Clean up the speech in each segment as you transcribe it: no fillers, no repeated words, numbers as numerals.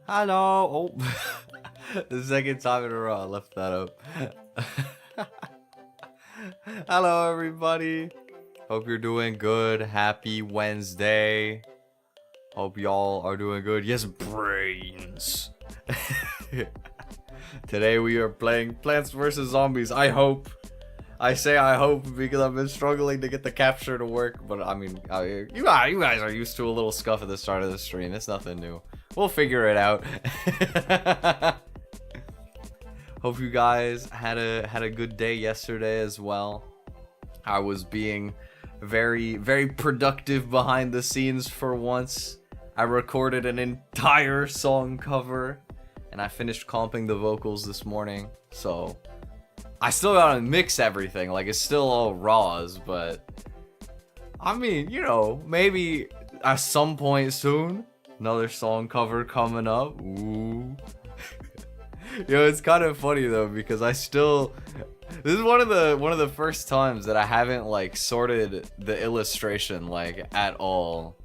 Hello. Oh, the second time in a row I left that up. Hello, everybody. Hope you're doing good. Happy Wednesday. Hope y'all are doing good. Yes, brains. Today we are playing Plants vs. Zombies. I hope. I say I hope because I've been struggling to get the capture to work. But I mean, you guys are used to a little scuff at the start of the stream. It's nothing new. We'll figure it out. Hope you guys had a good day yesterday as well. I was being very, very productive behind the scenes for once. I recorded an entire song cover and I finished comping the vocals this morning. So I still gotta mix everything, like it's still all raws, but I mean, you know, maybe at some point soon, another song cover coming up. Ooh. Yo, it's kind of funny though because this is one of the first times that I haven't like sorted the illustration like at all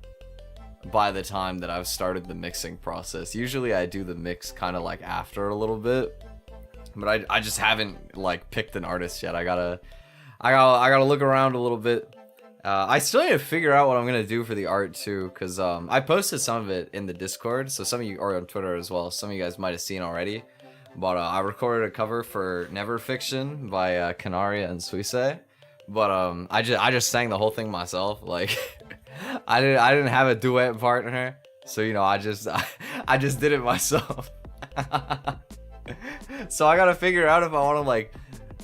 by the time that I've started the mixing process. Usually I do the mix kind of like after a little bit, but I just haven't like picked an artist yet. I gotta look around a little bit. I still need to figure out what I'm gonna do for the art too, because I posted some of it in the Discord, so some of you, or on Twitter as well, some of you guys might have seen already. But I recorded a cover for Never Fiction by Canaria and Suisse. But I just sang the whole thing myself. Like I didn't have a duet partner, so you know I just did it myself. So I gotta figure out if I want to like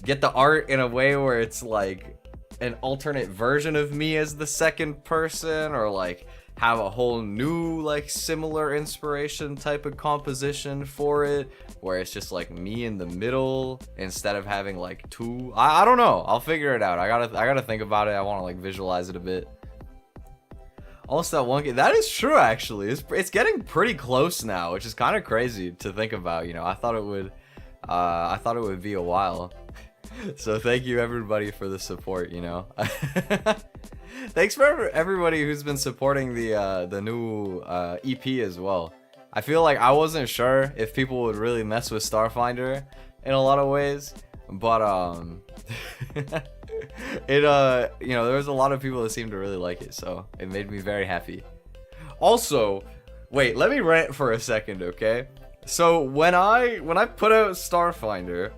get the art in a way where it's like an alternate version of me as the second person, or like have a whole new like similar inspiration type of composition for it, where it's just like me in the middle instead of having like two. I don't know. I'll figure it out. I gotta think about it. I want to like visualize it a bit. Also, that one game, that is true actually. It's getting pretty close now, which is kind of crazy to think about. You know, I thought it would be a while. So thank you everybody for the support, you know. Thanks for everybody who's been supporting the new EP as well. I feel like I wasn't sure if people would really mess with Starfinder in a lot of ways, but you know, there was a lot of people that seemed to really like it, so it made me very happy. Also, wait, let me rant for a second, okay? So when I put out Starfinder,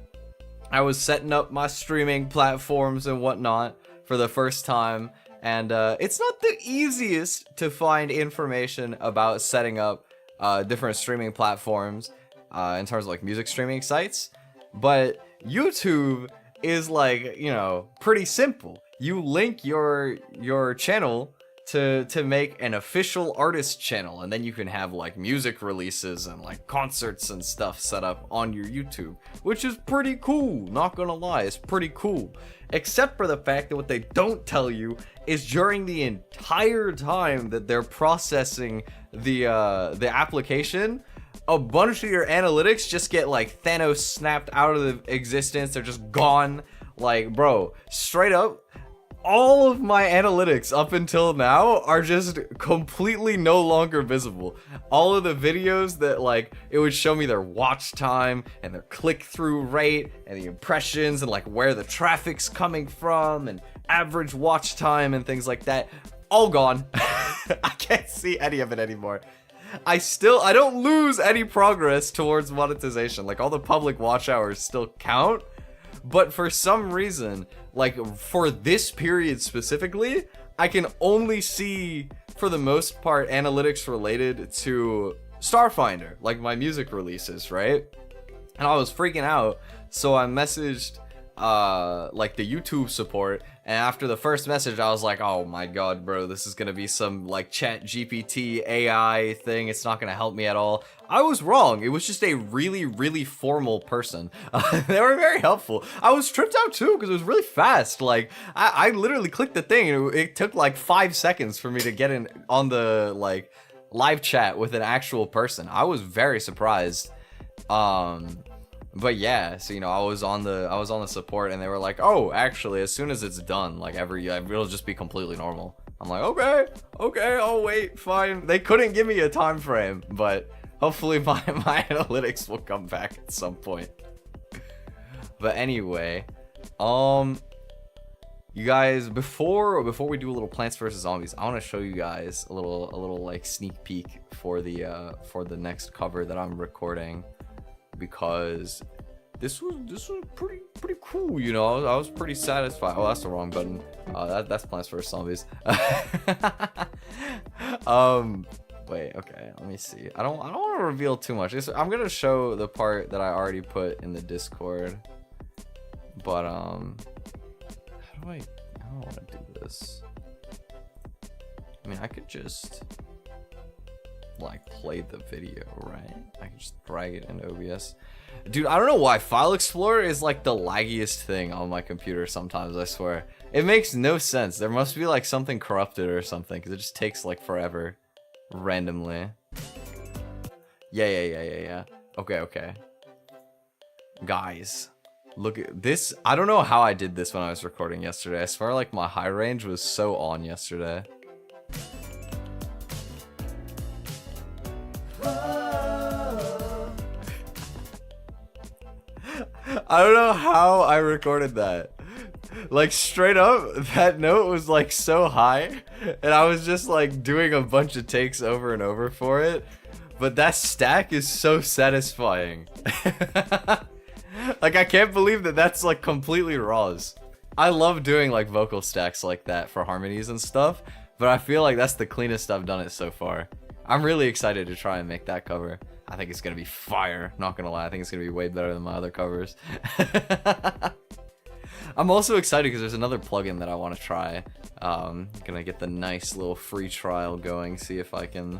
I was setting up my streaming platforms and whatnot for the first time, and it's not the easiest to find information about setting up different streaming platforms in terms of like music streaming sites, but YouTube is like, you know, pretty simple. You link your channel to make an official artist channel, and then you can have like music releases and like concerts and stuff set up on your YouTube, which is pretty cool. Not gonna lie, it's pretty cool. Except for the fact that what they don't tell you is during the entire time that they're processing the application, a bunch of your analytics just get like Thanos snapped out of existence. They're just gone. Like, bro, straight up, all of my analytics up until now are just completely no longer visible. All of the videos that like it would show me their watch time and their click-through rate and the impressions and like where the traffic's coming from and average watch time and things like that, all gone. I can't see any of it anymore. I don't lose any progress towards monetization. Like all the public watch hours still count, but for some reason, like for this period specifically, I can only see, for the most part, analytics related to Starfinder, like my music releases, right? And I was freaking out, so I messaged like the YouTube support, and after the first message I was like, oh my god, bro, this is gonna be some like chat GPT AI thing. It's not gonna help me at all. I was wrong. It was just a really formal person. They were very helpful. I was tripped out too because it was really fast. Like I literally clicked the thing and it took like 5 seconds for me to get in on the like live chat with an actual person. I was very surprised. But yeah, so you know, I was on the support, and they were like, "Oh, actually, as soon as it's done, like it'll just be completely normal." I'm like, "Okay, I'll wait, fine." They couldn't give me a time frame, but hopefully my analytics will come back at some point. But anyway, you guys, before we do a little Plants vs Zombies, I want to show you guys a little like sneak peek for the next cover that I'm recording. Because this was pretty cool, you know. I was pretty satisfied. Oh, that's the wrong button. That's Plants vs Zombies. Wait, okay, let me see. I don't want to reveal too much. I'm gonna show the part that I already put in the Discord. But how do I don't want to do this. I mean, I could just like play the video, right? I can just drag it into OBS. Dude, I don't know why File Explorer is like the laggiest thing on my computer sometimes, I swear. It makes no sense. There must be like something corrupted or something, because it just takes like forever randomly. Yeah. Okay. Guys, look at this. I don't know how I did this when I was recording yesterday. I swear like my high range was so on yesterday. I don't know how I recorded that. Like straight up, that note was like so high, and I was just like doing a bunch of takes over and over for it. But that stack is so satisfying. Like I can't believe that that's like completely raws. I love doing like vocal stacks like that for harmonies and stuff, but I feel like that's the cleanest I've done it so far. I'm really excited to try and make that cover. I think it's gonna be fire, not gonna lie. I think it's gonna be way better than my other covers. I'm also excited because there's another plugin that I want to try. Gonna get the nice little free trial going, see if I can,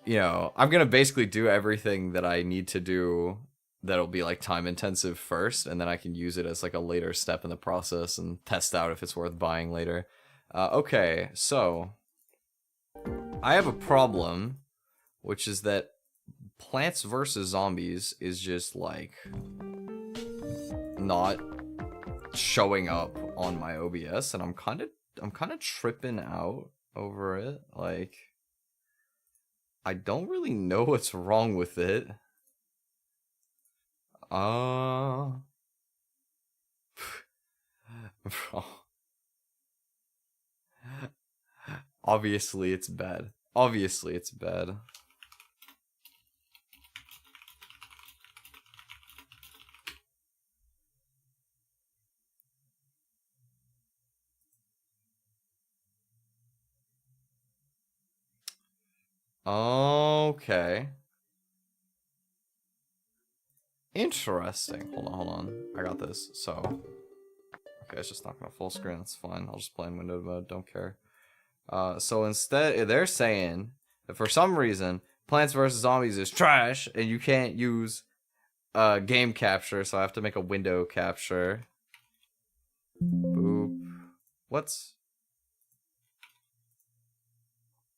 you know, I'm gonna basically do everything that I need to do that'll be like time intensive first, and then I can use it as like a later step in the process and test out if it's worth buying later. Okay, so I have a problem, which is that Plants vs. Zombies is just like not showing up on my OBS, and I'm kind of tripping out over it. Like, I don't really know what's wrong with it. Obviously it's bad. Obviously it's bad. Okay. Interesting. Hold on. I got this. So, okay, it's just not gonna full screen. That's fine. I'll just play in window mode. Don't care. So instead, they're saying that for some reason, Plants vs. Zombies is trash, and you can't use game capture. So I have to make a window capture. Boop. What's?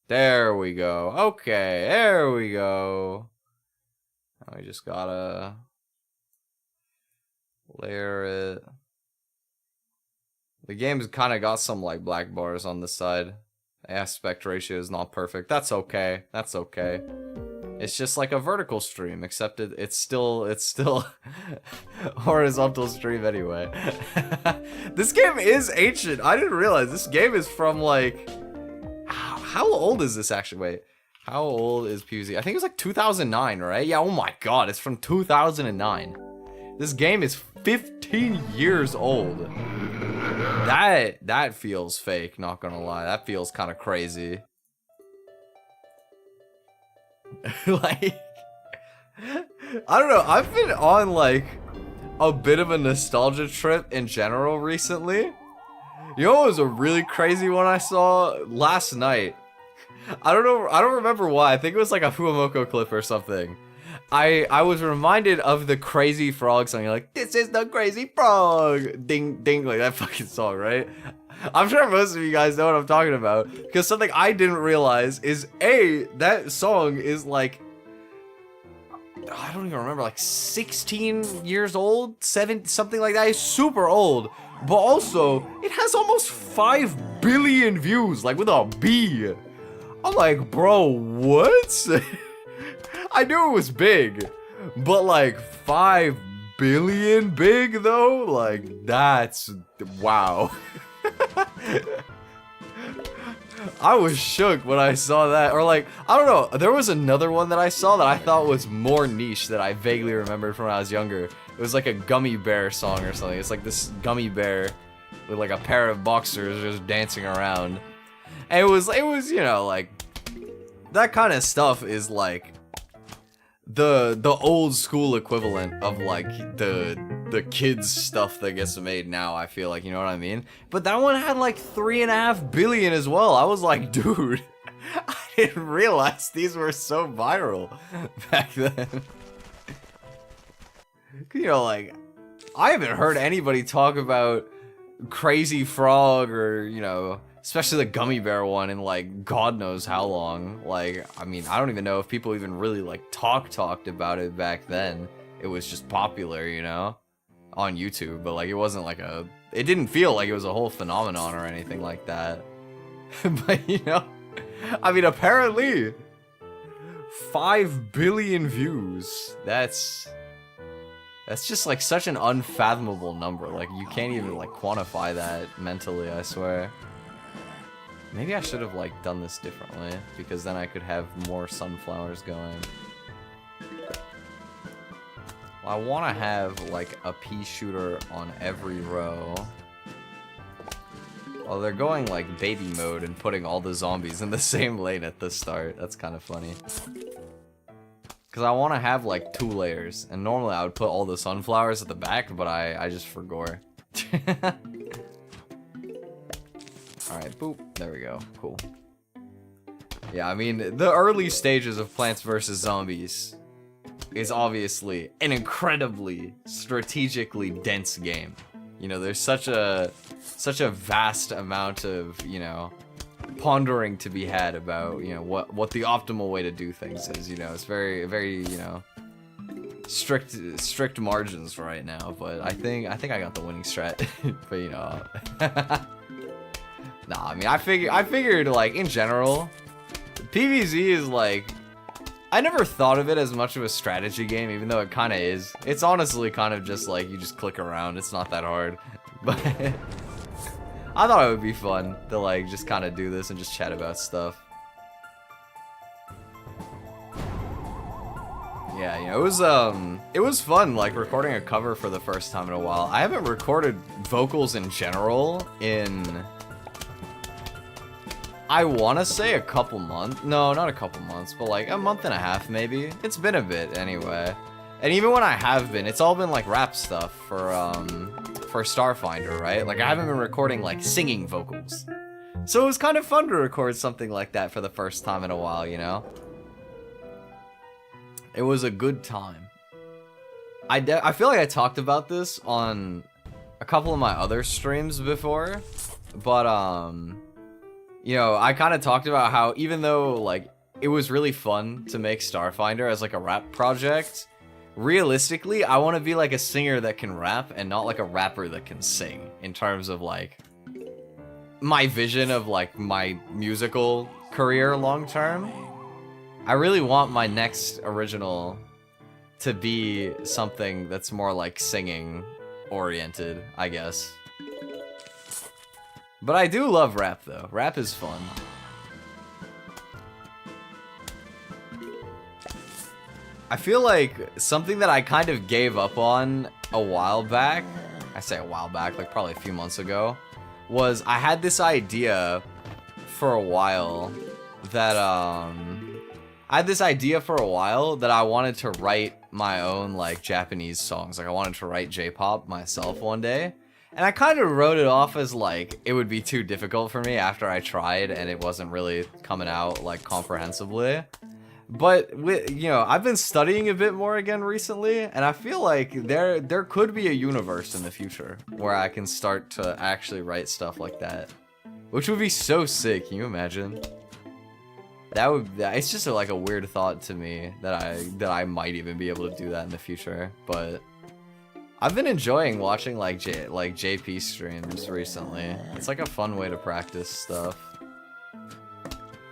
There we go. Okay, there we go. Now we just gotta layer it. The game's kind of got some like black bars on the side. The aspect ratio is not perfect. That's okay. That's okay. It's just like a vertical stream, except it's still horizontal stream anyway. This game is ancient. I didn't realize this game is from like. How old is this actually? Wait, how old is PvZ? I think it was like 2009, right? Yeah, oh my god, it's from 2009. This game is 15 years old. That feels fake, not gonna lie. That feels kind of crazy. Like, I don't know, I've been on like a bit of a nostalgia trip in general recently. You know what was a really crazy one I saw last night? I don't remember why. I think it was like a Fuamoko clip or something. I was reminded of the Crazy Frog song. You're like, this is the Crazy Frog! Ding, ding, like that fucking song, right? I'm sure most of you guys know what I'm talking about. Because something I didn't realize is, that song is like, I don't even remember, like 16 years old? 7, something like that. It's super old. But also, it has almost 5 billion views, like with a B. I'm like, bro, what? I knew it was big, but like 5 billion big though? Like, that's, wow. I was shook when I saw that. Or like, I don't know, there was another one that I saw that I thought was more niche that I vaguely remembered from when I was younger. It was like a gummy bear song or something. It's like this gummy bear with like a pair of boxers just dancing around. And it was, you know, like, that kind of stuff is like the old school equivalent of like the kids stuff that gets made now, I feel like, you know what I mean? But that one had like 3.5 billion as well. I was like, dude, I didn't realize these were so viral back then. You know, like, I haven't heard anybody talk about Crazy Frog or, you know, especially the gummy bear one in like God knows how long. Like, I mean, I don't even know if people even really like talked about it back then. It was just popular, you know, on YouTube, but like it wasn't like it didn't feel like it was a whole phenomenon or anything like that. But you know, I mean, apparently 5 billion views. That's just like such an unfathomable number. Like, you can't even like quantify that mentally, I swear. Maybe I should have like done this differently, because then I could have more sunflowers going. Well, I want to have like a peashooter on every row. Well, they're going like baby mode and putting all the zombies in the same lane at the start. That's kind of funny. Because I want to have like 2 layers. And normally I would put all the sunflowers at the back, but I just forgot. Alright, boop. There we go. Cool. Yeah, I mean, the early stages of Plants vs. Zombies is obviously an incredibly strategically dense game. You know, there's such a vast amount of, you know, pondering to be had about, you know, what the optimal way to do things is. You know, it's very, you know, strict margins right now, but I think I got the winning strat. But you know, nah, I mean, I figured like in general, PvZ is like, I never thought of it as much of a strategy game, even though it kind of is. It's honestly kind of just like you just click around. It's not that hard, but I thought it would be fun to like just kind of do this and just chat about stuff. Yeah, you know, it was fun like recording a cover for the first time in a while. I haven't recorded vocals in general in, I want to say a couple months. No, not a couple months, but like a month and a half maybe. It's been a bit anyway. And even when I have been, it's all been like rap stuff for Starfinder, right? Like I haven't been recording like singing vocals. So it was kind of fun to record something like that for the first time in a while, you know? It was a good time. I feel like I talked about this on a couple of my other streams before, but you know, I kind of talked about how even though like it was really fun to make Starfinder as like a rap project, realistically, I want to be like a singer that can rap and not like a rapper that can sing in terms of like my vision of like my musical career long term. I really want my next original to be something that's more like singing oriented, I guess. But I do love rap though. Rap is fun. I feel like something that I kind of gave up on a while back, I say a while back, like probably a few months ago, was I had this idea for a while that I wanted to write my own like Japanese songs. Like I wanted to write J-pop myself one day. And I kind of wrote it off as like it would be too difficult for me after I tried and it wasn't really coming out like comprehensively. But with, you know, I've been studying a bit more again recently, and I feel like there could be a universe in the future where I can start to actually write stuff like that, which would be so sick. Can you imagine? It's just like a weird thought to me that I might even be able to do that in the future. But I've been enjoying watching like JP streams recently. It's like a fun way to practice stuff.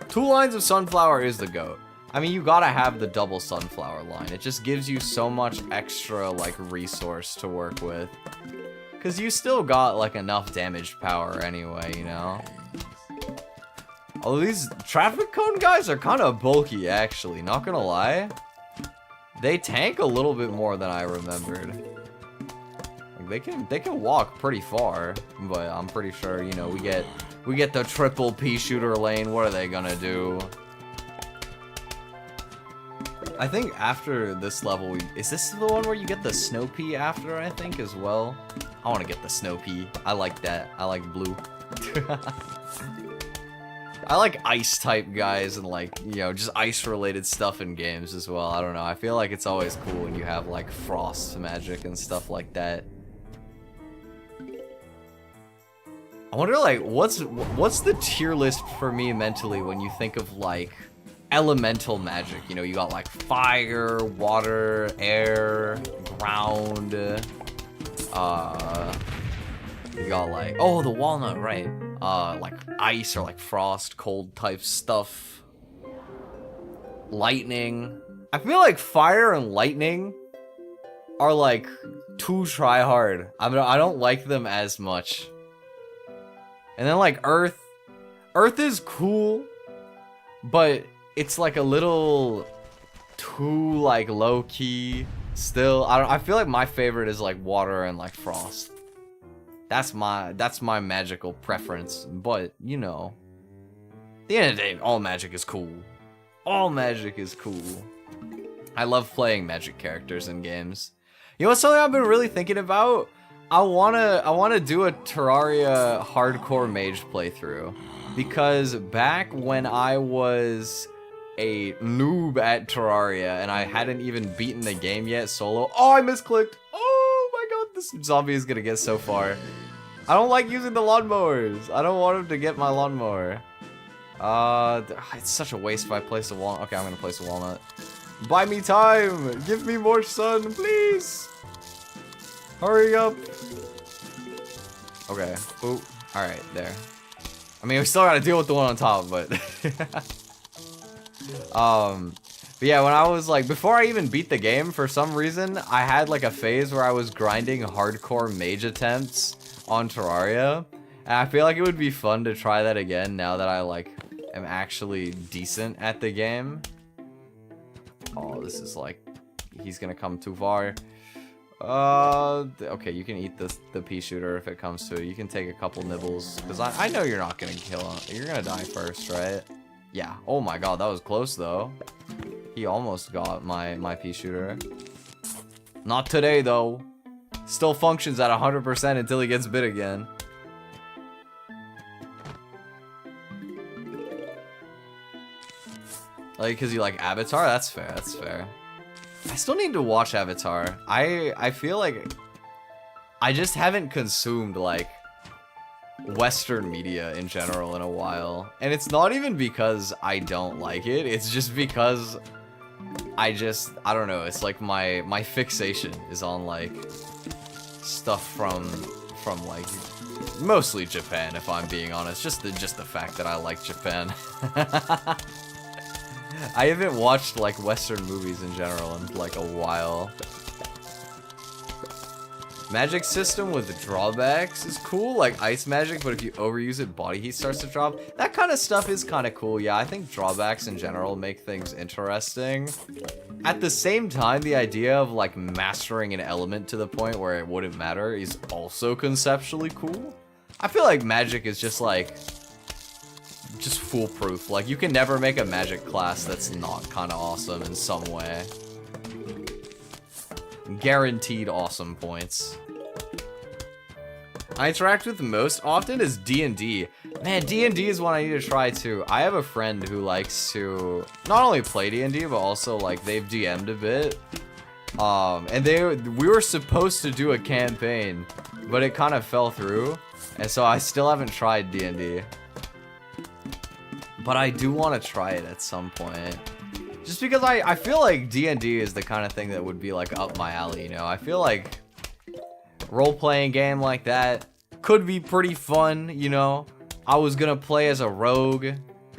2 lines of sunflower is the GOAT. I mean, you gotta have the double sunflower line. It just gives you so much extra like resource to work with. Cause you still got like enough damage power anyway, you know? Although these traffic cone guys are kind of bulky actually, not gonna lie. They tank a little bit more than I remembered. Like, they can walk pretty far, but I'm pretty sure, you know, we get the triple peashooter lane. What are they gonna do? I think after this level, is this the one where you get the snow pea after, I think, as well? I want to get the snow pea. I like that. I like blue. I like ice type guys and like, you know, just ice related stuff in games as well. I don't know. I feel like it's always cool when you have like frost magic and stuff like that. I wonder like what's the tier list for me mentally when you think of like elemental magic? You know, you got like fire, water, air, ground. You got like, oh, the walnut, right? Like ice or like frost, cold type stuff. Lightning. I feel like fire and lightning are like too try hard. I mean, I don't like them as much. And then like earth is cool, but it's like a little too like low key still. I feel like my favorite is like water and like frost. That's my magical preference, but you know, at the end of the day, all magic is cool. All magic is cool. I love playing magic characters in games. You know what's something I've been really thinking about? I wanna do a Terraria hardcore mage playthrough, because back when I was a noob at Terraria and I hadn't even beaten the game yet solo. Oh, I misclicked. Oh my god, this zombie is gonna get so far. I don't like using the lawnmowers. I don't want him to get my lawnmower. It's such a waste if I place a walnut. Okay, I'm gonna place a walnut. Buy me time. Give me more sun, please. Hurry up. Okay. Ooh. All right, there. I mean, we still gotta deal with the one on top, but. But yeah, when I was like, before I even beat the game, for some reason, I had like a phase where I was grinding hardcore mage attempts on Terraria. And I feel like it would be fun to try that again now that I like am actually decent at the game. Oh, this is like, he's gonna come too far. Okay, you can eat the peashooter if it comes to it. You can take a couple nibbles, because I know you're not gonna kill him. You're gonna die first, right? Yeah. Oh my god, that was close though. He almost got my peashooter. Not today though. Still functions at 100% until he gets bit again. Like, cause you like Avatar? That's fair, that's fair. I still need to watch Avatar. I feel like I just haven't consumed like Western media in general in a while. And it's not even because I don't like it, it's just because I don't know, it's like my fixation is on like stuff from like mostly Japan, if I'm being honest. Just the fact that I like Japan. I haven't watched like Western movies in general in like a while. Magic system with drawbacks is cool, like ice magic, but if you overuse it, body heat starts to drop. That kind of stuff is kind of cool. Yeah, I think drawbacks in general make things interesting. At the same time, the idea of like mastering an element to the point where it wouldn't matter is also conceptually cool. I feel like magic is just like foolproof. Like, you can never make a magic class that's not kind of awesome in some way. Guaranteed awesome points. I interact with most often is D&D. Man, D&D is one I need to try too. I have a friend who likes to not only play D&D, but also like they've DM'd a bit. And we were supposed to do a campaign, but it kind of fell through. And so I still haven't tried D&D. But I do want to try it at some point. Just because I feel like D&D is the kind of thing that would be like up my alley, you know? I feel like role-playing game like that could be pretty fun, you know? I was gonna play as a rogue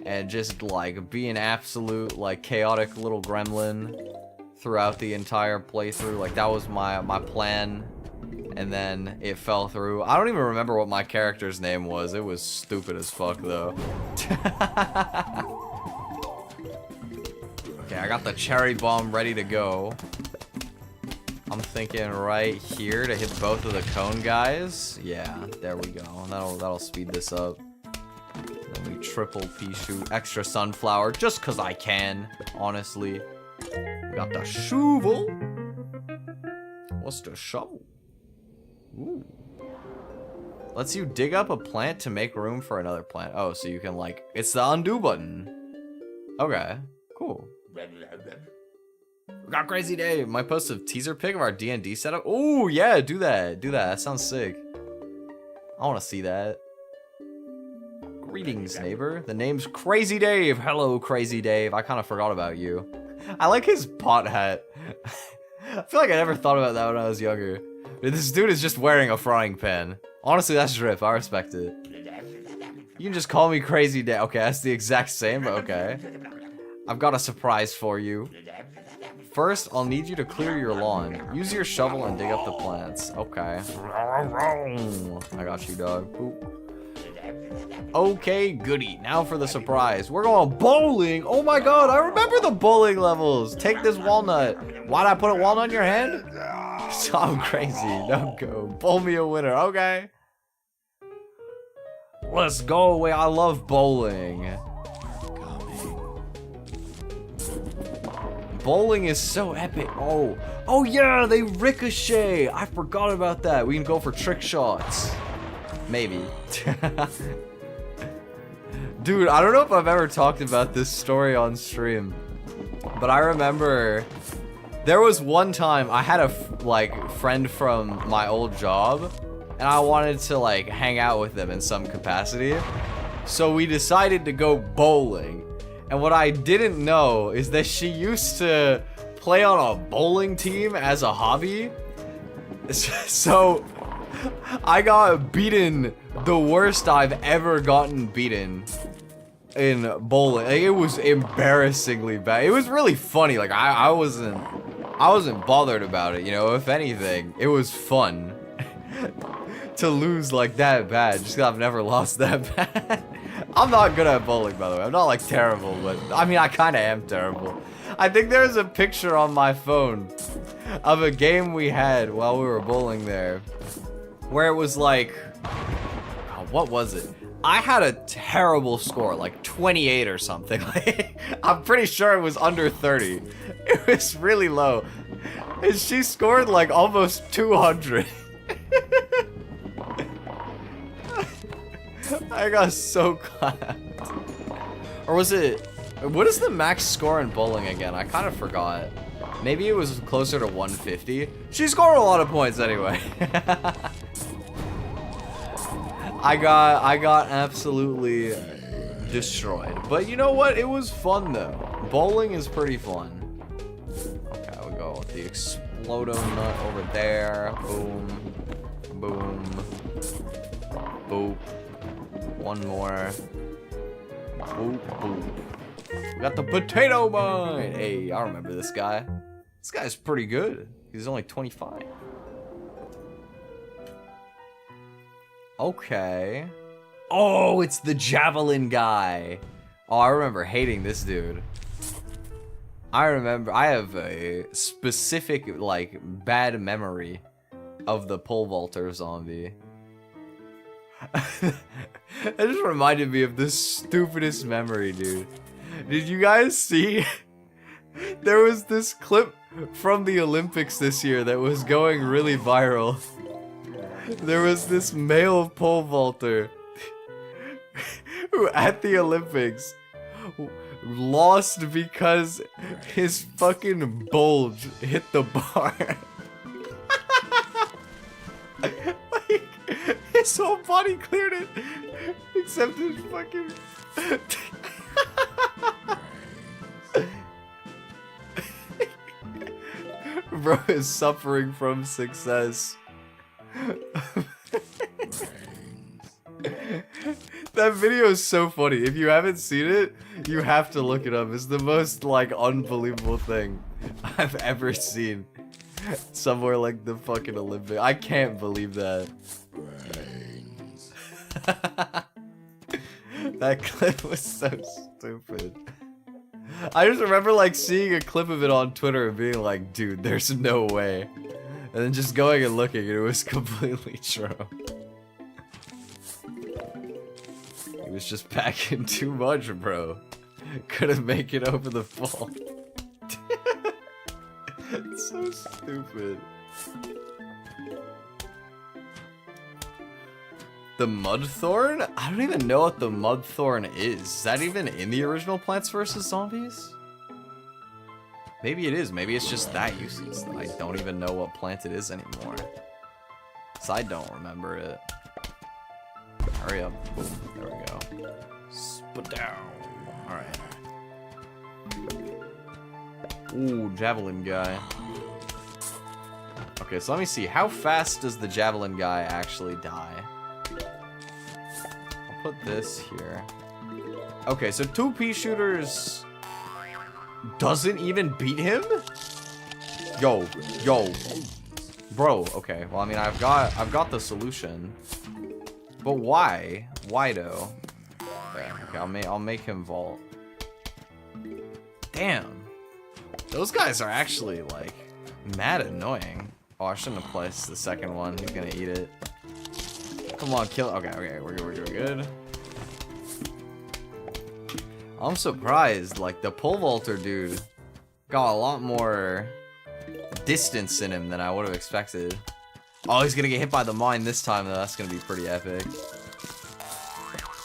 and just like be an absolute like chaotic little gremlin throughout the entire playthrough. Like, that was my plan. And then it fell through. I don't even remember what my character's name was. It was stupid as fuck, though. Okay, I got the cherry bomb ready to go. I'm thinking right here to hit both of the cone guys. Yeah, there we go. That'll speed this up. Then we triple peashoot, extra sunflower, just cause I can, honestly. We got the shovel. What's the shovel? Ooh. Lets you dig up a plant to make room for another plant. Oh, so you can like, it's the undo button. Okay, cool. We got Crazy Dave. Might post a teaser pic of our D&D setup. Oh yeah, do that. That sounds sick. I want to see that. Greetings, neighbor. The name's Crazy Dave. Hello, Crazy Dave. I kind of forgot about you. I like his pot hat. I feel like I never thought about that when I was younger. This dude is just wearing a frying pan. Honestly, that's drip. I respect it. You can just call me Crazy Dave. Okay, that's the exact same, but okay. I've got a surprise for you. First, I'll need you to clear your lawn. Use your shovel and dig up the plants. Okay. I got you, dog. Boop. Okay, goody. Now for the surprise. We're going bowling. Oh my god, I remember the bowling levels. Take this walnut. Why'd I put a walnut in your hand? I'm crazy. Don't go. Bowl me a winner. Okay. Let's go. Wait, I love bowling. bowling is so epic. Oh yeah, they ricochet. I forgot about that. We can go for trick shots. Maybe. Dude, I don't know if I've ever talked about this story on stream, but I remember there was one time I had a friend from my old job, and I wanted to like hang out with them in some capacity. So we decided to go bowling. And what I didn't know is that she used to play on a bowling team as a hobby. So I got beaten the worst I've ever gotten beaten in bowling. Like, it was embarrassingly bad. It was really funny. Like I wasn't bothered about it, you know. If anything, it was fun to lose like that bad, just 'cause I've never lost that bad. I'm not good at bowling, by the way. I'm not like terrible, but I mean, I kind of am terrible. I think there's a picture on my phone of a game we had while we were bowling there, where it was like, oh, what was it? I had a terrible score, like 28 or something. I'm pretty sure it was under 30. It was really low. And she scored like almost 200. I got so clapped. Or was it... What is the max score in bowling again? I kind of forgot. Maybe it was closer to 150. She scored a lot of points anyway. I got absolutely destroyed. But you know what? It was fun though. Bowling is pretty fun. Okay, we'll go with the Explodo Nut over there. Boom. Boom. Boop. One more. Boop, boop. We got the Potato Mine. Hey, I remember this guy. This guy's pretty good. He's only 25. Okay. Oh, it's the Javelin guy. Oh, I remember hating this dude. I remember, I have a specific, like, bad memory of the pole vaulter zombie. That just reminded me of the stupidest memory, dude. Did you guys see? There was this clip from the Olympics this year that was going really viral. There was this male pole vaulter who at the Olympics lost because his fucking bulge hit the bar. Like, his whole body cleared it except his fucking... Bro is suffering from success. That video is so funny. If you haven't seen it, you have to look it up. It's the most, like, unbelievable thing I've ever seen. Somewhere like the fucking Olympics. I can't believe that. That clip was so stupid. I just remember, like, seeing a clip of it on Twitter and being like, dude, there's no way. And then just going and looking, and it was completely true. He was just packing too much, bro. Couldn't make it over the fall. It's so stupid. The Mudthorn? I don't even know what the Mudthorn is. Is that even in the original Plants vs. Zombies? Maybe it is. Maybe it's just that useless. I don't even know what plant it is anymore. So I don't remember it. Hurry up. Boom. There we go. Spit down. Alright. Ooh, Javelin guy. Okay, so let me see. How fast does the Javelin guy actually die? I'll put this here. Okay, so 2 peashooters doesn't even beat him? Yo. Bro, okay. Well, I mean, I've got the solution. But why? Why though? Okay, I'll make him vault. Damn. Those guys are actually, like, mad annoying. Oh, I shouldn't have placed the second one. He's gonna eat it. Come on, kill it. Okay, we're good. I'm surprised, like, the pole vaulter dude got a lot more distance in him than I would have expected. Oh, he's gonna get hit by the mine this time, though. That's gonna be pretty epic.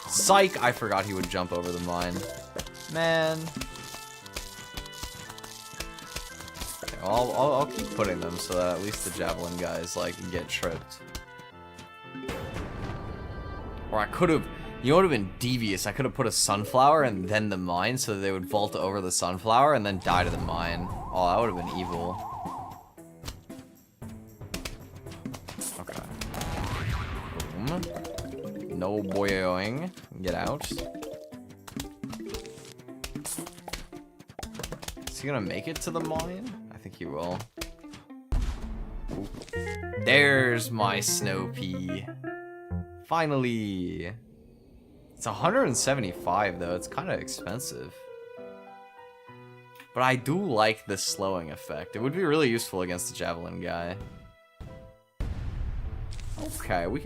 Psych! I forgot he would jump over the mine. Man. Okay, well, I'll keep putting them so that at least the javelin guys, like, get tripped. Or I could have... You know what would have been devious? I could have put a sunflower and then the mine so that they would vault over the sunflower and then die to the mine. Oh, that would have been evil. Okay. Boom. No boyoing. Get out. Is he gonna make it to the mine? I think he will. Ooh. There's my snow pea. Finally. It's 175 though, it's kind of expensive. But I do like the slowing effect. It would be really useful against the javelin guy. Okay, we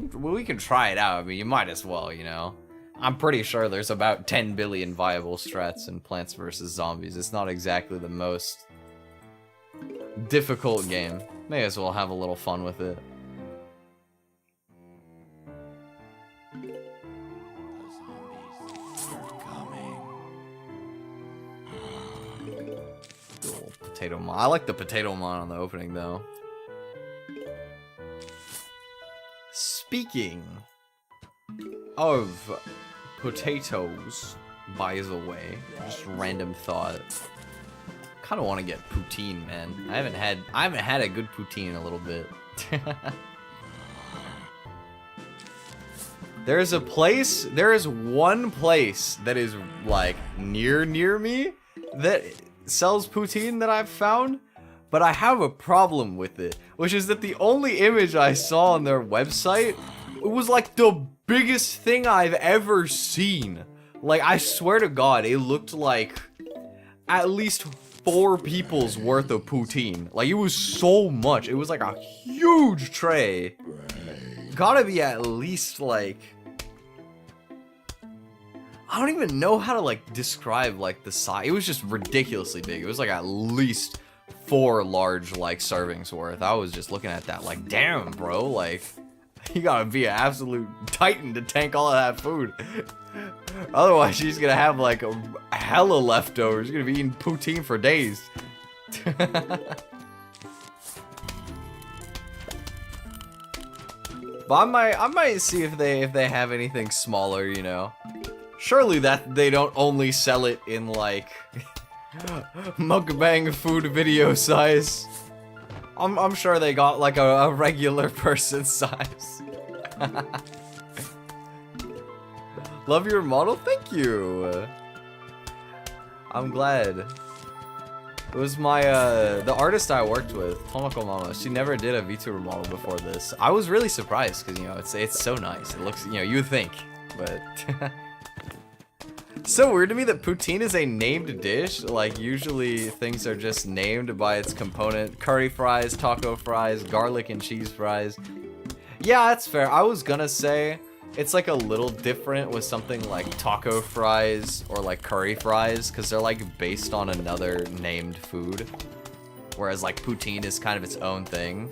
can try it out. I mean, you might as well, you know. I'm pretty sure there's about 10 billion viable strats in Plants vs. Zombies. It's not exactly the most difficult game. May as well have a little fun with it. Potato mon. I like the potato mon on the opening though. Speaking of potatoes, by the way, just random thought. Kind of want to get poutine, man. I haven't had a good poutine in a little bit. There is one place that is like near me that sells poutine that I've found, but I have a problem with it, which is that the only image I saw on their website, it was like the biggest thing I've ever seen. Like, I swear to God, it looked like at least 4 people's worth of poutine. Like, it was so much. It was like a huge tray. Gotta be at least like... I don't even know how to like describe like the size. It was just ridiculously big. It was like at least 4 large like servings worth. I was just looking at that like, damn, bro, like you gotta be an absolute titan to tank all of that food. Otherwise, she's gonna have like a hella leftovers. You're gonna be eating poutine for days. But I might see if they have anything smaller, you know. Surely that they don't only sell it in like mukbang food video size. I'm sure they got like a regular person size. Love your model, thank you. I'm glad. It was my the artist I worked with, Tomoko Mama. She never did a VTuber model before this. I was really surprised because you know it's so nice. It looks, you know, you would think, but. So weird to me that poutine is a named dish. Like, usually things are just named by its component. Curry fries, taco fries, garlic and cheese fries. Yeah, that's fair. I was gonna say it's like a little different with something like taco fries or like curry fries, because they're like based on another named food. Whereas like poutine is kind of its own thing.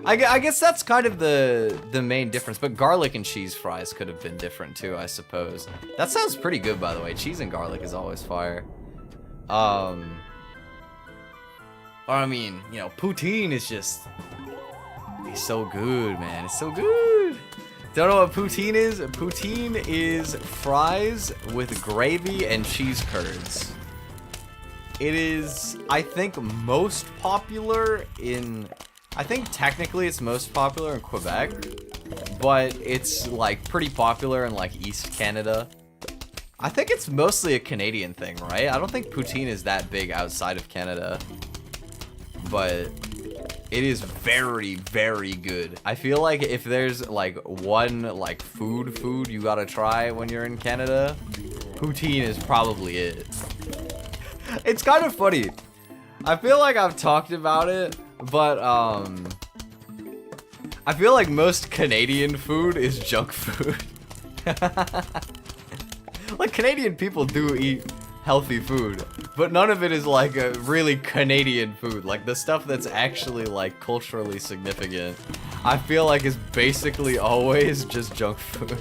I guess that's kind of the main difference, but garlic and cheese fries could have been different too, I suppose. That sounds pretty good, by the way. Cheese and garlic is always fire. Or I mean, you know, poutine is just... It's so good, man. It's so good. Don't know what poutine is? Poutine is fries with gravy and cheese curds. It is, I think, most popular in... I think technically it's most popular in Quebec, but it's like pretty popular in like East Canada. I think it's mostly a Canadian thing, right? I don't think poutine is that big outside of Canada, but it is very, very good. I feel like if there's like one like food you gotta try when you're in Canada, poutine is probably it. It's kind of funny. I feel like I've talked about it, but I feel like most Canadian food is junk food. Like, Canadian people do eat healthy food, but none of it is like a really Canadian food. Like the stuff that's actually like culturally significant, I feel like is basically always just junk food.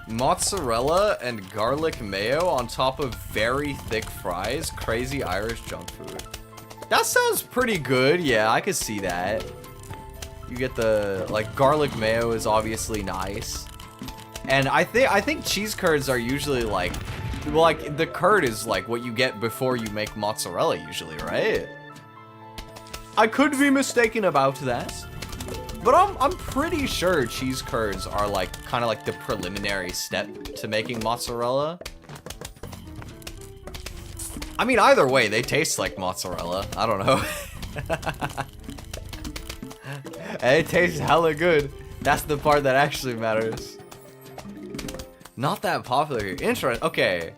Mozzarella and garlic mayo on top of very thick fries. Crazy Irish junk food. That sounds pretty good. Yeah, I could see that. You get the, like, garlic mayo is obviously nice. And I think cheese curds are usually like, well, like the curd is like what you get before you make mozzarella usually, right? I could be mistaken about that. But I'm pretty sure cheese curds are like kind of like the preliminary step to making mozzarella. I mean, either way, they taste like mozzarella. I don't know. And it tastes hella good. That's the part that actually matters. Not that popular here. Interesting. Okay.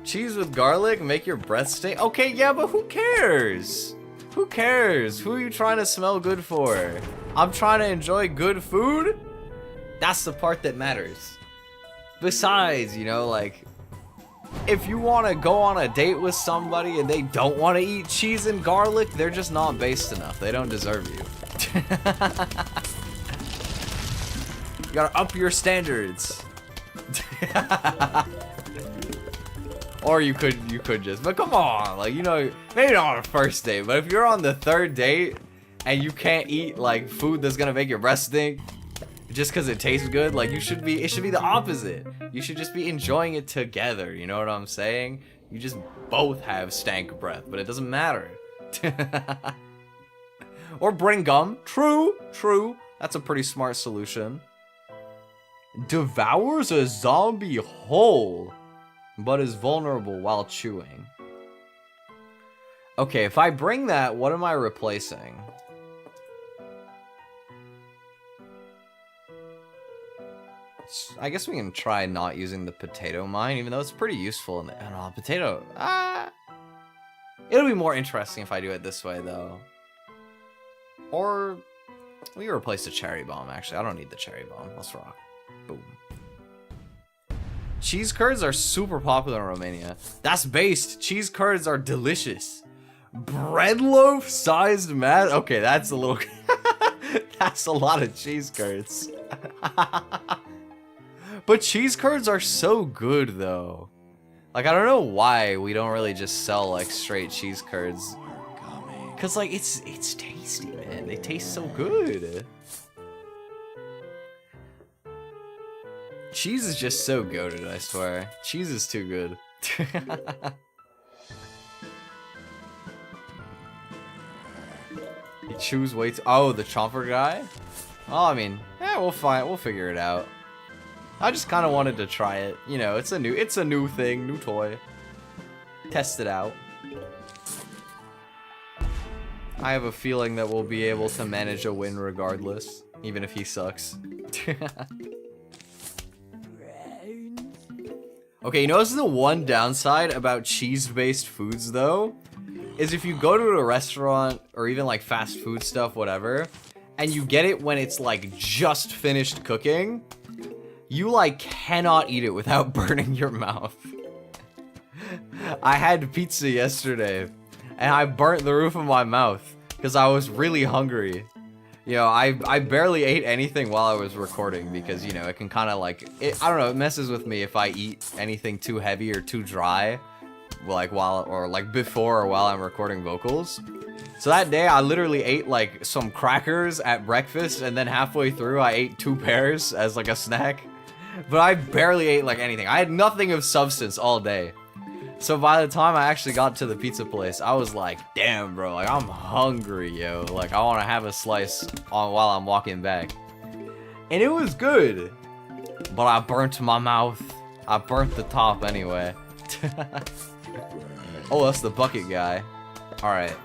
Cheese with garlic, make your breath stink. Okay, yeah, but who cares? Who cares? Who are you trying to smell good for? I'm trying to enjoy good food? That's the part that matters. Besides, you know, like, if you want to go on a date with somebody and they don't want to eat cheese and garlic, they're just not based enough. They don't deserve you. You gotta up your standards. Or you could just, but come on, like, you know, maybe not on a first date, but if you're on the third date and you can't eat like food that's gonna make your breath stink just because it tastes good, like it should be the opposite. You should just be enjoying it together, you know what I'm saying? You just both have stank breath, but it doesn't matter. Or bring gum. True. That's a pretty smart solution. Devours a zombie whole, but is vulnerable while chewing. Okay, if I bring that, what am I replacing? I guess we can try not using the potato mine, even though it's pretty useful. I don't know, potato. It'll be more interesting if I do it this way, though. Or we can replace the cherry bomb. Actually, I don't need the cherry bomb. Let's rock. Boom. Cheese curds are super popular in Romania. That's based. Cheese curds are delicious. Bread loaf sized mass. Okay, that's a little. That's a lot of cheese curds. But cheese curds are so good, though. Like, I don't know why we don't really just sell like straight cheese curds. Cause like it's tasty, man. They taste so good. Cheese is just so goated, I swear. Cheese is too good. You choose weights. Oh, the chomper guy? Oh, I mean, yeah, we'll figure it out. I just kind of wanted to try it. You know, it's a new thing, new toy. Test it out. I have a feeling that we'll be able to manage a win regardless, even if he sucks. Okay, you know what's the one downside about cheese-based foods, though? Is if you go to a restaurant, or even like fast food stuff, whatever, and you get it when it's like just finished cooking, you like cannot eat it without burning your mouth. I had pizza yesterday, and I burnt the roof of my mouth because I was really hungry. You know, I barely ate anything while I was recording because, you know, it can kind of like, I don't know, it messes with me if I eat anything too heavy or too dry, like before or while I'm recording vocals. So that day I literally ate like some crackers at breakfast, and then halfway through I ate 2 pears as like a snack. But I barely ate like anything. I had nothing of substance all day. So by the time I actually got to the pizza place, I was like, damn, bro, like I'm hungry, yo. Like I want to have a slice while I'm walking back. And it was good, but I burnt my mouth. I burnt the top anyway. Oh, that's the bucket guy. All right,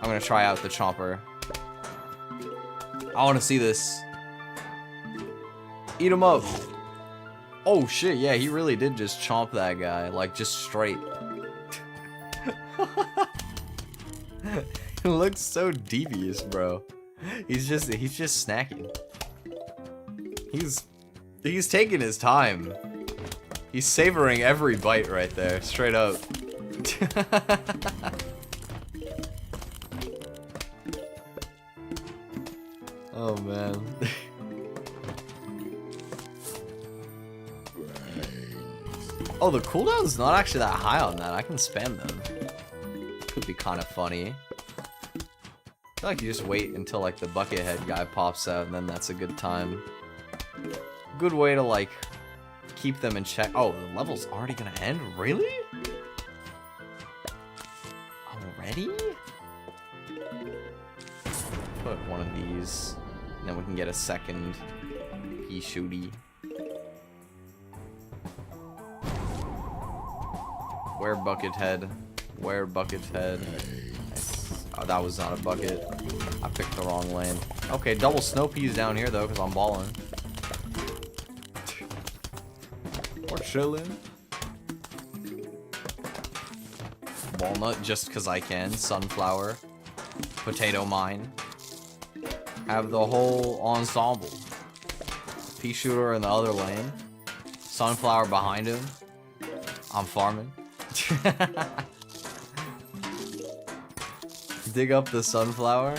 I'm gonna try out the chomper. I want to see this. Eat him up. Oh shit, yeah, he really did just chomp that guy, like just straight. It looks so devious, bro. He's just snacking. He's taking his time. He's savoring every bite right there, straight up. Oh man. Oh, the cooldown's not actually that high on that. I can spam them. Could be kind of funny. I feel like you just wait until like the bucket head guy pops out, and then that's a good time. Good way to like keep them in check. Oh, the level's already gonna end? Really? Already? Put one of these, and then we can get a second peashooter. Where bucket head? Where bucket head? Oh, that was not a bucket. I picked the wrong lane. Okay, double snow peas down here though, because I'm balling. We're chilling. Walnut just because I can. Sunflower. Potato mine. Have the whole ensemble. Peashooter in the other lane. Sunflower behind him. I'm farming. Dig up the sunflower.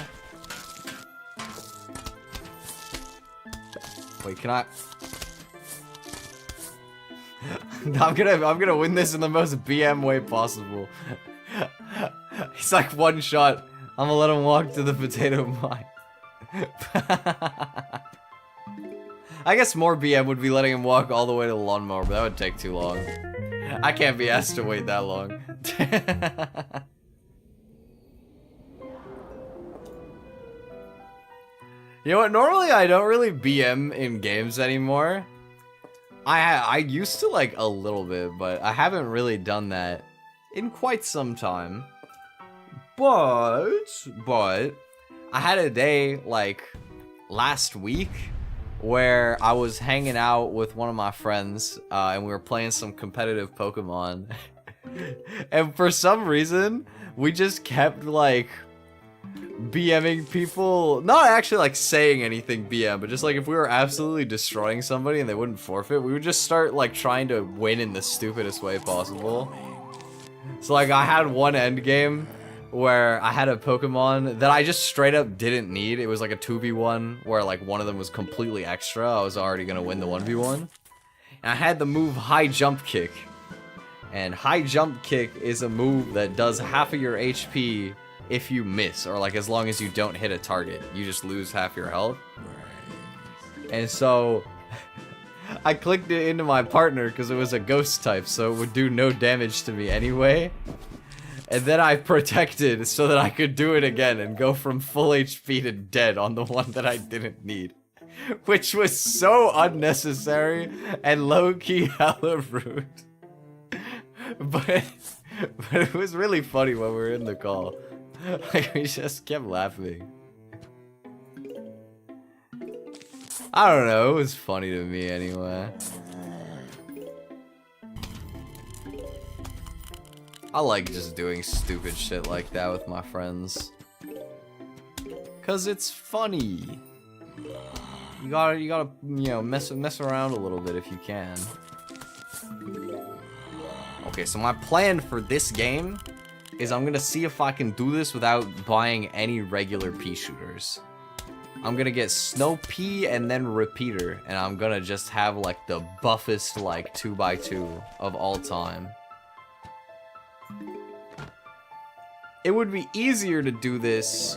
Wait, can I? I'm gonna win this in the most BM way possible. He's like one shot. I'm gonna let him walk to the potato mine. I guess more BM would be letting him walk all the way to the lawnmower, but that would take too long. I can't be asked to wait that long. You know what? Normally I don't really BM in games anymore. I used to like a little bit, but I haven't really done that in quite some time. But I had a day like last week where I was hanging out with one of my friends and we were playing some competitive Pokemon. And for some reason, we just kept like BMing people, not actually like saying anything BM, but just like if we were absolutely destroying somebody and they wouldn't forfeit, we would just start like trying to win in the stupidest way possible. So like I had one end game where I had a Pokemon that I just straight up didn't need. It was like a 2v1 where like one of them was completely extra. I was already gonna win the 1v1. And I had the move High Jump Kick. And High Jump Kick is a move that does half of your HP if you miss, or like as long as you don't hit a target. You just lose half your health. And so I clicked it into my partner because it was a ghost type, so it would do no damage to me anyway. And then I protected so that I could do it again and go from full HP to dead on the one that I didn't need. Which was so unnecessary and low-key hella rude. But it was really funny when we were in the call. Like, we just kept laughing. I don't know, it was funny to me anyway. I like just doing stupid shit like that with my friends. Cause it's funny. You gotta, you know, mess around a little bit if you can. Okay, so my plan for this game is I'm gonna see if I can do this without buying any regular peashooters. I'm gonna get Snow Pea and then Repeater, and I'm gonna just have like the buffest like 2x2 of all time. It would be easier to do this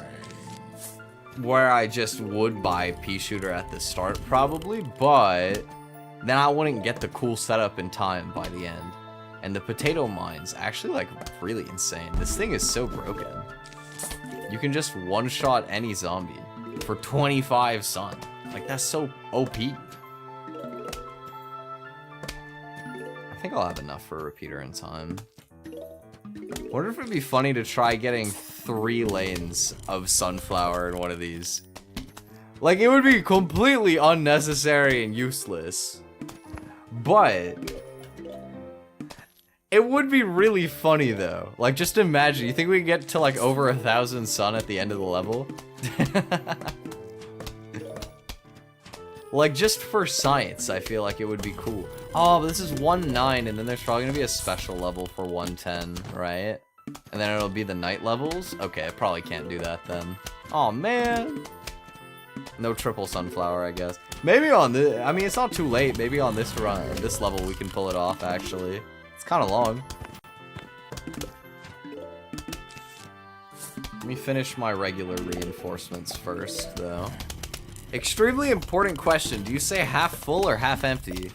where I just would buy peashooter at the start probably, but then I wouldn't get the cool setup in time by the end. And the potato mine's actually like really insane. This thing is so broken. You can just one-shot any zombie for 25 sun. Like, that's so OP. I think I'll have enough for a repeater in time. Wonder if it'd be funny to try getting 3 lanes of sunflower in one of these. Like, it would be completely unnecessary and useless. But it would be really funny though. Like, just imagine, you think we can get to like over 1,000 sun at the end of the level? Like, just for science, I feel like it would be cool. Oh, but this is 1-9, and then there's probably gonna be a special level for 110, right? And then it'll be the night levels? Okay, I probably can't do that then. Oh man! No triple sunflower, I guess. Maybe on this, I mean, it's not too late. Maybe on this run, this level, we can pull it off, actually. It's kind of long. Let me finish my regular reinforcements first, though. Extremely important question. Do you say half full or half empty?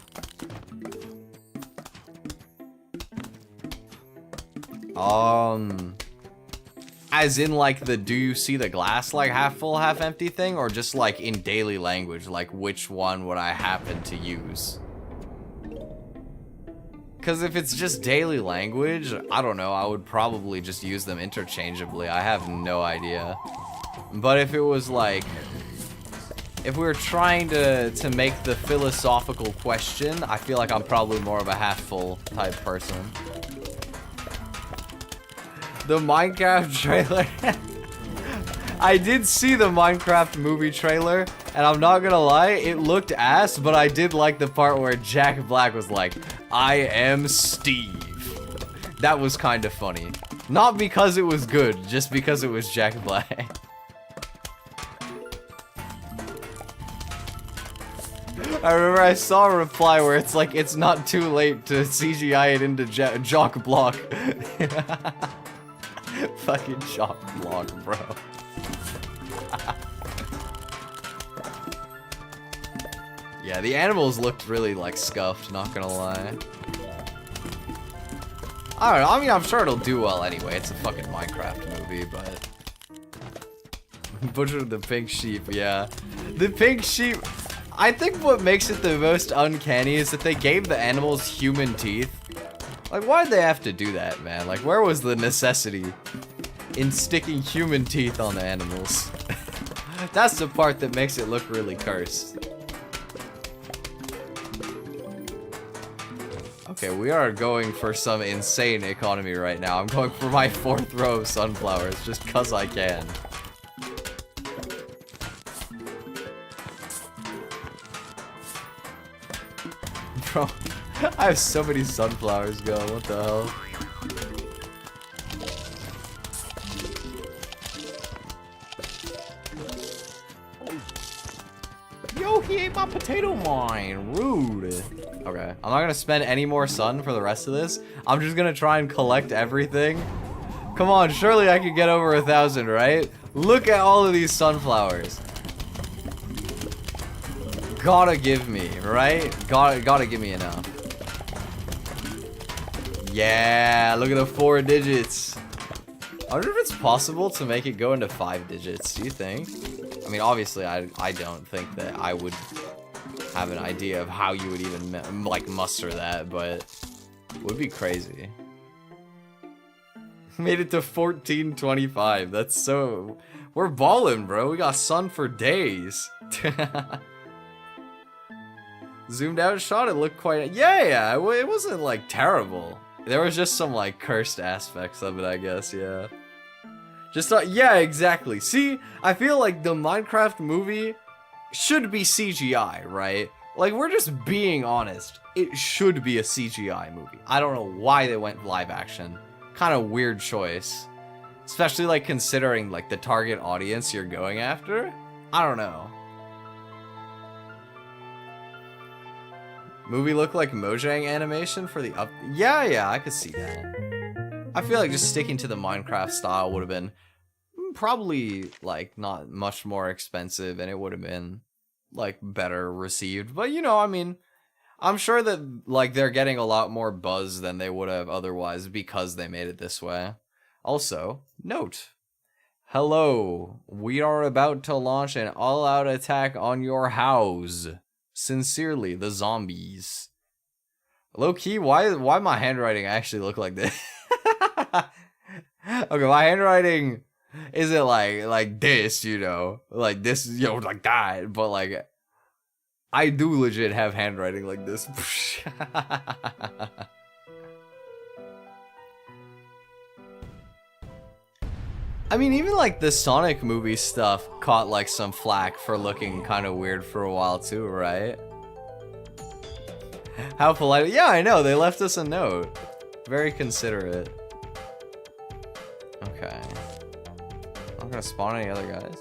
As in like the do you see the glass like half full, half empty thing, or just like in daily language, like which one would I happen to use? Because if it's just daily language, I don't know, I would probably just use them interchangeably. I have no idea. But if it was like, if we were trying to make the philosophical question, I feel like I'm probably more of a half full type person. The Minecraft trailer. I did see the Minecraft movie trailer, and I'm not gonna lie, it looked ass, but I did like the part where Jack Black was like, I am Steve. That was kind of funny. Not because it was good, just because it was Jack Black. I remember I saw a reply where it's like, it's not too late to CGI it into Jock Block. Fucking Jock Block, bro. Yeah, the animals looked really, like, scuffed, not gonna lie. I don't know, I mean, I'm sure it'll do well anyway. It's a fucking Minecraft movie, but... Butcher the pink sheep, yeah. The pink sheep... I think what makes it the most uncanny is that they gave the animals human teeth. Like, why'd they have to do that, man? Like, where was the necessity in sticking human teeth on the animals? That's the part that makes it look really cursed. Okay, we are going for some insane economy right now. I'm going for my 4th row of sunflowers, just cause I can. Bro, I have so many sunflowers going, what the hell? Yo, he ate my potato mine, rude. Okay, I'm not gonna spend any more sun for the rest of this. I'm just gonna try and collect everything. Come on, surely I could get over 1,000, right? Look at all of these sunflowers. Gotta give me, right? Gotta give me enough. Yeah, look at the 4 digits. I wonder if it's possible to make it go into 5 digits, do you think? I mean, obviously, I don't think that I would have an idea of how you would even, like, muster that, but it would be crazy. Made it to 1425. That's so... We're balling, bro. We got sun for days. Zoomed out shot, it looked quite... Yeah, it wasn't, like, terrible. There was just some, like, cursed aspects of it, I guess, yeah. Just thought, yeah, exactly. See, I feel like the Minecraft movie should be CGI, right? Like, we're just being honest. It should be a CGI movie. I don't know why they went live action. Kind of weird choice. Especially, like, considering, like, the target audience you're going after. I don't know. Movie look like Mojang animation for the up... Yeah, I could see that. I feel like just sticking to the Minecraft style would have been probably, like, not much more expensive, and it would have been, like, better received. But, you know, I mean, I'm sure that, like, they're getting a lot more buzz than they would have otherwise because they made it this way. Also, note. Hello, we are about to launch an all-out attack on your house. Sincerely, the zombies. Low-key, why my handwriting actually look like this? Okay, my handwriting isn't like this, you know, like this, you know, like that, but like I do legit have handwriting like this. I mean, even like the Sonic movie stuff caught like some flack for looking kind of weird for a while too, right? How polite. Yeah, I know. They left us a note. Very considerate. Okay. I'm not gonna spawn any other guys.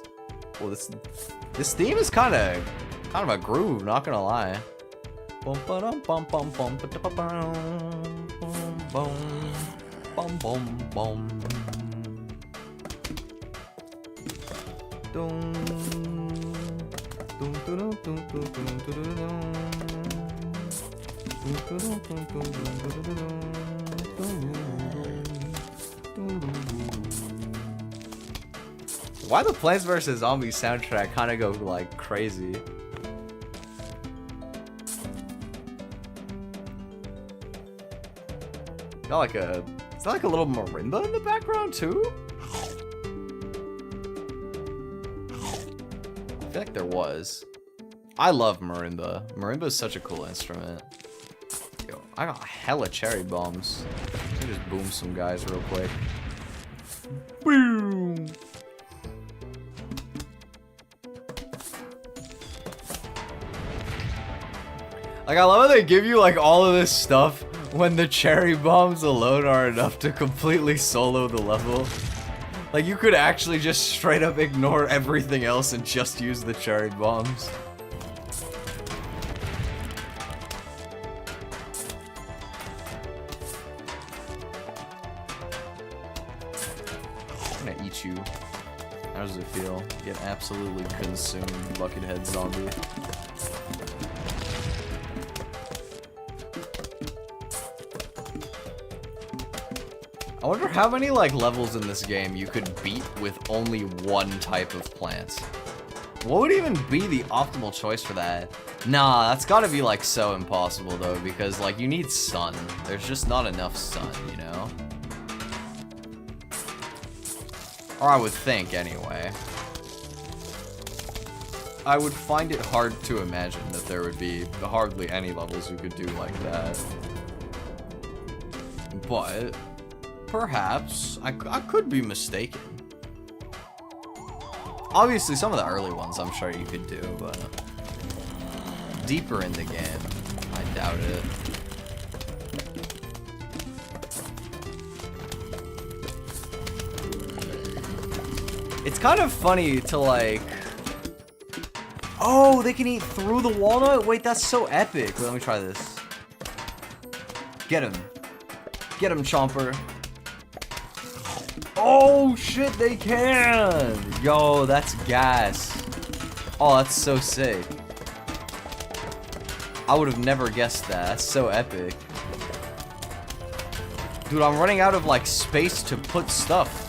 Well, this theme is kind of a groove, not gonna lie. Bum bum bum bum bum bum bum bum. Why the Plants vs. Zombies soundtrack kind of go like crazy? Is that like a little marimba in the background too? I feel like there was. I love marimba. Marimba is such a cool instrument. Yo, I got hella cherry bombs. Let me just boom some guys real quick. Boom! Like, I love how they give you like all of this stuff when the cherry bombs alone are enough to completely solo the level. Like, you could actually just straight up ignore everything else and just use the cherry bombs. I'm gonna eat you. How does it feel? Get absolutely consumed, buckethead zombie. I wonder how many like levels in this game you could beat with only one type of plant. What would even be the optimal choice for that? Nah, that's gotta be like so impossible though, because like you need sun. There's just not enough sun, you know? Or I would think anyway. I would find it hard to imagine that there would be hardly any levels you could do like that. But perhaps I could be mistaken. Obviously, some of the early ones I'm sure you could do, but deeper in the game, I doubt it. It's kind of funny to like... Oh, they can eat through the walnut? Wait, that's so epic. Wait, let me try this. Get him. Get him, Chomper. Oh shit, they can! Yo, that's gas. Oh, that's so sick. I would have never guessed that. That's so epic. Dude, I'm running out of like space to put stuff.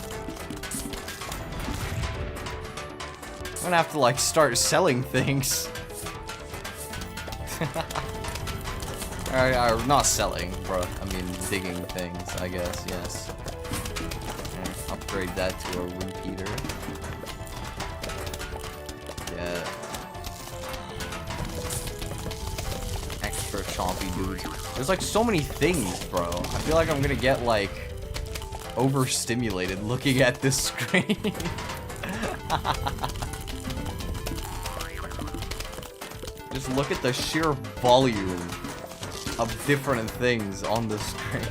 I'm gonna have to like start selling things. Or not selling, bro. I mean digging things, I guess, yes. Upgrade that to a repeater. Yeah. Extra chompy dudes. There's like so many things, bro. I feel like I'm gonna get like overstimulated looking at this screen. Just look at the sheer volume of different things on the screen.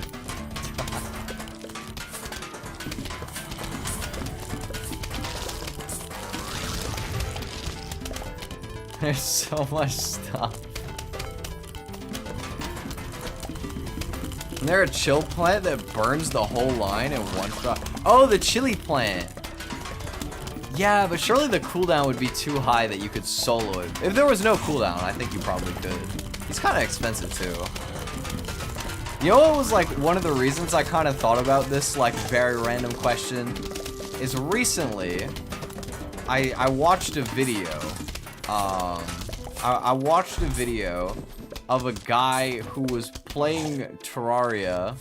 There's so much stuff. Isn't there a chill plant that burns the whole line in one shot? Oh, the chili plant! Yeah, but surely the cooldown would be too high that you could solo it. If there was no cooldown, I think you probably could. It's kind of expensive too. You know what was like one of the reasons I kind of thought about this like very random question? Is recently, I watched a video. I watched a video of a guy who was playing Terraria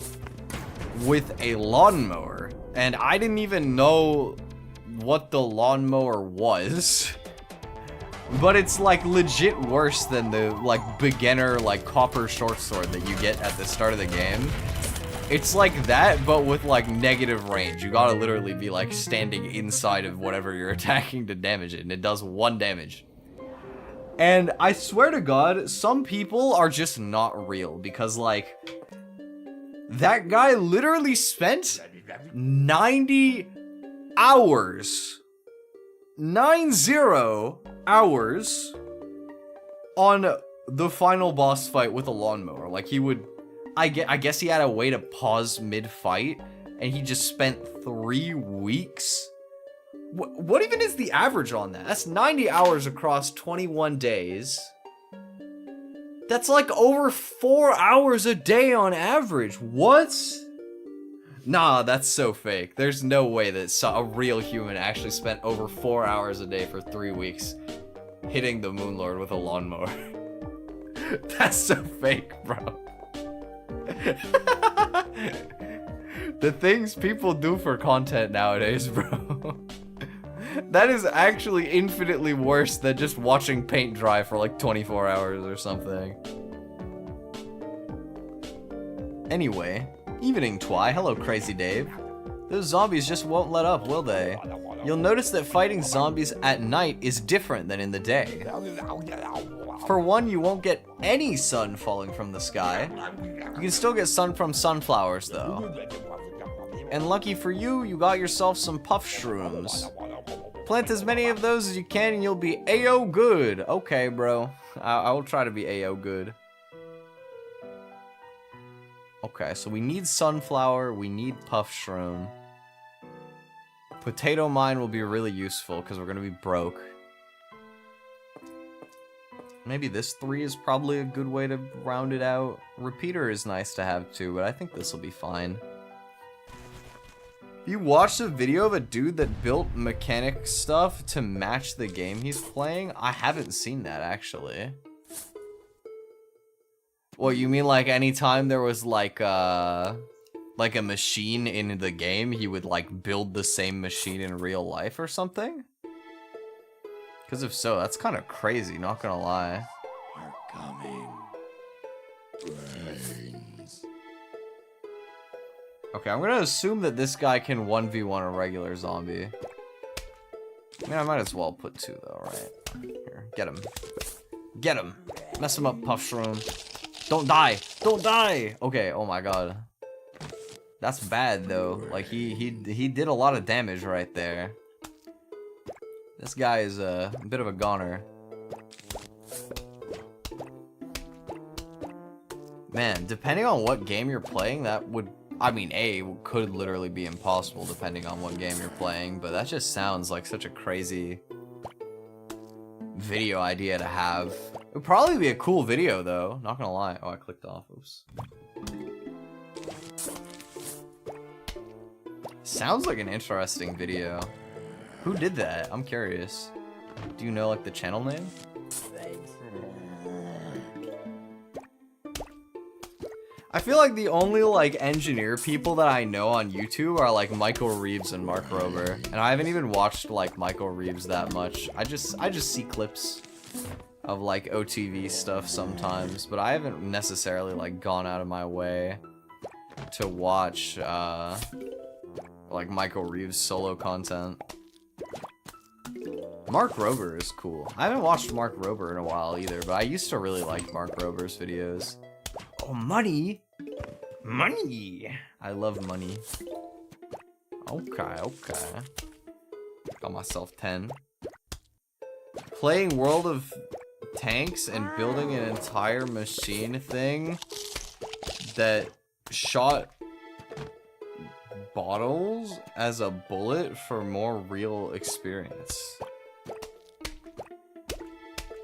with a lawnmower, and I didn't even know what the lawnmower was, but it's like legit worse than the like beginner like copper short sword that you get at the start of the game. It's like that, but with like negative range. You gotta literally be like standing inside of whatever you're attacking to damage it, and it does 1 damage. And I swear to God, some people are just not real, because like, that guy literally spent 90 hours, 90 hours on the final boss fight with a lawnmower. Like he would, I guess he had a way to pause mid-fight, and he just spent 3 weeks. What even is the average on that? That's 90 hours across 21 days. That's like over 4 hours a day on average. What? Nah, that's so fake. There's no way that a real human actually spent over 4 hours a day for 3 weeks hitting the Moon Lord with a lawnmower. That's so fake, bro. The things people do for content nowadays, bro. That is actually infinitely worse than just watching paint dry for like 24 hours or something. Anyway, evening Twi. Hello, Crazy Dave. Those zombies just won't let up, will they? You'll notice that fighting zombies at night is different than in the day. For one, you won't get any sun falling from the sky. You can still get sun from sunflowers, though. And lucky for you, you got yourself some puff shrooms. Plant as many of those as you can and you'll be A-O good. Okay, bro. I will try to be A-O good. Okay, so we need sunflower, we need puff shroom. Potato mine will be really useful because we're going to be broke. Maybe this 3 is probably a good way to round it out. Repeater is nice to have too, but I think this will be fine. You watched a video of a dude that built mechanic stuff to match the game he's playing? I haven't seen that, actually. What, you mean like anytime there was like a machine in the game, he would like build the same machine in real life or something? Because if so, that's kind of crazy, not gonna lie. Are coming. Brains. Okay, I'm gonna assume that this guy can 1v1 a regular zombie. I mean, I might as well put 2 though, right? Here, get him. Get him! Mess him up, Puff Shroom. Don't die! Don't die! Okay, oh my god. That's bad though. Like, he did a lot of damage right there. This guy is a bit of a goner. Man, depending on what game you're playing, that would... I mean, could literally be impossible depending on what game you're playing, but that just sounds like such a crazy video idea to have. It would probably be a cool video, though. Not gonna lie. Oh, I clicked off. Oops. Sounds like an interesting video. Who did that? I'm curious. Do you know, like, the channel name? I feel like the only, like, engineer people that I know on YouTube are, like, Michael Reeves and Mark Rober. And I haven't even watched, like, Michael Reeves that much. I just see clips of, like, OTV stuff sometimes. But I haven't necessarily, like, gone out of my way to watch, like, Michael Reeves solo content. Mark Rober is cool. I haven't watched Mark Rober in a while either, but I used to really like Mark Rober's videos. Oh, money! Money! I love money. Okay. Got myself 10. Playing World of Tanks and building an entire machine thing that shot bottles as a bullet for more real experience.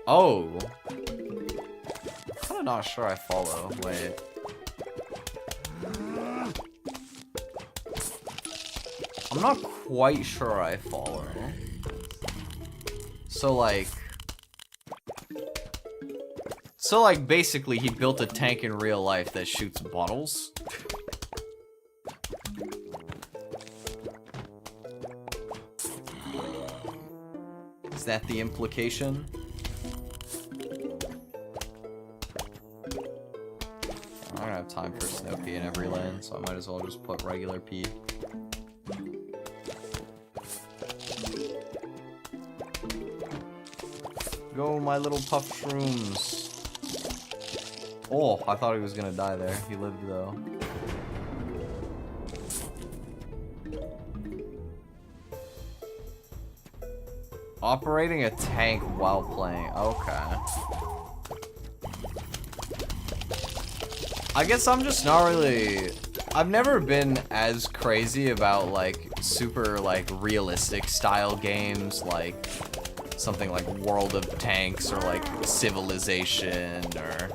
Oh. I'm kind of not sure I follow. Wait. I'm not quite sure I follow. So like basically he built a tank in real life that shoots bottles. Is that the implication? I'm gonna have time for snow pea in every lane, so I might as well just put regular pea. Go, my little puff shrooms. Oh, I thought he was gonna die there. He lived though. Operating a tank while playing. Okay. I guess I'm just not really... I've never been as crazy about like super like realistic style games like something like World of Tanks or like Civilization or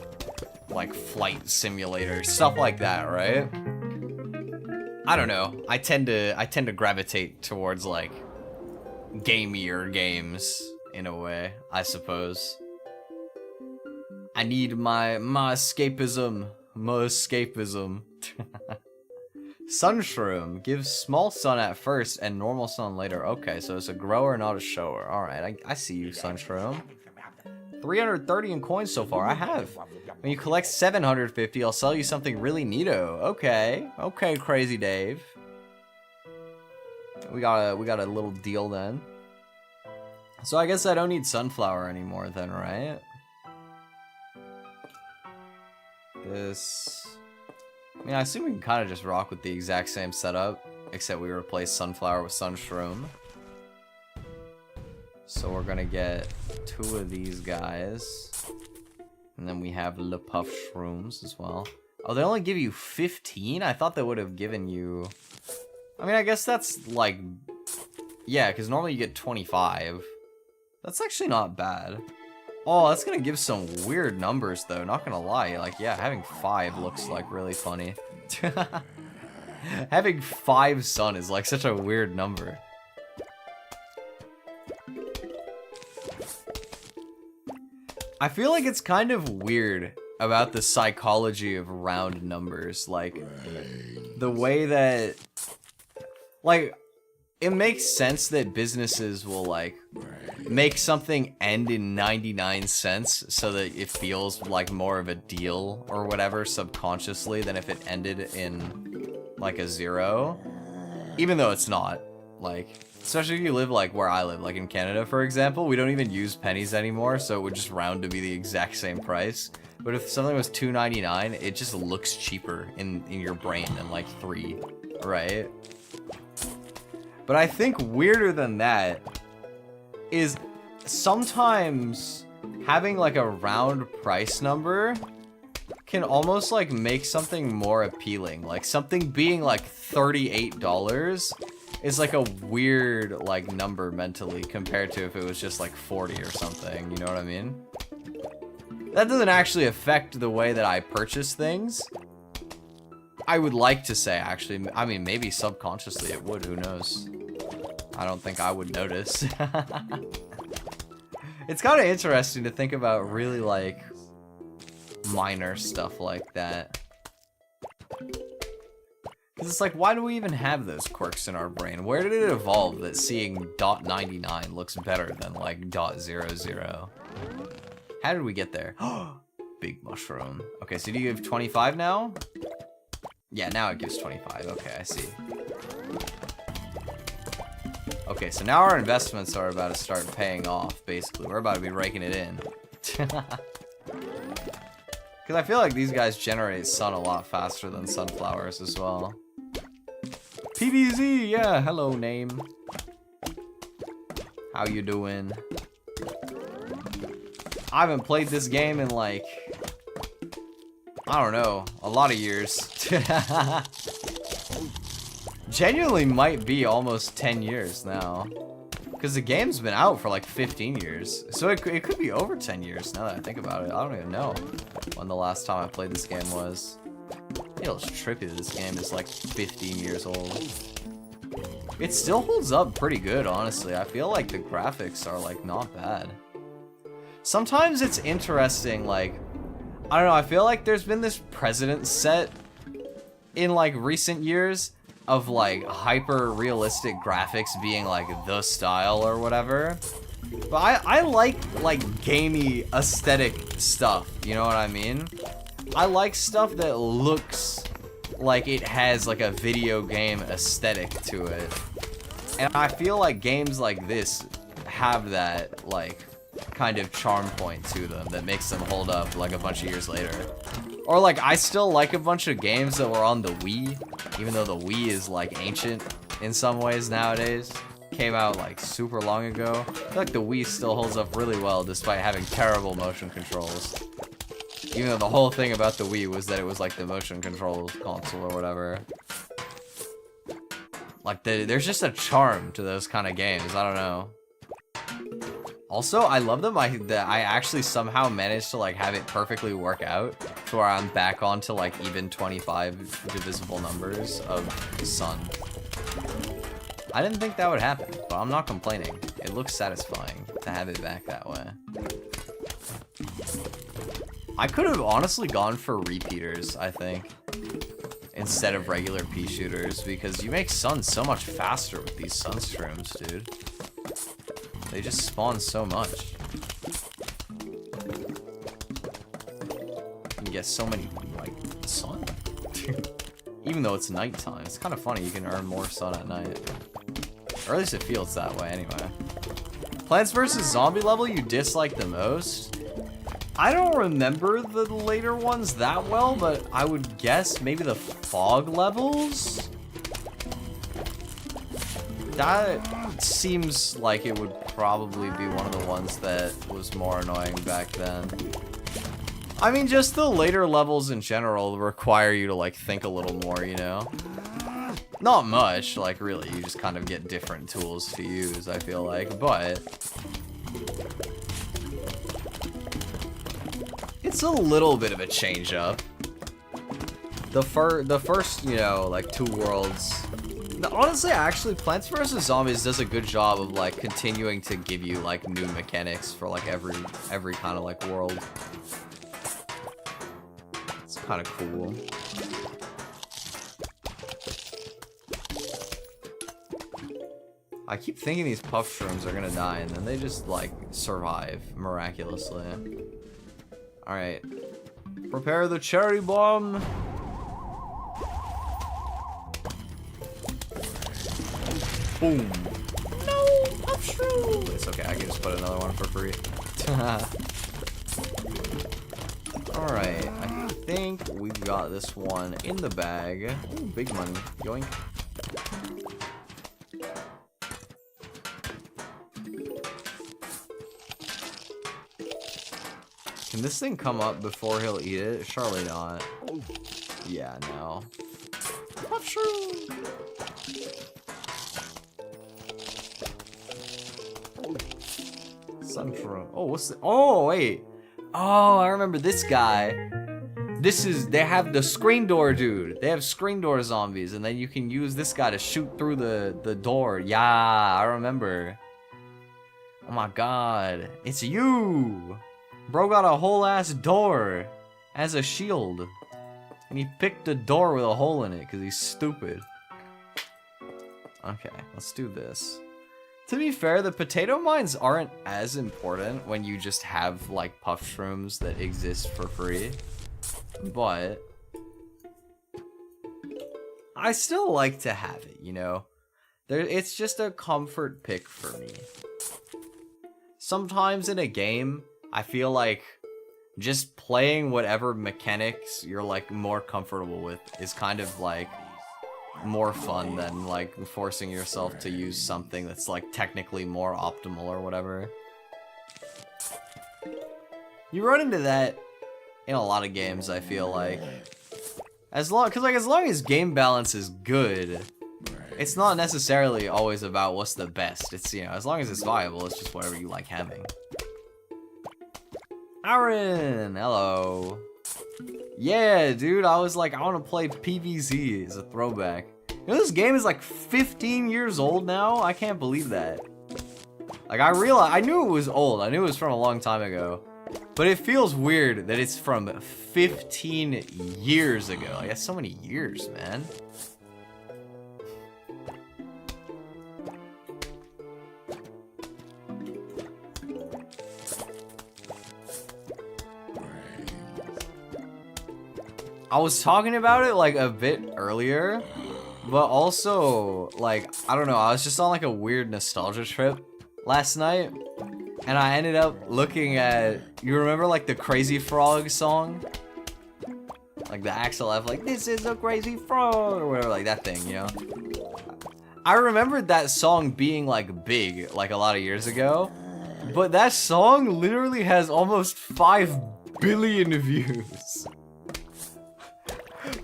like Flight Simulator, stuff like that, right? I don't know. I tend to gravitate towards like gamier games in a way, I suppose. I need my escapism. My escapism. Sunshroom gives small sun at first and normal sun later. Okay, so it's a grower, not a shower. Alright, I see you, Sunshroom. 330 in coins so far. I have. When you collect 750, I'll sell you something really neato. Okay. Okay, Crazy Dave. We got a little deal then. So I guess I don't need sunflower anymore then, right? This... I mean, I assume we can kind of just rock with the exact same setup, except we replace sunflower with sunshroom. So we're gonna get 2 of these guys. And then we have Le Puff Shrooms as well. Oh, they only give you 15? I thought they would have given you... I mean, I guess that's like... Yeah, because normally you get 25. That's actually not bad. Oh, that's gonna give some weird numbers though, not gonna lie. Like, yeah, having 5 looks like really funny. Having 5 sun is like such a weird number. I feel like it's kind of weird about the psychology of round numbers. Like, the way that... Like, it makes sense that businesses will, like, make something end in 99 cents so that it feels like more of a deal or whatever subconsciously than if it ended in, like, a 0. Even though it's not. Like, especially if you live, like, where I live, like in Canada, for example, we don't even use pennies anymore, so it would just round to be the exact same price. But if something was $2.99, it just looks cheaper in your brain than, like, 3, right? But I think weirder than that is sometimes having like a round price number can almost like make something more appealing. Like something being like $38 is like a weird like number mentally compared to if it was just like 40 or something, you know what I mean? That doesn't actually affect the way that I purchase things. I would like to say actually, I mean maybe subconsciously it would, who knows? I don't think I would notice. It's kind of interesting to think about really like minor stuff like that. Because it's like, why do we even have those quirks in our brain? Where did it evolve that seeing .99 looks better than like .00? How did we get there? Big mushroom. Okay, so do you give 25 now? Yeah, now it gives 25. Okay, I see. Okay, so now our investments are about to start paying off, basically. We're about to be raking it in. Because I feel like these guys generate sun a lot faster than sunflowers as well. PVZ, yeah, hello name. How you doing? I haven't played this game in like, I don't know, a lot of years. Genuinely might be almost 10 years now. Because the game's been out for like 15 years. So it could be over 10 years now that I think about it. I don't even know when the last time I played this game was. It feels trippy that this game is like 15 years old. It still holds up pretty good, honestly. I feel like the graphics are like not bad. Sometimes it's interesting, like, I don't know, I feel like there's been this precedent set in like recent years of like hyper realistic graphics being like the style or whatever. But I like gamey aesthetic stuff, you know what I mean? I like stuff that looks like it has like a video game aesthetic to it. And I feel like games like this have that like kind of charm point to them that makes them hold up like a bunch of years later. Or like I still like a bunch of games that were on the Wii, even though the Wii is like ancient in some ways nowadays. Came out like super long ago. I feel like the Wii still holds up really well despite having terrible motion controls. Even though the whole thing about the Wii was that it was like the motion control console or whatever. Like there's just a charm to those kind of games, I don't know. Also, I love them. I actually somehow managed to like have it perfectly work out to where I'm back onto like even 25 divisible numbers of sun. I didn't think that would happen, but I'm not complaining. It looks satisfying to have it back that way. I could have honestly gone for repeaters, I think, instead of regular peashooters, because you make sun so much faster with these sunstorms, dude. They just spawn so much. You can get so many, like, sun. Even though it's nighttime, it's kind of funny. You can earn more sun at night. Or at least it feels that way, anyway. Plants vs. Zombie level you dislike the most? I don't remember the later ones that well, but I would guess maybe the fog levels? That seems like it would probably be one of the ones that was more annoying back then. I mean, just the later levels in general require you to, like, think a little more, you know? Not much, like, really, you just kind of get different tools to use, I feel like, but it's a little bit of a change up. The first, you know, like, two worlds. Honestly, actually, Plants vs. Zombies does a good job of, like, continuing to give you, like, new mechanics for, like, every kind of, like, world. It's kind of cool. I keep thinking these puff shrooms are gonna die, and then they just, like, survive miraculously. Alright. Prepare the cherry bomb! Boom! No! Puff shroom! It's okay, I can just put another one for free. Alright, I think we've got this one in the bag. Ooh, big money. Yoink. Can this thing come up before he'll eat it? Surely not. Yeah, no. Mushroom! Sunshroom. Oh, what's the— oh, wait. Oh, I remember this guy. They have the screen door dude. They have screen door zombies, and then you can use this guy to shoot through the door. Yeah, I remember. Oh my god. It's you! Bro got a whole ass door as a shield. And he picked a door with a hole in it because he's stupid. Okay, let's do this. To be fair, the potato mines aren't as important when you just have, like, puff shrooms that exist for free. But I still like to have it, you know? It's just a comfort pick for me. Sometimes in a game, I feel like just playing whatever mechanics you're, like, more comfortable with is kind of, like, more fun than, like, forcing yourself to use something that's, like, technically more optimal or whatever. You run into that in a lot of games, I feel like. As long as game balance is good, it's not necessarily always about what's the best. It's, you know, as long as it's viable, it's just whatever you like having. Aaron, hello. Yeah, dude, I was like, I want to play PvZ as a throwback. You know, this game is like 15 years old now? I can't believe that. Like, I knew it was old. I knew it was from a long time ago. But it feels weird that it's from 15 years ago. Like, that's so many years, man. I was talking about it like a bit earlier, but also like, I don't know, I was just on like a weird nostalgia trip last night, and I ended up looking at, you remember like the Crazy Frog song? Like the Axel F, like, this is a crazy frog, or whatever, like that thing, you know? I remembered that song being like big, like a lot of years ago, but that song literally has almost 5 billion views.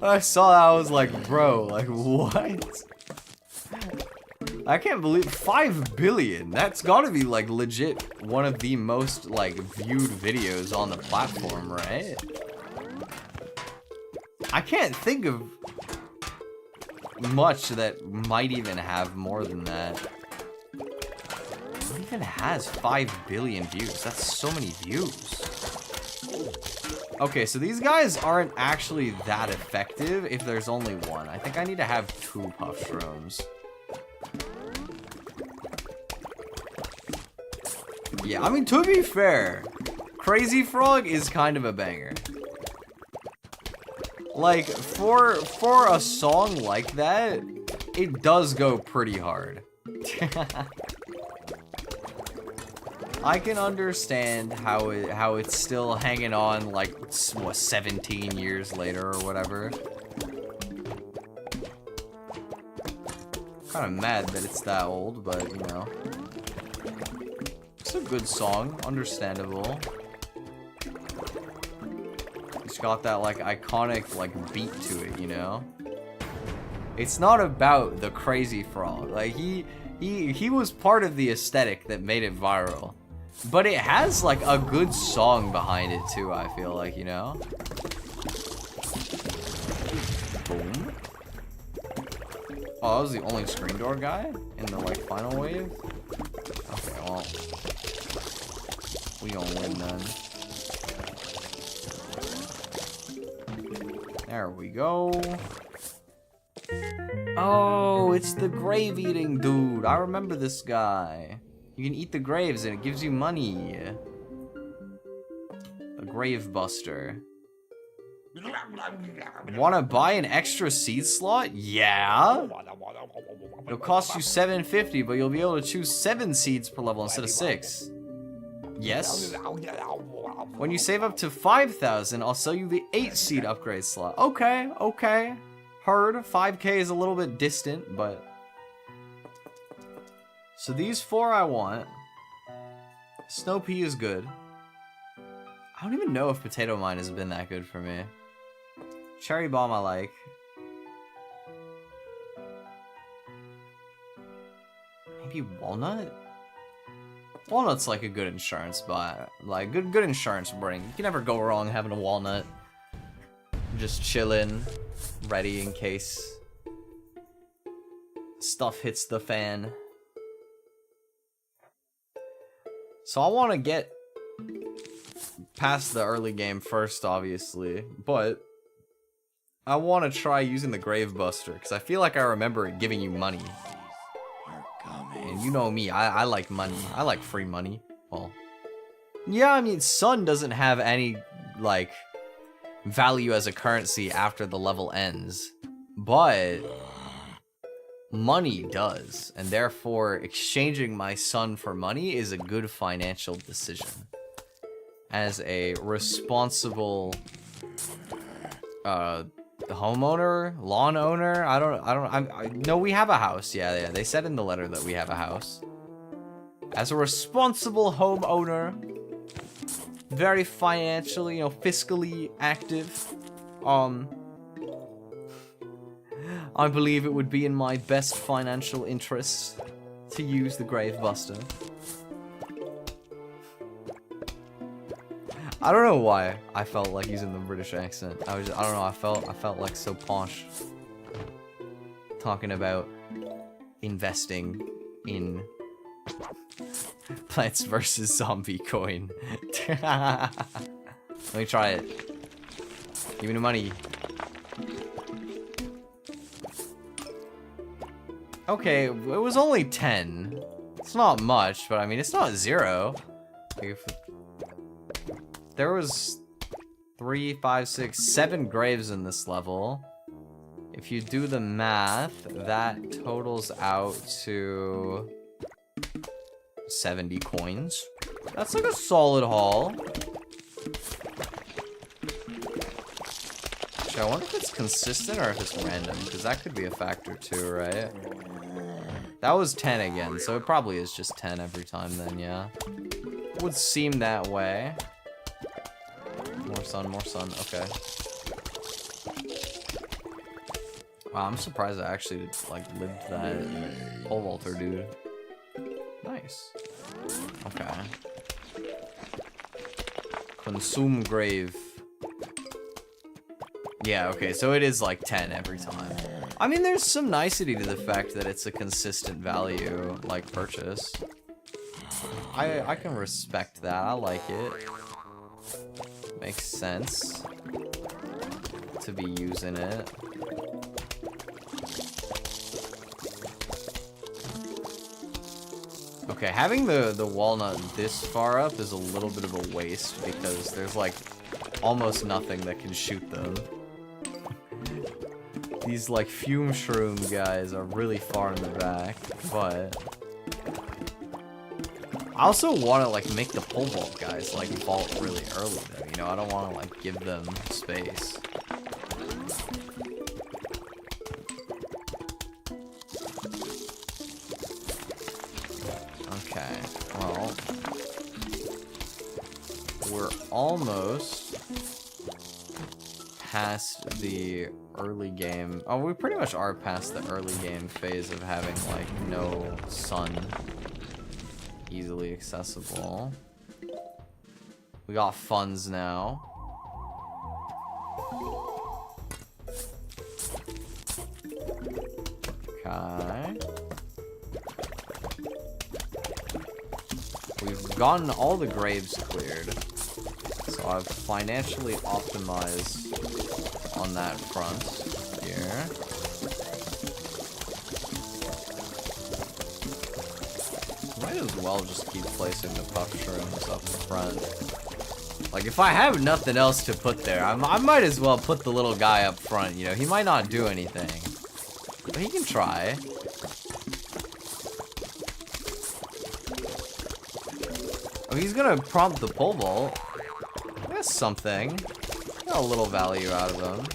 I saw that, I was like, bro, like what? I can't believe 5 billion. That's gotta be like legit one of the most like viewed videos on the platform, right? I can't think of much that might even have more than that. What even has 5 billion views? That's so many views. Okay, so these guys aren't actually that effective if there's only one. I think I need to have 2 puff shrooms. Yeah, I mean, to be fair, Crazy Frog is kind of a banger. Like, for a song like that, it does go pretty hard. I can understand how it's still hanging on, like, what, 17 years later or whatever. Kind of mad that it's that old, but, you know. It's a good song, understandable. It's got that, like, iconic, like, beat to it, you know? It's not about the Crazy Frog. Like, he was part of the aesthetic that made it viral. But it has, like, a good song behind it, too, I feel like, you know? Boom. Oh, that was the only screen door guy in the, like, final wave? Okay, well. We gonna win, then. There we go. Oh, it's the grave eating dude. I remember this guy. You can eat the graves and it gives you money. A grave buster. Wanna buy an extra seed slot? Yeah. It'll cost you $7.50, but you'll be able to choose 7 seeds per level instead of 6. Yes. When you save up to 5,000, I'll sell you the 8 seed upgrade slot. Okay, okay. Heard. 5K is a little bit distant, but... So these 4 I want. Snow pea is good. I don't even know if potato mine has been that good for me. Cherry bomb I like. Maybe walnut? Walnut's like a good insurance buy. Like good insurance bring. You can never go wrong having a walnut. Just chillin', ready in case stuff hits the fan. So I want to get past the early game first, obviously, but I want to try using the Grave Buster, because I feel like I remember it giving you money. And you know me, I like money. I like free money. Well, yeah, I mean, Sun doesn't have any, like, value as a currency after the level ends, but money does, and therefore exchanging my Sun for money is a good financial decision. As a responsible homeowner, lawn owner, I no, we have a house. Yeah, they said in the letter that we have a house. As a responsible homeowner, very financially, you know, fiscally active, I believe it would be in my best financial interest to use the Grave Buster. I don't know why I felt like using the British accent. I don't know, I felt like so posh. Talking about investing in Plants vs. Zombie coin. Let me try it. Give me the money. Okay, it was only 10. It's not much, but I mean, it's not 0. Like if there was 3, 5, 6, 7 graves in this level. If you do the math, that totals out to 70 coins. That's like a solid haul. Actually, I wonder if it's consistent or if it's random, because that could be a factor too, right? That was 10 again, so it probably is just 10 every time then, yeah. Would seem that way. More sun, okay. Wow, I'm surprised I actually, like, lived that pole vaulter, dude. Nice. Okay. Consume grave. Yeah, okay, so it is like 10 every time. I mean, there's some nicety to the fact that it's a consistent value, like, purchase. I can respect that, I like it. Makes sense to be using it. Okay, having the walnut this far up is a little bit of a waste because there's like almost nothing that can shoot them. These like fume shroom guys are really far in the back, but I also want to like make the pole vault guys like vault really early though, you know, I don't want to like give them space. Okay, well, we're almost past the early game. Oh, we pretty much are past the early game phase of having like no sun easily accessible. We got funds now. Okay. We've gotten all the graves cleared, so I've financially optimized on that front here. Might as well just keep placing the puff shrooms up front. Like, if I have nothing else to put there, I might as well put the little guy up front, you know? He might not do anything, but he can try. Oh, he's gonna prompt the pole vault. That's something. Got a little value out of him.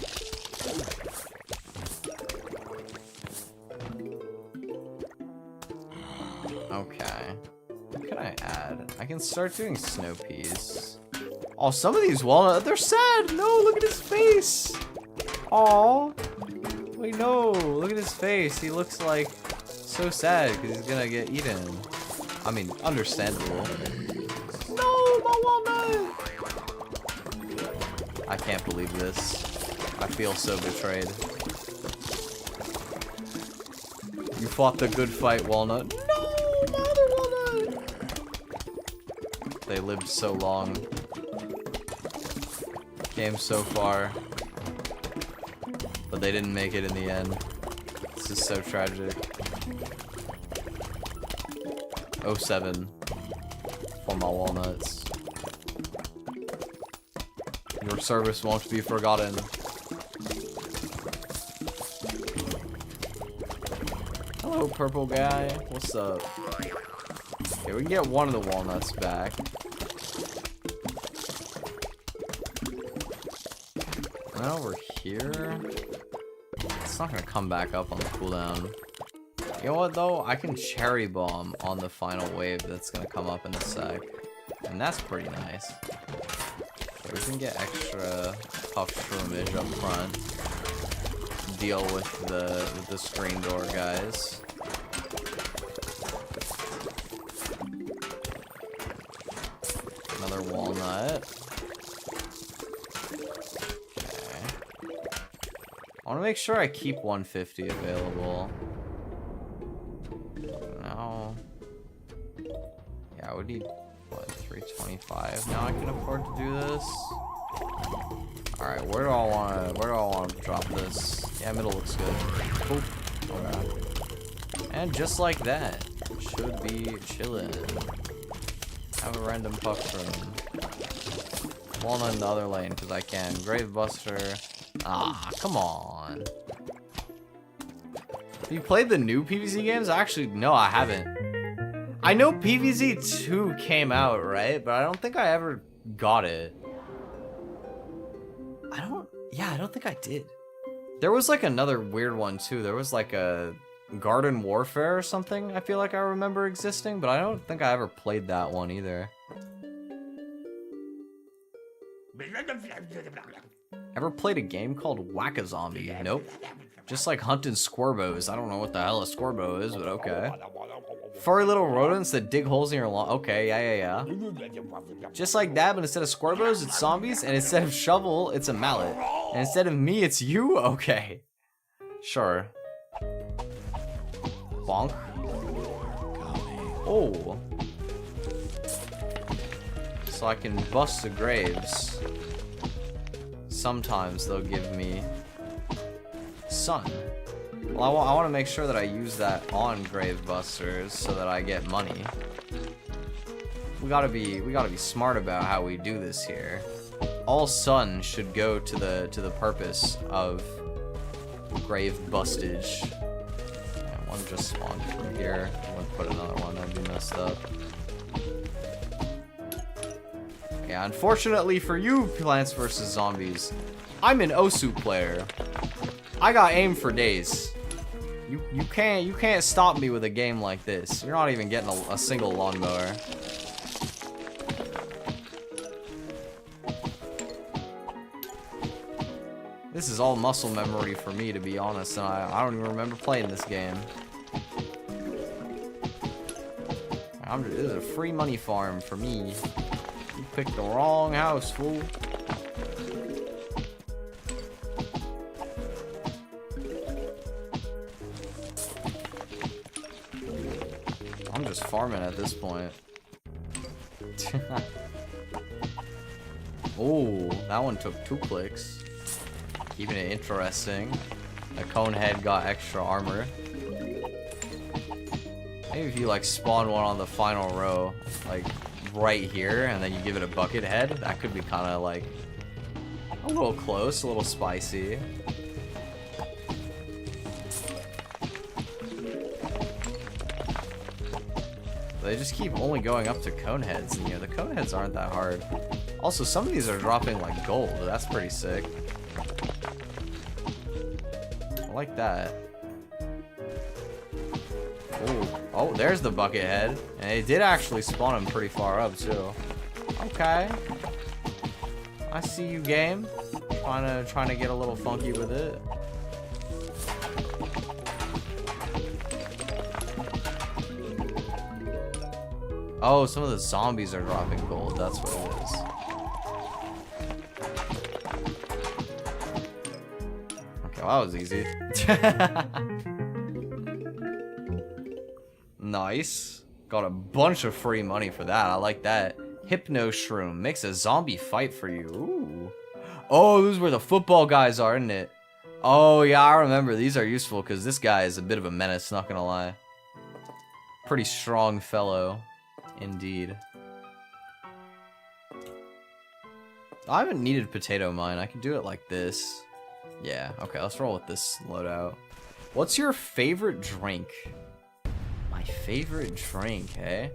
Okay. What can I add? I can start doing snow peas. Oh, some of these walnuts, they're sad. No, look at his face. Aw. Wait, no. Look at his face. He looks like so sad because he's gonna get eaten. I mean, understandable. No, my walnut. I can't believe this. I feel so betrayed. You fought the good fight, Walnut. No, my other Walnut. They lived so long. Came so far. But they didn't make it in the end. This is so tragic. 07 for my walnuts. Your service won't be forgotten. Hello, purple guy. What's up? Okay, we can get one of the walnuts back. And over here, it's not gonna come back up on the cooldown. You know what though? I can cherry bomb on the final wave that's gonna come up in a sec, and that's pretty nice. Okay, we can get extra puff shroomage up front. Deal with the screen door guys. Another walnut. Okay. I want to make sure I keep 150 available. No. Yeah, I would need what, 325. Now I can afford to do this. All right, where do I want to drop this? Yeah, middle looks good. Boop. Okay. And just like that, should be chilling. Have a random puff room. Walnut in the other lane, because I can. Gravebuster. Ah, come on. Have you played the new PvZ games? Actually, no, I haven't. I know PvZ 2 came out, right? But I don't think I ever got it. I don't think I did. There was like another weird one too. There was like a Garden Warfare or something, I feel like I remember existing, but I don't think I ever played that one either. Ever played a game called Whack-A-Zombie? Nope. Just like hunting squirbows. I don't know what the hell a squirbo is, but okay. Furry little rodents that dig holes in your lawn. Okay, yeah. Just like that, but instead of squirbows, it's zombies, and instead of shovel, it's a mallet. And instead of me, it's you? Okay. Sure. Bonk. Oh. So I can bust the graves. Sometimes they'll give me sun. Well, I want to make sure that I use that on grave busters so that I get money. We gotta be smart about how we do this here. All sun should go to the purpose of grave bustage. Yeah, one just spawned from here. I'm gonna put another one. That'd be messed up. Yeah, unfortunately for you, Plants vs. Zombies, I'm an Osu player. I got aim for days. You can't stop me with a game like this. You're not even getting a single lawnmower. This is all muscle memory for me, to be honest, and I don't even remember playing this game. This is a free money farm for me. You picked the wrong house, fool. I'm just farming at this point. Oh, that one took 2 clicks. Keeping it interesting. The conehead got extra armor. Maybe if you like spawn one on the final row, like right here, and then you give it a bucket head, that could be kind of like a little close, a little spicy. They just keep only going up to coneheads, and you know, the coneheads aren't that hard. Also, some of these are dropping like gold. That's pretty sick. I like that. Ooh. Oh, there's the bucket head. And it did actually spawn him pretty far up, too. Okay. I see you, game. Trying to get a little funky with it. Oh, some of the zombies are dropping gold. That's what it is. Okay, well, that was easy. Nice. Got a bunch of free money for that. I like that. Hypno Shroom makes a zombie fight for you. Ooh. Oh, this is where the football guys are, isn't it? Oh, yeah, I remember. These are useful because this guy is a bit of a menace, not gonna lie. Pretty strong fellow. Indeed. I haven't needed potato mine. I can do it like this. Yeah, okay, let's roll with this loadout. What's your favorite drink? My favorite drink, eh?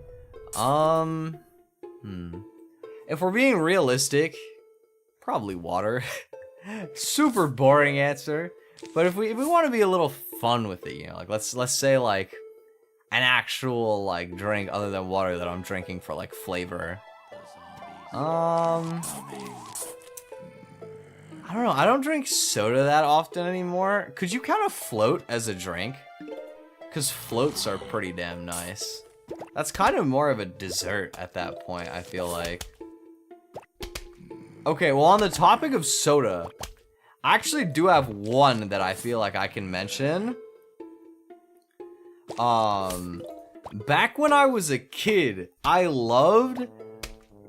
If we're being realistic, probably water. Super boring answer. But if we want to be a little fun with it, you know, like let's say like an actual like drink other than water that I'm drinking for like flavor. I don't know. I don't drink soda that often anymore. Could you count a float as a drink? Because floats are pretty damn nice. That's kind of more of a dessert at that point, I feel like. Okay, well, on the topic of soda, I actually do have one that I feel like I can mention. Back when I was a kid, I loved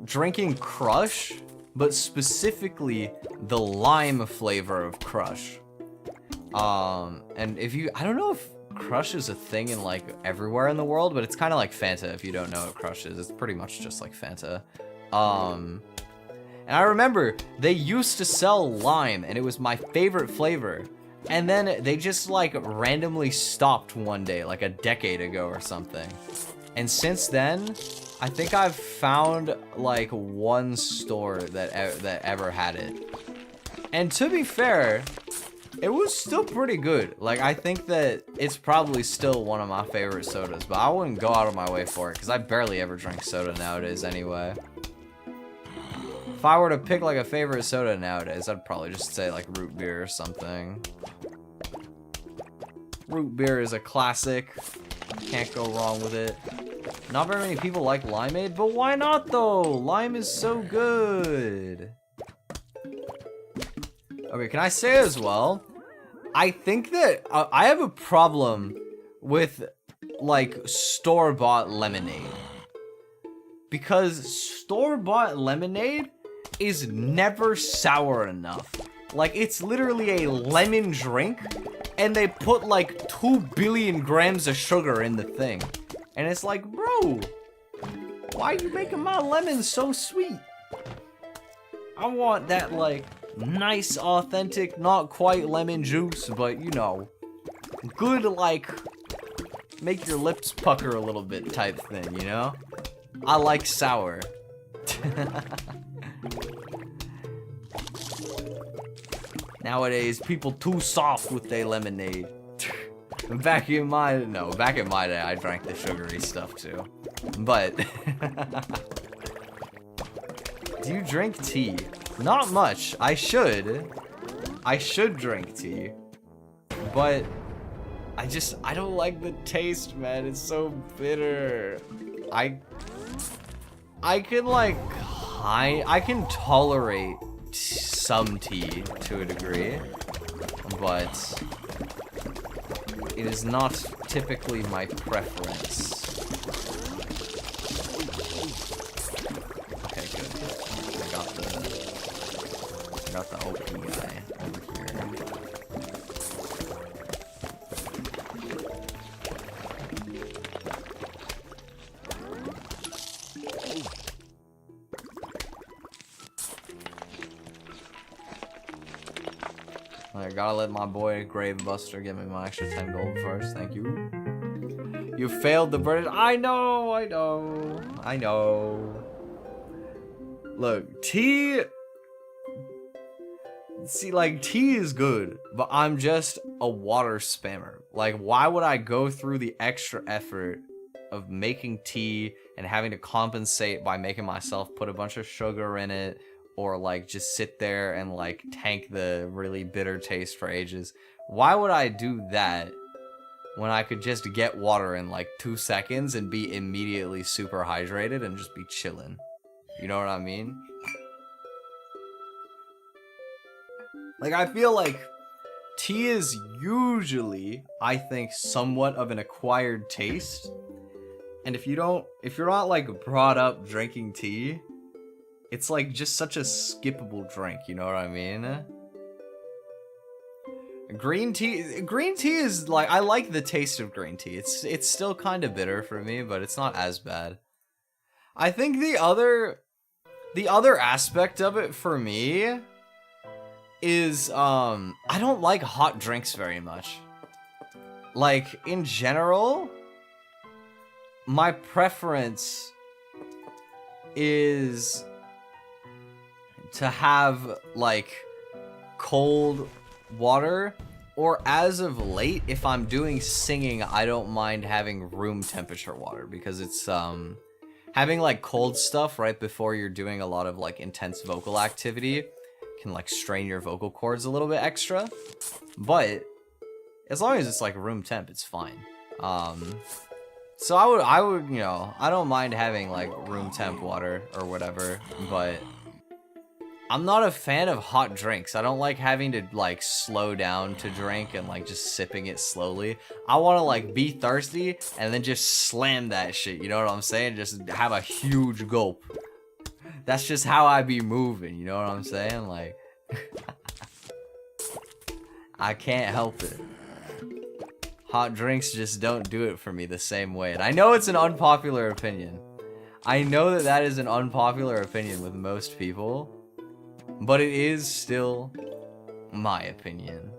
drinking Crush, but specifically the lime flavor of Crush. And if you, I don't know if Crush is a thing in like everywhere in the world, but it's kind of like Fanta if you don't know what Crush is. It's pretty much just like Fanta. And I remember they used to sell lime, and it was my favorite flavor. And then they just like randomly stopped one day, like a decade ago or something. And since then, I think I've found like one store that ever had it. And to be fair, it was still pretty good. Like, I think that it's probably still one of my favorite sodas, but I wouldn't go out of my way for it because I barely ever drink soda nowadays anyway. If I were to pick like a favorite soda nowadays, I'd probably just say like root beer or something. Root beer is a classic. Can't go wrong with it. Not very many people like limeade, but why not though? Lime is so good. Okay, can I say as well? I think that I have a problem with like store-bought lemonade. Because store-bought lemonade is never sour enough. Like, it's literally a lemon drink, and they put like 2 billion grams of sugar in the thing. And it's like, bro, why are you making my lemon so sweet? I want that like nice, authentic, not quite lemon juice, but you know, good like make your lips pucker a little bit type thing, you know? I like sour. Nowadays, people too soft with their lemonade. Back in my day, I drank the sugary stuff too. But do you drink tea? Not much. I should drink tea. But I don't like the taste, man. It's so bitter. I can tolerate some tea to a degree, but it is not typically my preference. Okay, good. I got the OP guy over here. I gotta let my boy Gravebuster give me my extra 10 gold first. Thank you. You failed the British. I know. Look, tea. See, like, tea is good, but I'm just a water spammer. Like, why would I go through the extra effort of making tea and having to compensate by making myself put a bunch of sugar in it? Or like just sit there and like tank the really bitter taste for ages. Why would I do that when I could just get water in like 2 seconds and be immediately super hydrated and just be chilling? You know what I mean? Like, I feel like tea is usually, I think, somewhat of an acquired taste. And if you're not like brought up drinking tea, it's like just such a skippable drink, you know what I mean? Green tea is like, I like the taste of green tea. It's still kind of bitter for me, but it's not as bad. I think the other aspect of it for me is I don't like hot drinks very much. Like, in general, my preference is to have like cold water, or as of late, if I'm doing singing, I don't mind having room temperature water, because it's having like cold stuff right before you're doing a lot of like intense vocal activity can like strain your vocal cords a little bit extra. But as long as it's like room temp, it's fine. So I would, you know, I don't mind having like room temp water or whatever, but I'm not a fan of hot drinks. I don't like having to like slow down to drink and like just sipping it slowly. I want to like be thirsty and then just slam that shit, you know what I'm saying? Just have a huge gulp. That's just how I be moving, you know what I'm saying? Like, I can't help it. Hot drinks just don't do it for me the same way. And I know it's an unpopular opinion. I know that is an unpopular opinion with most people. but it is still my opinion.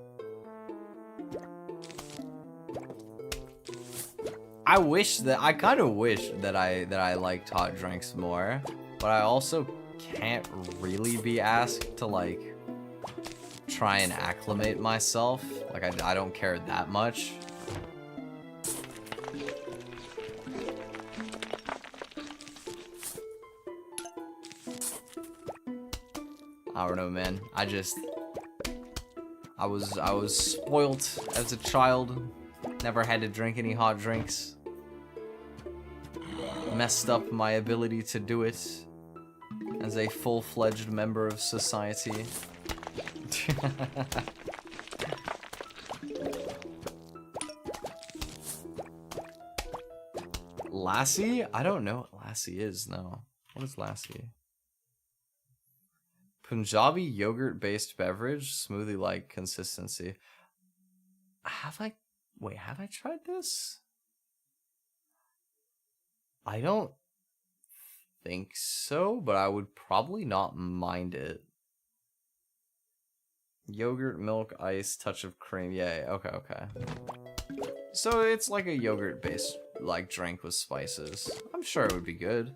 I kind of wish that I liked hot drinks more, but I also can't really be asked to like try and acclimate myself. Like I don't care that much. I don't know, man. I was spoilt as a child. Never had to drink any hot drinks. Messed up my ability to do it as a full-fledged member of society. Lassie? I don't know what Lassie is, no. What is Lassie? Punjabi yogurt-based beverage, smoothie-like consistency. Have I tried this? I don't think so, but I would probably not mind it. Yogurt, milk, ice, touch of cream. Yeah, okay. So it's like a yogurt-based like drink with spices. I'm sure it would be good.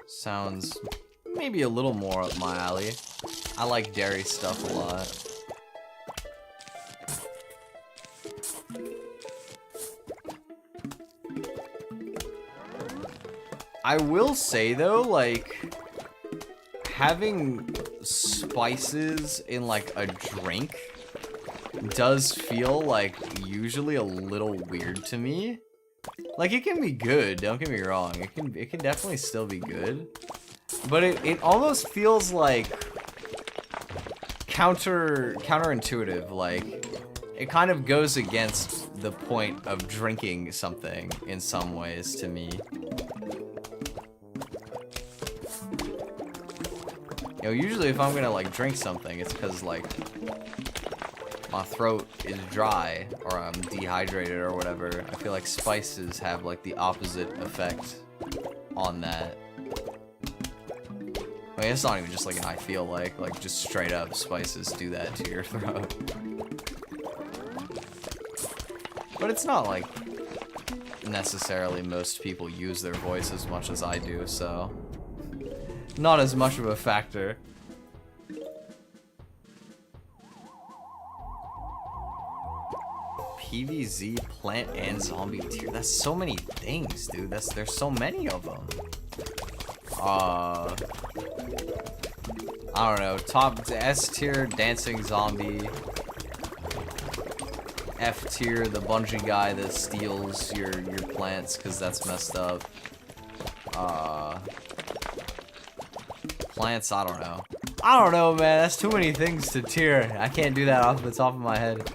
Sounds maybe a little more up my alley. I like dairy stuff a lot. I will say though, like, having spices in like a drink does feel like usually a little weird to me. Like, it can be good, don't get me wrong. It can definitely still be good. But it almost feels like counterintuitive. Like, it kind of goes against the point of drinking something in some ways to me. You know, usually if I'm gonna like drink something, it's because like my throat is dry or I'm dehydrated or whatever. I feel like spices have like the opposite effect on that. I mean, it's not even just like an I feel like just straight up spices do that to your throat. But it's not like necessarily most people use their voice as much as I do, so not as much of a factor. PVZ, plant, and zombie tier. That's so many things, dude. There's so many of them. I don't know. Top S tier, dancing zombie. F tier, the bungee guy that steals your plants because that's messed up. Plants, I don't know. I don't know, man. That's too many things to tier. I can't do that off the top of my head.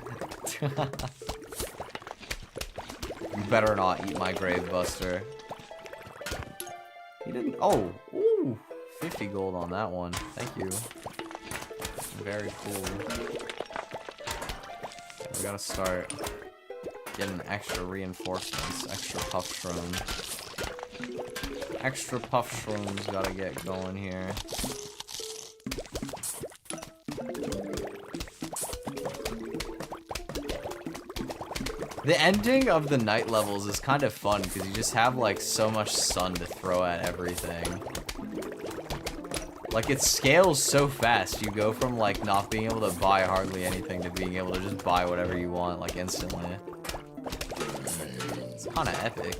You better not eat my grave, Buster. He didn't. Oh, ooh, 50 gold on that one. Thank you. Very cool. We gotta start getting extra reinforcements, extra puff shrooms. Extra puff shrooms gotta get going here. The ending of the night levels is kind of fun because you just have like so much sun to throw at everything. Like, it scales so fast. You go from like not being able to buy hardly anything to being able to just buy whatever you want like instantly. It's kind of epic.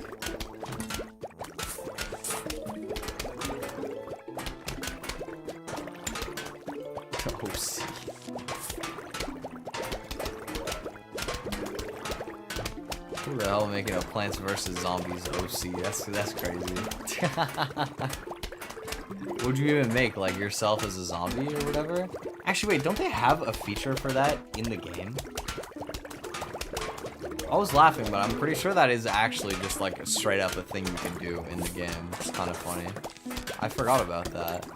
Who the hell making a Plants vs. Zombies OC? That's crazy. What'd you even make? Like yourself as a zombie or whatever? Actually, wait, don't they have a feature for that in the game? I was laughing, but I'm pretty sure that is actually just like straight up a thing you can do in the game. It's kind of funny. I forgot about that.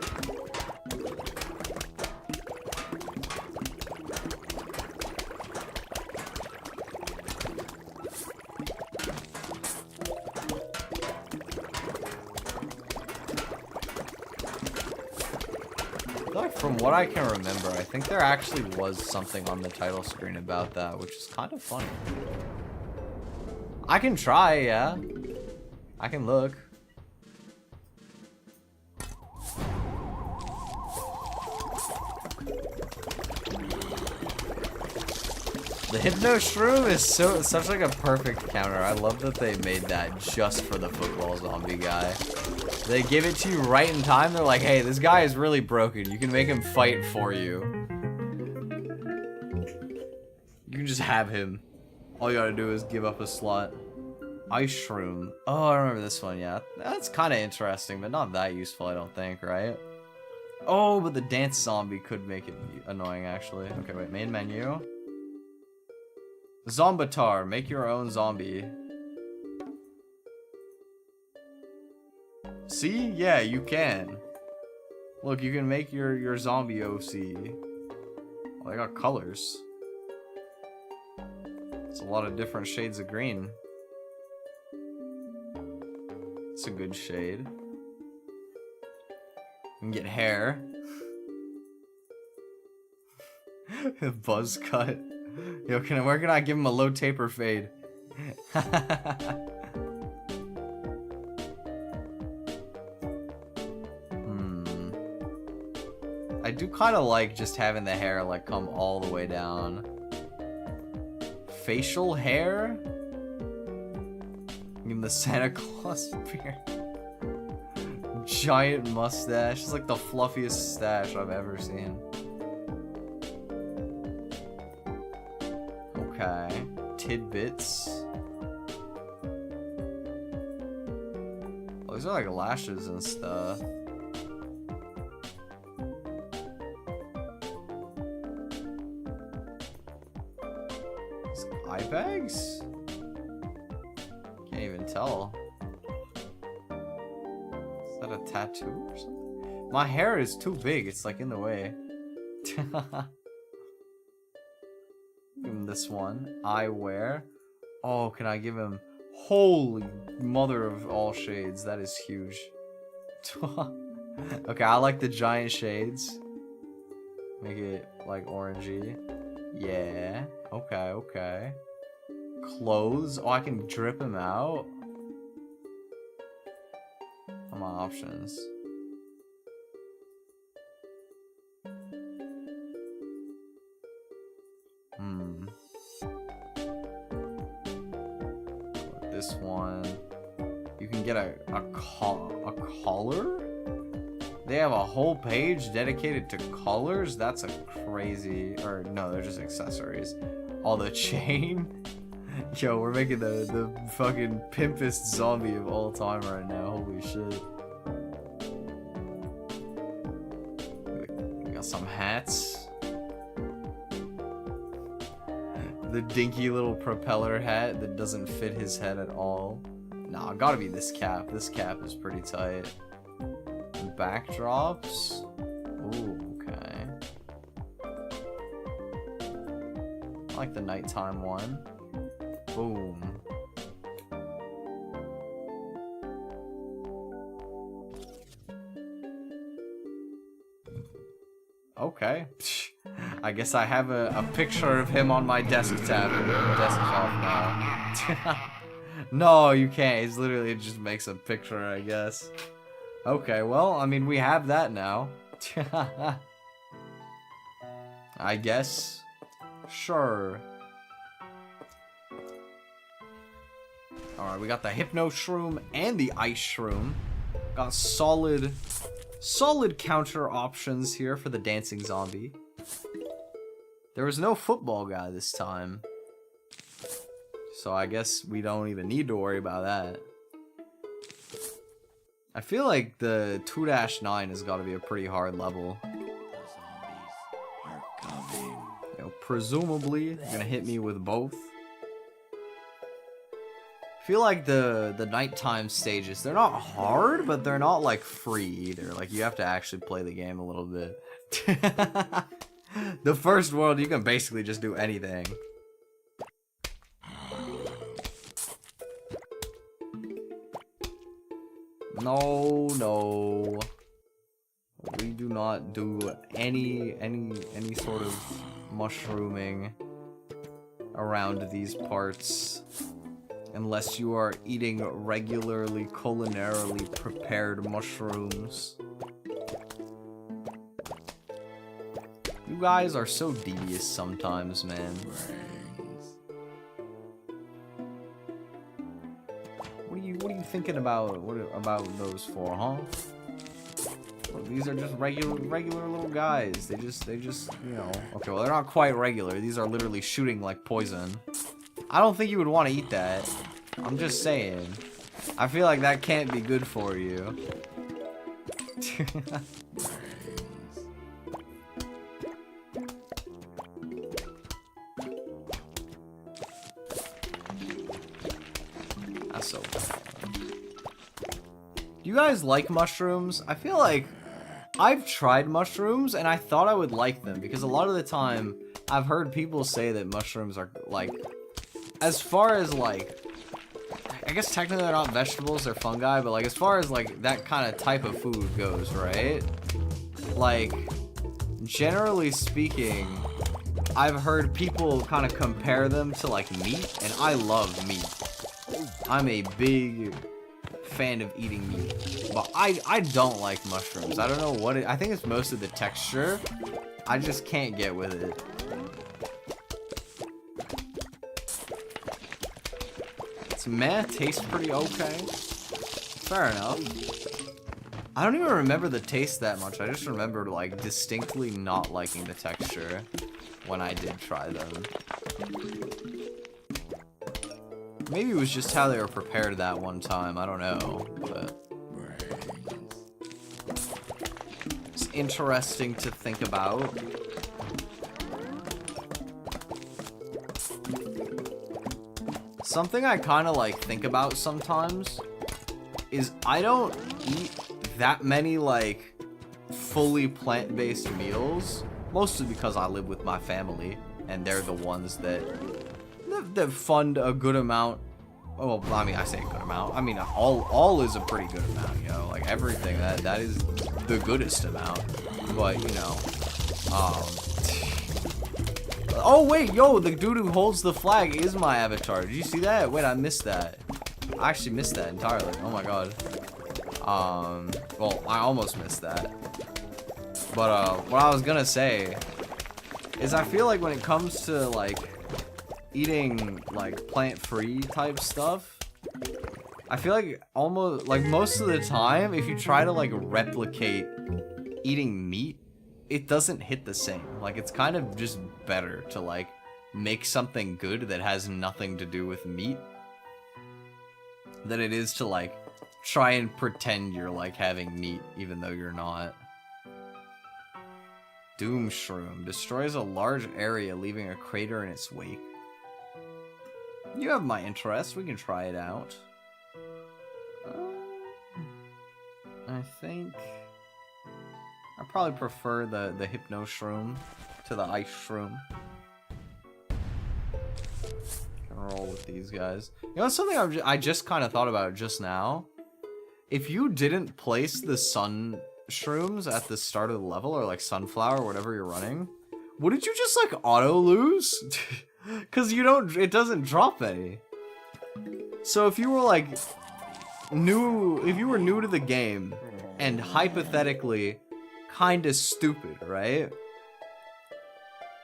from what I can remember, I think there actually was something on the title screen about that, which is kind of funny. I can try, yeah. I can look. The Hypno Shroom is such like a perfect counter. I love that they made that just for the football zombie guy. They give it to you right in time. They're like, hey, this guy is really broken. You can make him fight for you. You can just have him. All you gotta do is give up a slot. Ice Shroom. Oh, I remember this one, yeah. That's kind of interesting, but not that useful, I don't think, right? Oh, but the dance zombie could make it annoying, actually. Okay, wait, main menu. Zombatar, make your own zombie. See? Yeah, you can. Look, you can make your zombie OC. Oh, they got colors. It's a lot of different shades of green. It's a good shade. You can get hair. Buzz cut. Yo, where can I give him a low taper fade? I do kind of like just having the hair like come all the way down. Facial hair? Give him the Santa Claus beard. Giant mustache. It's like the fluffiest stash I've ever seen. Okay. Tidbits. Oh, these are like lashes and stuff. Eye bags? Can't even tell. Is that a tattoo or something? My hair is too big, it's like in the way. Give him this one. Eyewear. Oh, can I give him... Holy mother of all shades, that is huge. Okay, I like the giant shades. Make it like orangey. Yeah. Okay, okay. Clothes. Oh, I can drip him out. What are my options? This one. You can get a collar? They have a whole page dedicated to collars? That's a crazy... Or, no, they're just accessories. Oh, the chain? Yo, we're making the fucking pimpest zombie of all time right now. Holy shit. We got some hats. The dinky little propeller hat that doesn't fit his head at all. Nah, gotta be this cap. This cap is pretty tight. Backdrops. Ooh, okay. I like the nighttime one. Boom. Okay. I guess I have a picture of him on my desktop now. No, you can't. He's literally just makes a picture, I guess. Okay, well, I mean, we have that now. I guess. Sure. Alright, we got the Hypno Shroom and the Ice Shroom. Got solid counter options here for the dancing zombie. There was no football guy this time. So I guess we don't even need to worry about that. I feel like the 2-9 has got to be a pretty hard level. The zombies are coming. You know, presumably, they're gonna hit me with both. I feel like the nighttime stages, they're not hard, but they're not like free either. Like you have to actually play the game a little bit. The first world, you can basically just do anything. No, no. We do not do any sort of mushrooming around these parts unless you are eating regularly culinarily prepared mushrooms. You guys are so devious sometimes, man. What are you thinking about? What about those for, huh? Well, these are just regular little guys. They just, you know. Okay, well, they're not quite regular. These are literally shooting like poison. I don't think you would want to eat that. I'm just saying. I feel like that can't be good for you. That's so bad. Do you guys like mushrooms? I feel like I've tried mushrooms and I thought I would like them because a lot of the time I've heard people say that mushrooms are like, as far as like, I guess technically they're not vegetables, they're fungi, but like as far as like that kind of type of food goes, right? Like, generally speaking, I've heard people kind of compare them to like meat, and I love meat. I'm a big fan of eating meat, but I don't like mushrooms. I don't know what I think it's most of the texture. I just can't get with it. It's meh, tastes pretty okay. Fair enough. I don't even remember the taste that much. I just remember like distinctly not liking the texture when I did try them. Maybe it was just how they were prepared that one time. I don't know, but it's interesting to think about. Something I kind of like think about sometimes is I don't eat that many like fully plant-based meals, mostly because I live with my family and they're the ones that fund a good amount. Well, I mean, I say a good amount. I mean, all is a pretty good amount, you know, like everything that is the goodest amount. But you know, oh wait, yo, the dude who holds the flag is my avatar. Did you see that? Wait, I missed that. I actually missed that entirely. Oh my god. Well, I almost missed that. But what I was gonna say is I feel like when it comes to like eating like plant-free type stuff, I feel like almost like most of the time if you try to like replicate eating meat, it doesn't hit the same. Like it's kind of just better to like make something good that has nothing to do with meat than it is to like try and pretend you're like having meat even though you're not. Doom Shroom destroys a large area, leaving a crater in its wake. You have my interest. We can try it out. I think I probably prefer the Hypno Shroom to the Ice Shroom. Gonna roll with these guys. You know, something I just kind of thought about just now. If you didn't place the Sun Shrooms at the start of the level, or like Sunflower, whatever you're running, wouldn't you just like auto lose? Cause you don't, it doesn't drop any. So if you were like new to the game and hypothetically kinda stupid, right?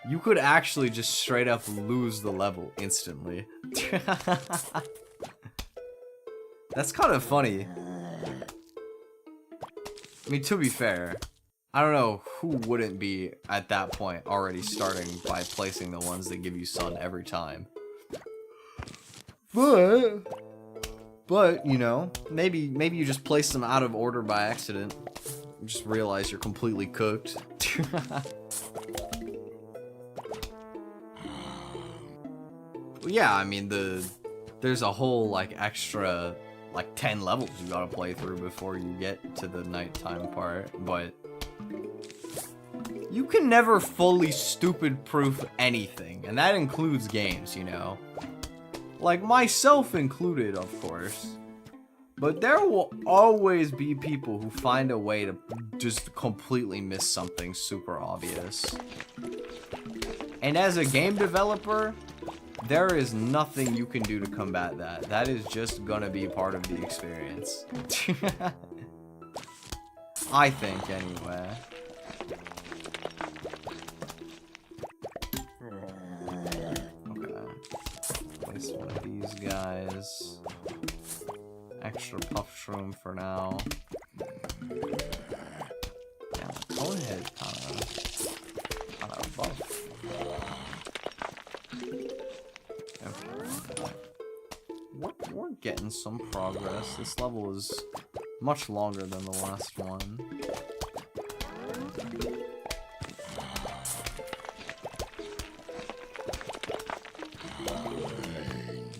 You could actually just straight up lose the level instantly. That's kind of funny. I mean, to be fair, I don't know who wouldn't be at that point already starting by placing the ones that give you sun every time. But you know, maybe you just place them out of order by accident. You just realize you're completely cooked. Well, yeah, I mean there's a whole like extra like 10 levels you gotta play through before you get to the nighttime part, but you can never fully stupid-proof anything, and that includes games, you know? Like, myself included, of course. But there will always be people who find a way to just completely miss something super obvious. And as a game developer, there is nothing you can do to combat that. That is just gonna be part of the experience. I think, anyway. Okay. Place one of these guys. Extra puff shroom for now. Yeah, cone head kinda buff. Okay. We're getting some progress. This level is much longer than the last one.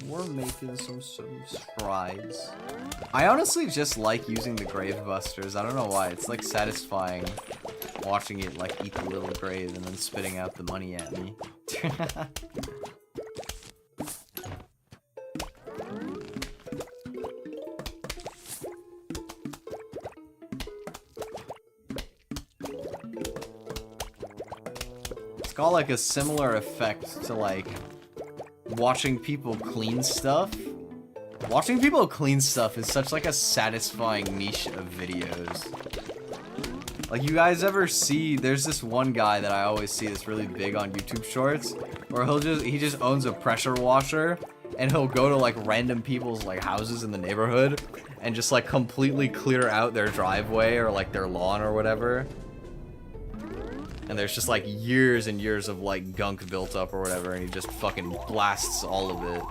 We're making some strides. I honestly just like using the grave busters. I don't know why. It's like satisfying watching it like eat the little grave and then spitting out the money at me. It's got like a similar effect to like watching people clean stuff. Watching people clean stuff is such like a satisfying niche of videos. Like, you guys ever see, there's this one guy that I always see that's really big on YouTube Shorts, where he just owns a pressure washer, and he'll go to like random people's like houses in the neighborhood and just like completely clear out their driveway or like their lawn or whatever. And there's just like years and years of like gunk built up or whatever, and he just fucking blasts all of it.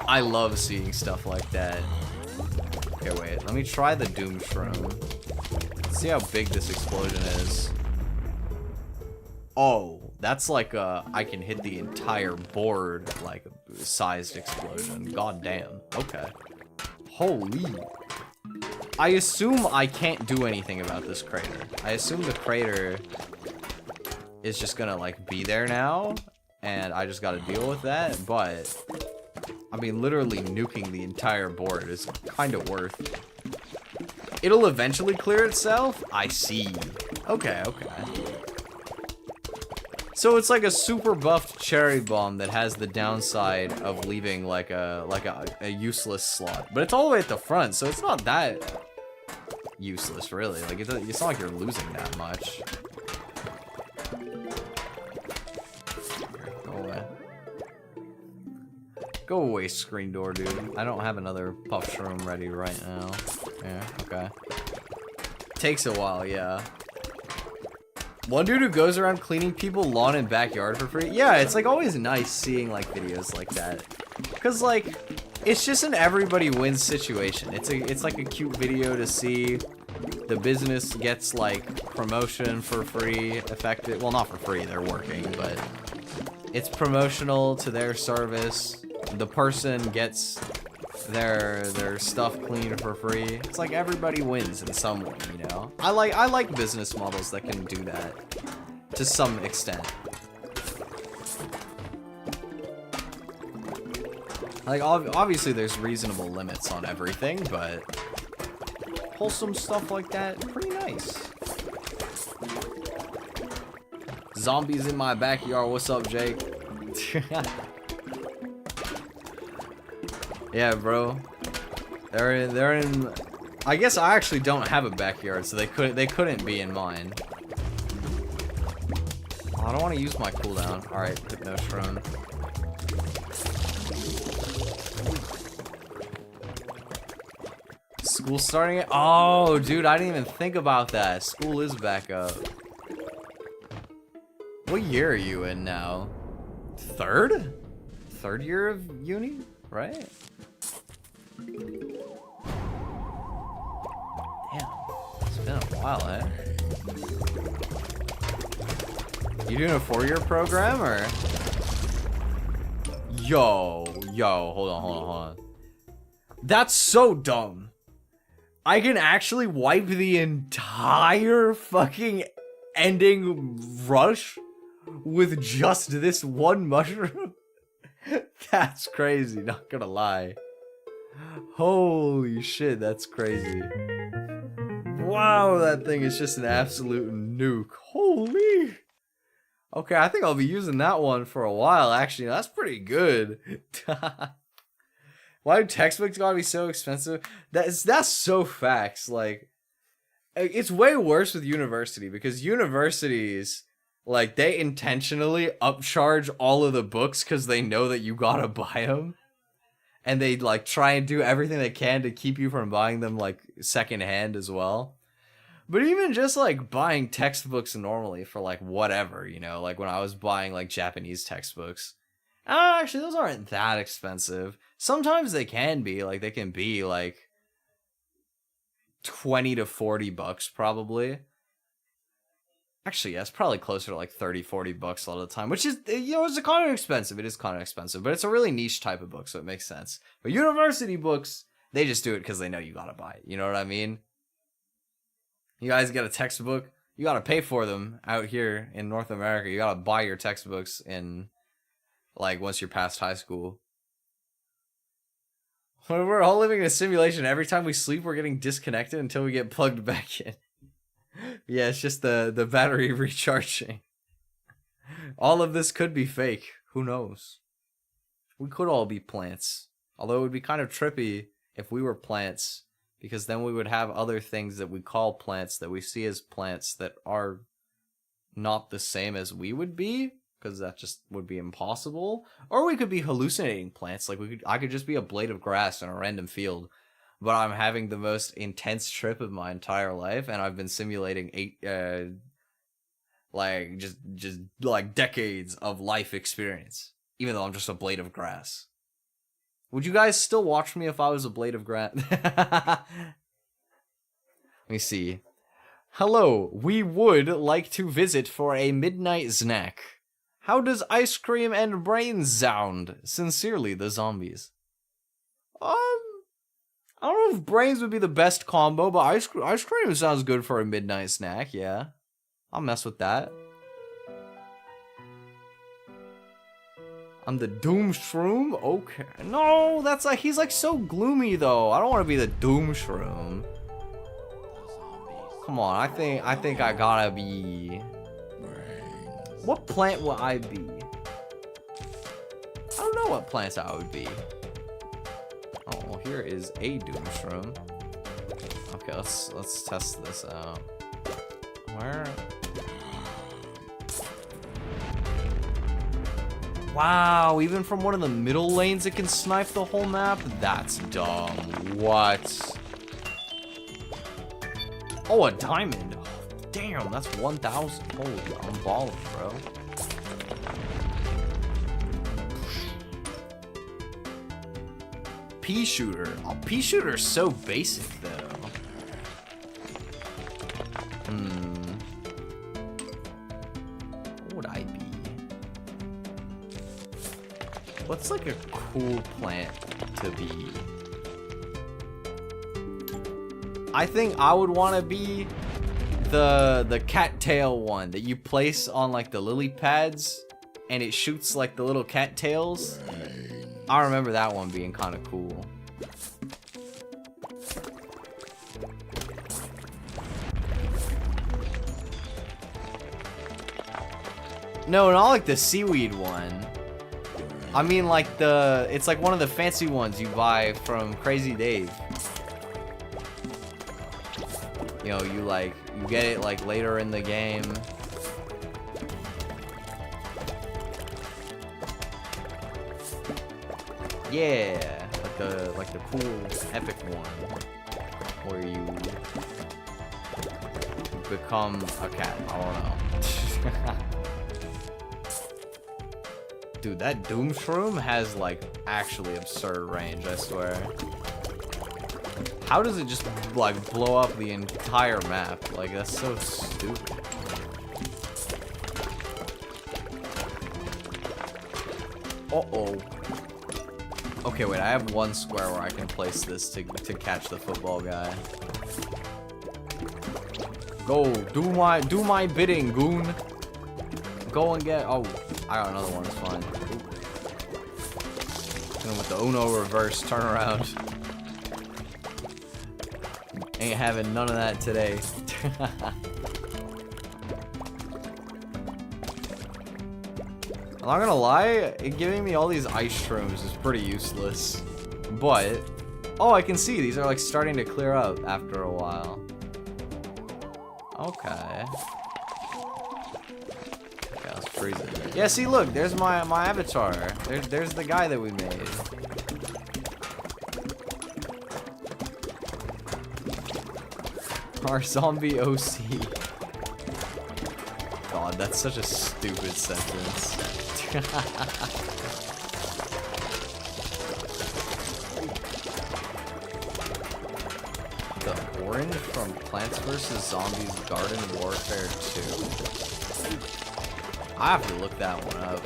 I love seeing stuff like that. Okay, wait, let me try the Doom Shroom. Let's see how big this explosion is. Oh, that's like a, I can hit the entire board like a sized explosion. God damn. Okay. Holy. I assume I can't do anything about this crater. I assume the crater is just gonna like be there now, and I just gotta deal with that, but I mean, literally nuking the entire board is kind of worth. It'll eventually clear itself? I see. Okay, okay. So it's like a super buffed cherry bomb that has the downside of leaving like a useless slot. But it's all the way at the front, so it's not that useless, really. Like, it's not like you're losing that much. Go away. Go away, screen door, dude. I don't have another puff shroom ready right now. Yeah, okay. Takes a while, yeah. One dude who goes around cleaning people lawn and backyard for free. Yeah, it's like always nice seeing like videos like that. Cause like, it's just an everybody wins situation. It's like a cute video to see. The business gets like promotion for free, effective. Well, not for free, they're working, but it's promotional to their service. The person gets their stuff cleaned for free. It's like everybody wins in some way, you know? I like business models that can do that to some extent. Like, obviously there's reasonable limits on everything, but wholesome stuff like that, pretty nice. Zombies in my backyard, what's up, Jake? Yeah, bro. They're in. I guess I actually don't have a backyard, so they couldn't be in mine. Oh, I don't want to use my cooldown. All right, Hypno Shrone. School starting it. Oh, dude, I didn't even think about that. School is back up. What year are you in now? Third? Third year of uni, right? Damn, it's been a while, eh? You doing a 4-year program, or? Yo, hold on. That's so dumb. I can actually wipe the entire fucking ending rush with just this one mushroom? That's crazy, not gonna lie. Holy shit, that's crazy. Wow, that thing is just an absolute nuke. Holy. Okay, I think I'll be using that one for a while, actually. That's pretty good. Why do textbooks gotta be so expensive? That's so facts. Like, it's way worse with university, because universities, like, they intentionally upcharge all of the books because they know that you gotta buy them. And they, like, try and do everything they can to keep you from buying them, like, secondhand as well. But even just, like, buying textbooks normally for, like, whatever, you know? Like, when I was buying, like, Japanese textbooks. Actually, those aren't that expensive. Sometimes they can be. Like, they can be, like, 20 to 40 bucks, probably. Actually, yeah, it's probably closer to, like, 30, 40 bucks a lot of the time. Which is, you know, it's kind of expensive. It is kind of expensive. But it's a really niche type of book, so it makes sense. But university books, they just do it because they know you gotta buy it. You know what I mean? You guys get a textbook, you gotta pay for them out here in North America. You gotta buy your textbooks in, like, once you're past high school. We're all living in a simulation. Every time we sleep, we're getting disconnected until we get plugged back in. Yeah, it's just the battery recharging. All of this could be fake. Who knows? We could all be plants. Although it would be kind of trippy if we were plants. Because then we would have other things that we call plants, that we see as plants, that are not the same as we would be, because that just would be impossible. Or we could be hallucinating plants, like I could just be a blade of grass in a random field, but I'm having the most intense trip of my entire life, and I've been simulating just decades of life experience, even though I'm just a blade of grass. Would you guys still watch me if I was a blade of grass? Let me see. Hello, we would like to visit for a midnight snack. How does ice cream and brains sound? Sincerely, the zombies. I don't know if brains would be the best combo, but ice cream sounds good for a midnight snack, yeah. I'll mess with that. I'm the Doom Shroom? Okay. No, that's like, he's like so gloomy though. I don't want to be the Doom Shroom. Come on, I think I gotta be... What plant will I be? I don't know what plants I would be. Oh, well, here is a Doom Shroom. Okay, let's test this out. Where? Wow, even from one of the middle lanes it can snipe the whole map? That's dumb. What? Oh, a diamond. Oh, damn, that's 1,000. Holy, I'm balling, bro. Peashooter. Oh, Peashooter's so basic, though. What would I be? What's like a cool plant to be? I think I would want to be the cattail one that you place on like the lily pads and it shoots like the little cattails. I remember that one being kind of cool. No, not like the seaweed one. I mean like it's like one of the fancy ones you buy from Crazy Dave. You know, you get it like later in the game. Yeah, like the cool epic one where you become a cat. I don't know. Dude, that Doom Shroom has like actually absurd range, I swear. How does it just like blow up the entire map? Like, that's so stupid. Uh-oh. Okay, wait, I have one square where I can place this to catch the football guy. Go, do my bidding, goon. Go and get, oh, I got another one, it's fine. And with the Uno reverse, turn around. Ain't having none of that today. I'm not gonna lie, giving me all these ice shrooms is pretty useless. But, oh, I can see these are like starting to clear up after a while. Okay. Okay, let's freeze it. Yeah, see, look, there's my avatar. There's the guy that we made. Our zombie OC. God, that's such a stupid sentence. The orange from Plants vs. Zombies Garden Warfare 2. I have to look that one up.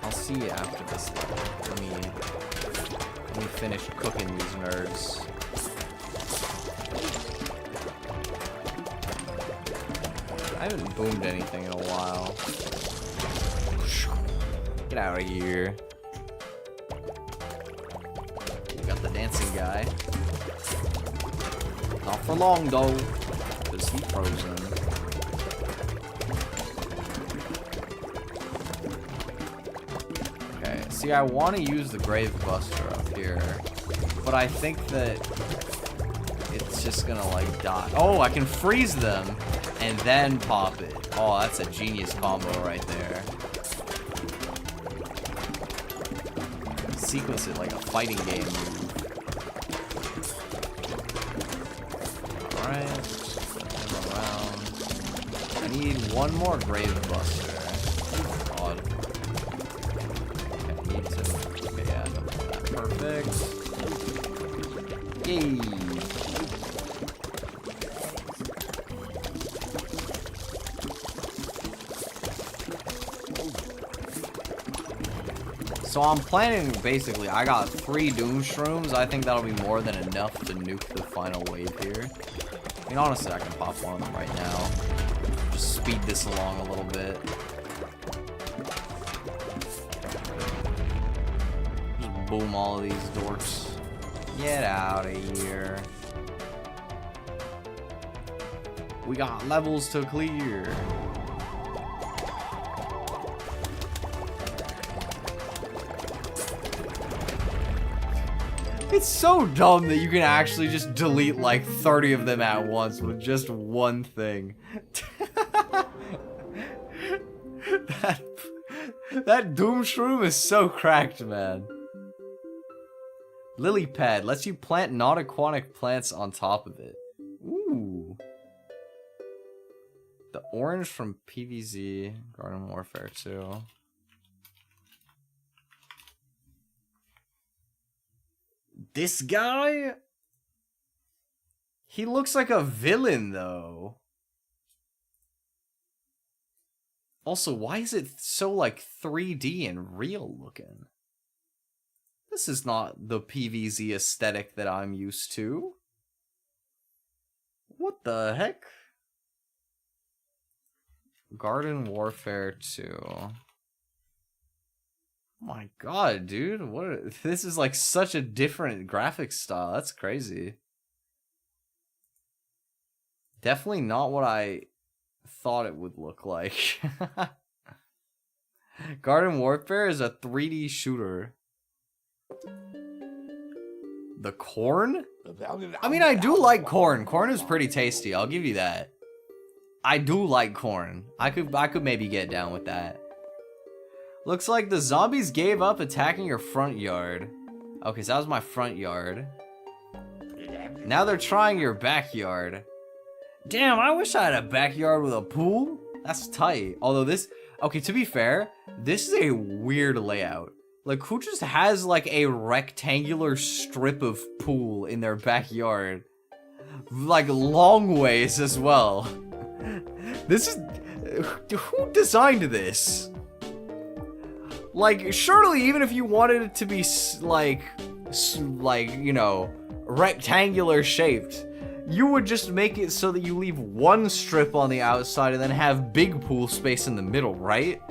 I'll see you after this. Let me finish cooking these nerds. I haven't boomed anything in a while. Get out of here. We got the dancing guy. Not for long though, because he's frozen. Okay, see, I want to use the Grave Buster up here, but I think that it's just gonna like die. Oh, I can freeze them and then pop it. Oh, that's a genius combo right there. Sequence it like a fighting game move. Alright, around. I need one more Grave Buster. God. Okay, I need to. Okay, yeah, perfect. Yay! So I'm planning, basically, I got 3 Doom Shrooms. I think that'll be more than enough to nuke the final wave here. I mean, honestly, I can pop one of them right now. Just speed this along a little bit. Just boom all of these dorks. Get out of here. We got levels to clear. It's so dumb that you can actually just delete like 30 of them at once with just one thing. that Doom Shroom is so cracked, man. Lily Pad lets you plant non-aquatic plants on top of it. Ooh. The orange from PvZ Garden Warfare 2. This guy? He looks like a villain, though. Also, why is it so, like, 3D and real looking? This is not the PvZ aesthetic that I'm used to. What the heck? Garden Warfare 2. Oh my god, dude. This is like such a different graphics style. That's crazy. Definitely not what I thought it would look like. Garden Warfare is a 3D shooter. The corn? I mean, I do like corn. Corn is pretty tasty. I'll give you that. I do like corn. I could maybe get down with that. Looks like the zombies gave up attacking your front yard. Okay, so that was my front yard. Now they're trying your backyard. Damn, I wish I had a backyard with a pool. That's tight. Although this... Okay, to be fair, this is a weird layout. Like, who just has, like, a rectangular strip of pool in their backyard? Like, long ways as well. This is... Who designed this? Like, surely even if you wanted it to be, like, you know, rectangular shaped, you would just make it so that you leave one strip on the outside and then have big pool space in the middle, right?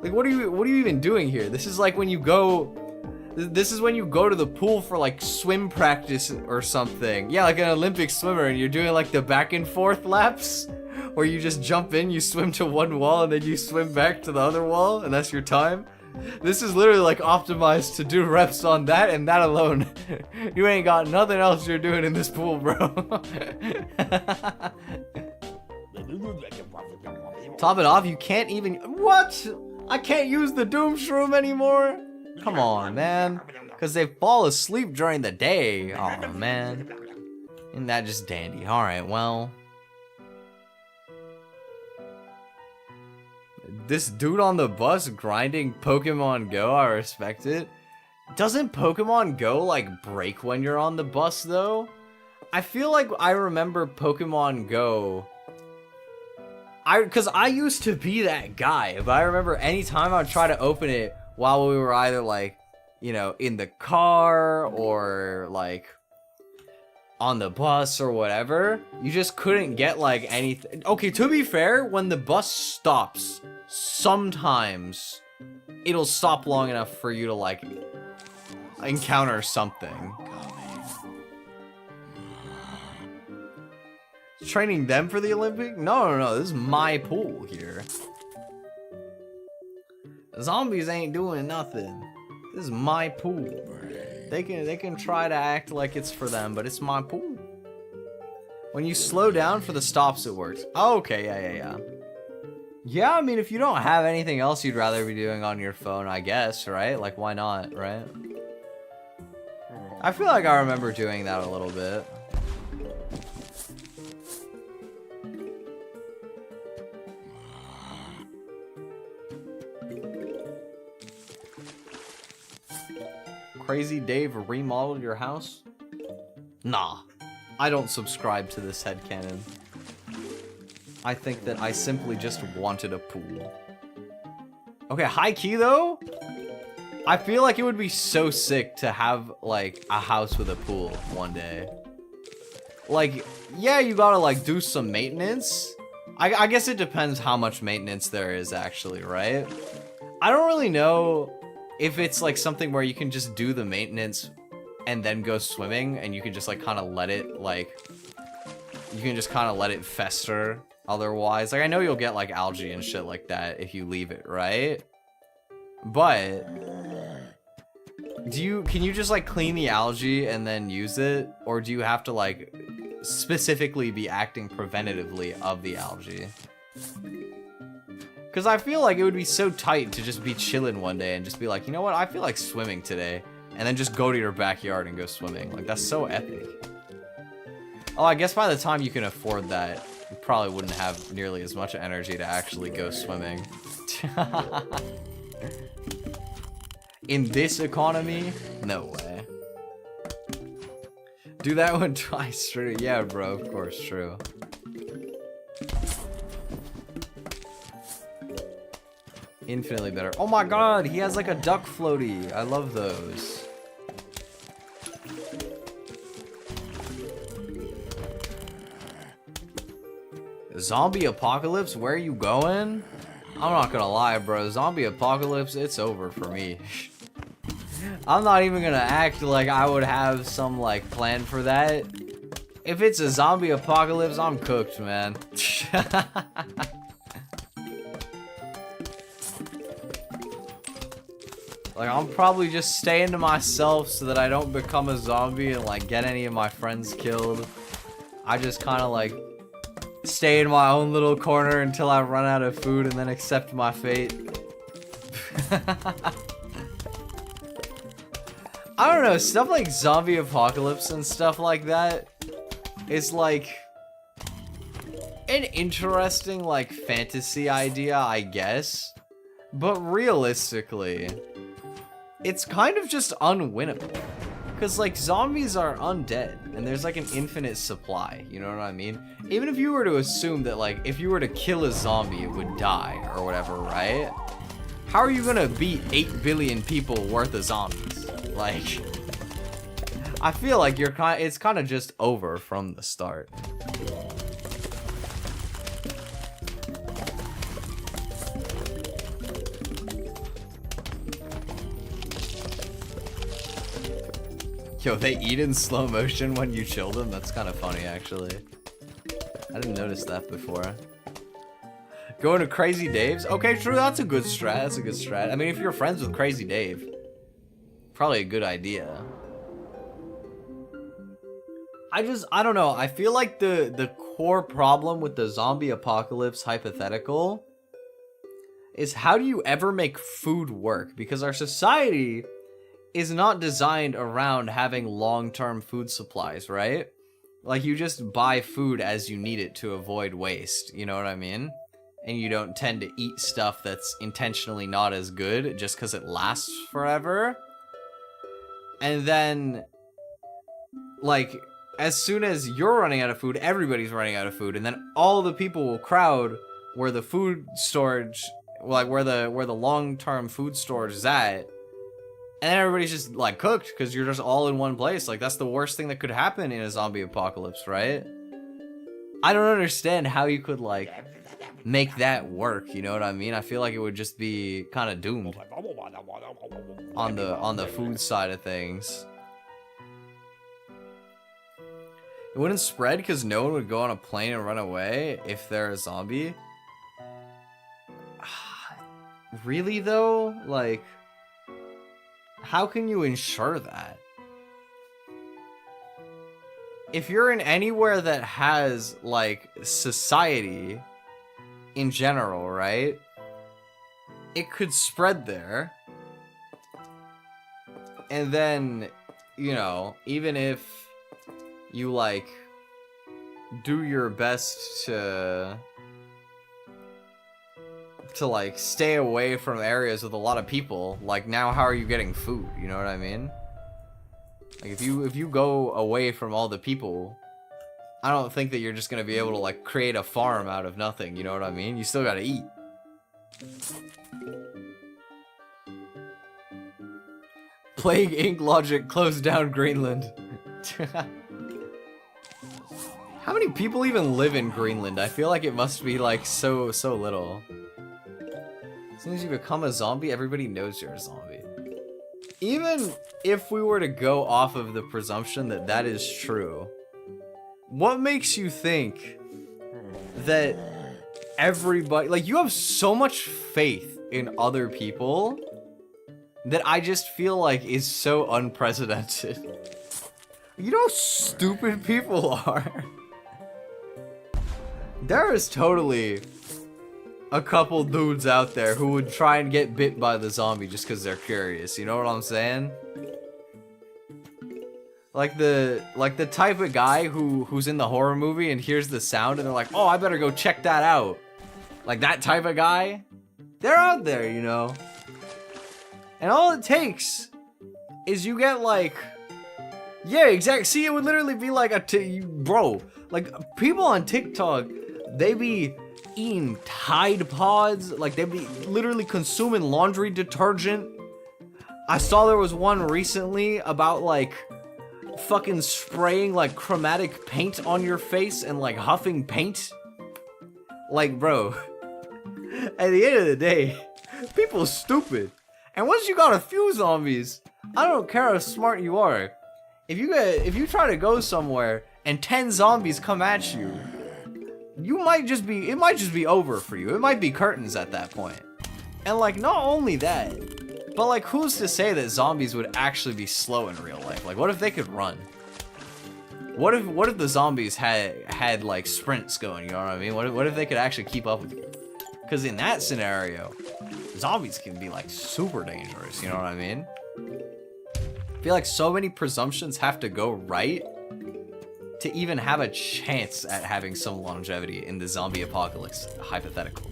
Like, what are you even doing here? This is like when you go This is when you go to the pool for like swim practice or something. Yeah, like an Olympic swimmer, and you're doing like the back and forth laps where you just jump in, you swim to one wall, and then you swim back to the other wall, and that's your time. This is literally like optimized to do reps on that and that alone. You ain't got nothing else you're doing in this pool, bro. Top it off, you can't even... What? I can't use the Doom Shroom anymore? Come on, man. Because they fall asleep during the day. Oh, man. Isn't that just dandy? Alright, well... This dude on the bus grinding Pokemon Go, I respect it. Doesn't Pokemon Go, like, break when you're on the bus, though? I feel like I remember Pokemon Go... Because I used to be that guy, but I remember anytime I would try to open it while we were either, like, you know, in the car or, like, on the bus or whatever, you just couldn't get, like, anything. Okay, to be fair, when the bus stops, sometimes it'll stop long enough for you to, like, encounter something. Training them for the Olympic? No, this is my pool here. Zombies ain't doing nothing. This is my pool. They can try to act like it's for them, but it's my pool. When you slow down for the stops, it works. Oh, okay, yeah. Yeah, I mean, if you don't have anything else you'd rather be doing on your phone, I guess, right? Like, why not, right? I feel like I remember doing that a little bit. Crazy Dave remodeled your house? Nah, I don't subscribe to this headcanon. I think that I simply just wanted a pool. Okay, high key though, I feel like it would be so sick to have like a house with a pool one day. Like, yeah, you gotta like do some maintenance. I guess it depends how much maintenance there is actually, right? I don't really know if it's like something where you can just do the maintenance and then go swimming and you can just like kind of let it like, you can just kind of let it fester otherwise. Like I know you'll get like algae and shit like that if you leave it, right? But can you just like clean the algae and then use it? Or do you have to like specifically be acting preventatively of the algae? Because I feel like it would be so tight to just be chilling one day and just be like, you know what, I feel like swimming today. And then just go to your backyard and go swimming. Like, that's so epic. Oh, I guess by the time you can afford that, you probably wouldn't have nearly as much energy to actually go swimming. In this economy? No way. Do that one twice, true. Yeah, bro, of course, true. Infinitely better. Oh my god, he has like a duck floaty. I love those. Zombie apocalypse? Where are you going? I'm not gonna lie, bro. Zombie apocalypse, it's over for me. I'm not even gonna act like I would have some like plan for that. If it's a zombie apocalypse, I'm cooked, man. Like, I'm probably just staying to myself so that I don't become a zombie and, like, get any of my friends killed. I just kind of, like, stay in my own little corner until I run out of food and then accept my fate. I don't know, stuff like zombie apocalypse and stuff like that is, like, an interesting, like, fantasy idea, I guess. But realistically, it's kind of just unwinnable. Because, like, zombies are undead, and there's, like, an infinite supply, you know what I mean? Even if you were to assume that, like, if you were to kill a zombie, it would die, or whatever, right? How are you gonna beat 8 billion people worth of zombies? Like, I feel like it's kind of just over from the start. Yo, they eat in slow motion when you chill them? That's kind of funny, actually. I didn't notice that before. Going to Crazy Dave's? Okay, true, that's a good strat. That's a good strat. I mean, if you're friends with Crazy Dave, probably a good idea. I don't know. I feel like the core problem with the zombie apocalypse hypothetical is how do you ever make food work? Because our society is not designed around having long-term food supplies, right? Like, you just buy food as you need it to avoid waste, you know what I mean? And you don't tend to eat stuff that's intentionally not as good just because it lasts forever. And then, like, as soon as you're running out of food, everybody's running out of food, and then all the people will crowd where the food storage, like where the long-term food storage is at, and then everybody's just like cooked because you're just all in one place. Like, that's the worst thing that could happen in a zombie apocalypse, right? I don't understand how you could like make that work, you know what I mean? I feel like it would just be kind of doomed on the food side of things. It wouldn't spread because no one would go on a plane and run away if they're a zombie. Really though? Like, how can you ensure that? If you're in anywhere that has, like, society in general, right? It could spread there. And then, you know, even if you, like, do your best to like, stay away from areas with a lot of people, like, now how are you getting food? You know what I mean? Like, if you go away from all the people, I don't think that you're just gonna be able to, like, create a farm out of nothing, you know what I mean? You still gotta eat. Plague Inc. logic closed down Greenland. How many people even live in Greenland? I feel like it must be, like, so little. As soon as you become a zombie, everybody knows you're a zombie. Even if we were to go off of the presumption that that is true, what makes you think that everybody, like, you have so much faith in other people that I just feel like is so unprecedented. You know how stupid people are? There is totally a couple dudes out there who would try and get bit by the zombie just because they're curious, you know what I'm saying? Like the type of guy who's in the horror movie and hears the sound and they're like, oh, I better go check that out. Like, that type of guy, they're out there, you know? And all it takes is you get, like, yeah, exactly. See, it would literally be like bro, like, people on TikTok, they be eating Tide Pods, like, they be literally consuming laundry detergent. I saw there was one recently about, like, fucking spraying, like, chromatic paint on your face and, like, huffing paint. Like, bro, at the end of the day, people stupid. And once you got a few zombies, I don't care how smart you are. If you try to go somewhere and 10 zombies come at you, it might just be over for you. It might be curtains at that point. And, like, not only that, but, like, who's to say that zombies would actually be slow in real life? Like, what if they could run? What if the zombies had like sprints going, you know what I mean? What if they could actually keep up with you? Because in that scenario, zombies can be, like, super dangerous, you know what I mean? I feel like so many presumptions have to go right to even have a chance at having some longevity in the zombie apocalypse hypothetical.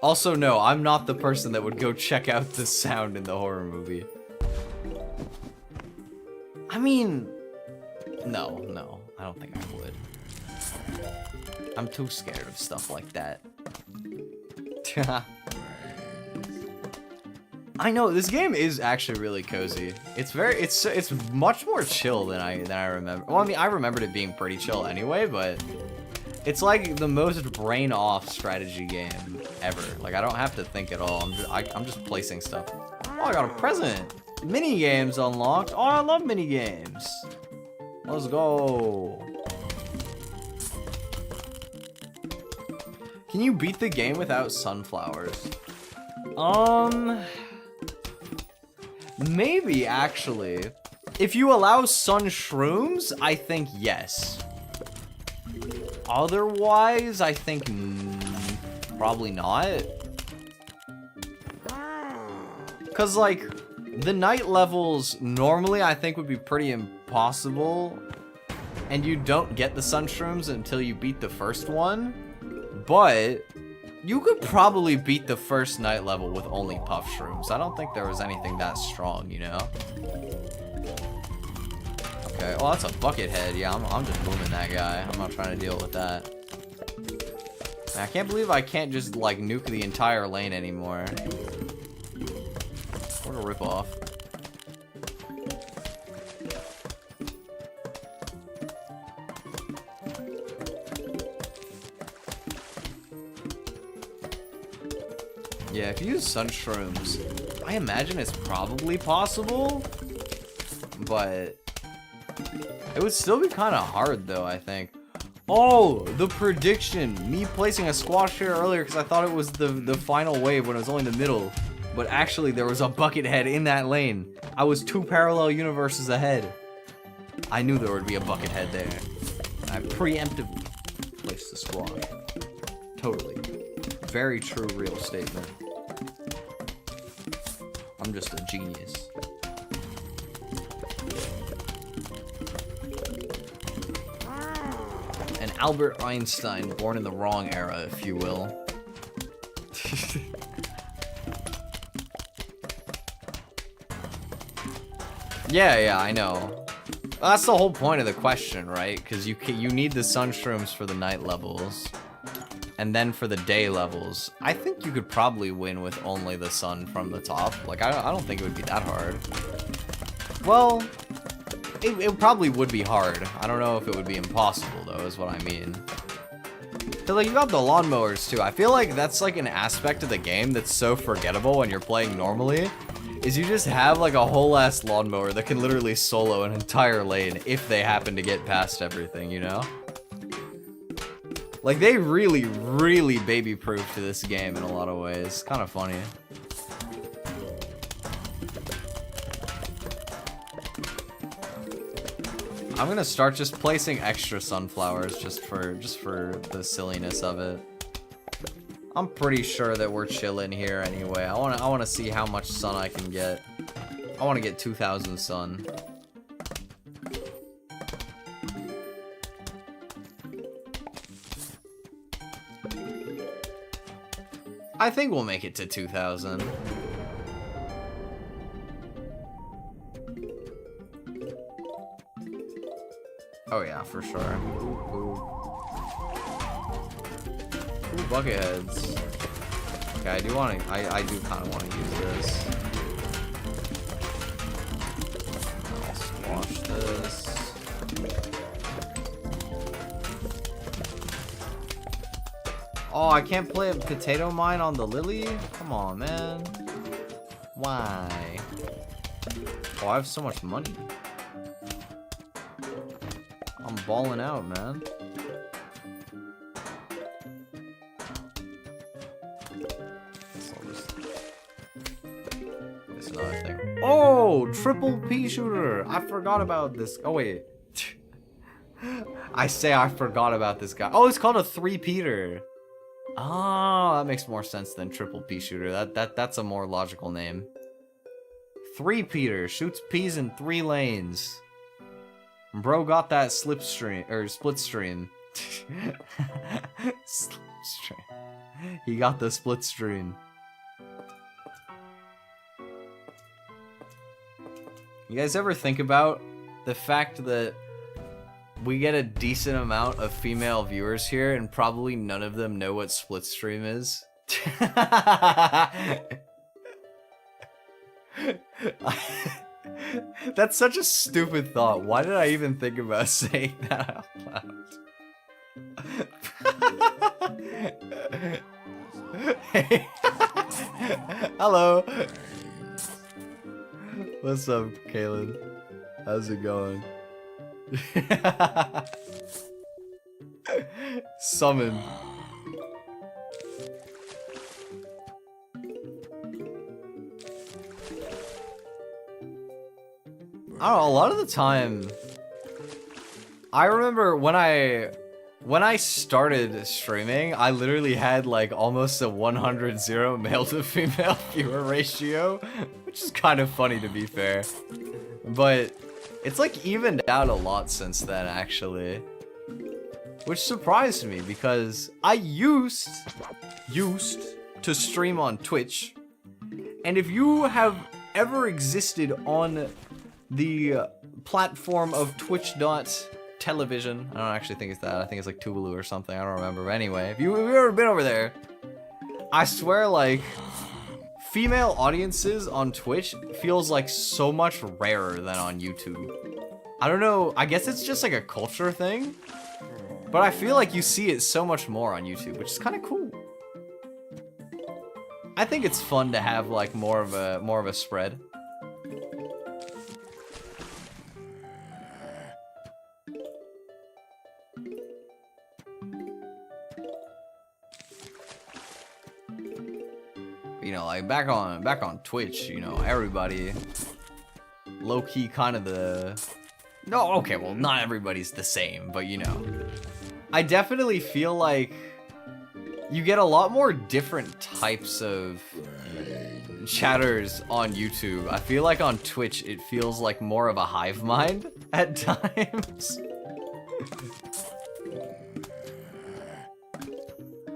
Also, no, I'm not the person that would go check out the sound in the horror movie. I mean, no, I don't think I would. I'm too scared of stuff like that. I know, this game is actually really cozy. It's much more chill than I remember. Well, I mean, I remembered it being pretty chill anyway, but It's like the most brain off strategy game ever. Like I don't have to think at all. I'm just placing stuff. Oh, I got a present. Mini games unlocked. Oh, I love mini games. Let's go. Can you beat the game without sunflowers? Maybe actually. If you allow sun shrooms, I think yes. Otherwise, I think probably not. Cause like the night levels normally I think would be pretty impossible, and you don't get the sun shrooms until you beat the first one. But you could probably beat the first night level with only puff shrooms. I don't think there was anything that strong, you know? Okay, oh, that's a bucket head. Yeah, I'm just booming that guy. I'm not trying to deal with that. Man, I can't believe I can't just, like, nuke the entire lane anymore. What a ripoff. Yeah, if you use sun shrooms, I imagine it's probably possible, but it would still be kind of hard though, I think. Oh, the prediction. Me placing a squash here earlier because I thought it was the final wave when it was only in the middle, but actually there was a bucket head in that lane. I was 2 parallel universes ahead. I knew there would be a bucket head there. I preemptively placed the squash. Totally. Very true, real statement. I'm just a genius. An Albert Einstein born in the wrong era, if you will. Yeah, I know. Well, that's the whole point of the question, right? Because you need the sun shrooms for the night levels. And then for the day levels, I think you could probably win with only the sun from the top. Like, I don't think it would be that hard. Well, it probably would be hard. I don't know if it would be impossible, though, is what I mean. Cause, like, you got the lawnmowers, too. I feel like that's, like, an aspect of the game that's so forgettable when you're playing normally, is you just have, like, a whole-ass lawnmower that can literally solo an entire lane if they happen to get past everything, you know? Like, they really, really baby-proofed this game in a lot of ways. Kind of funny. I'm gonna start just placing extra sunflowers just for the silliness of it. I'm pretty sure that we're chilling here anyway. I wanna see how much sun I can get. I wanna get 2,000 sun. I think we'll make it to 2,000. Oh yeah, for sure. Ooh. Ooh, bucket heads. Okay, I do kind of want to use this. I'll squash this. Oh, I can't play a potato mine on the lily? Come on, man. Why? Oh, I have so much money. I'm balling out, man. It's another thing. Oh, triple peashooter. I forgot about this. Oh, wait. I forgot about this guy. Oh, it's called a three-peater. Oh, that makes more sense than triple peashooter. That's a more logical name. Three-peater shoots peas in 3 lanes. Bro got that slipstream or split stream. Slipstream. He got the split stream. You guys ever think about the fact that we get a decent amount of female viewers here and probably none of them know what split stream is? That's such a stupid thought. Why did I even think about saying that out loud? Hey. Hello. What's up, Kaylin? How's it going? Summon. I don't know, a lot of the time, I remember when I started streaming, I literally had like almost a 100-0 male to female viewer ratio, which is kind of funny to be fair. But it's like evened out a lot since then, actually. Which surprised me because I used to stream on Twitch. And if you have ever existed on the platform of Twitch.television, I don't actually think it's that, I think it's like Tubelu or something, I don't remember, but anyway, if you've ever been over there, I swear like, female audiences on Twitch feels like so much rarer than on YouTube. I don't know, I guess it's just like a culture thing, but I feel like you see it so much more on YouTube, which is kind of cool. I think it's fun to have like more of a spread. You know, like back on Twitch, you know, everybody low-key kind of no, okay, well, not everybody's the same, but you know, I definitely feel like you get a lot more different types of chatters on YouTube. I feel like on Twitch it feels like more of a hive mind at times.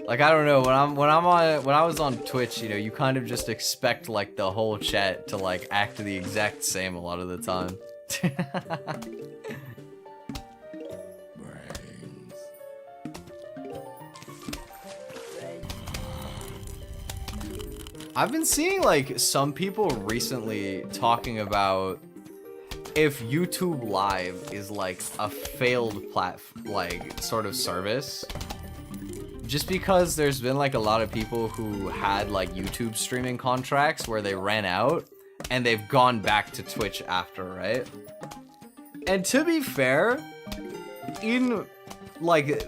Like, I don't know, when I was on Twitch, you know, you kind of just expect like the whole chat to like act the exact same a lot of the time. I've been seeing like some people recently talking about if YouTube Live is like a failed sort of service. Just because there's been like a lot of people who had like YouTube streaming contracts where they ran out and they've gone back to Twitch after, right? And to be fair, in like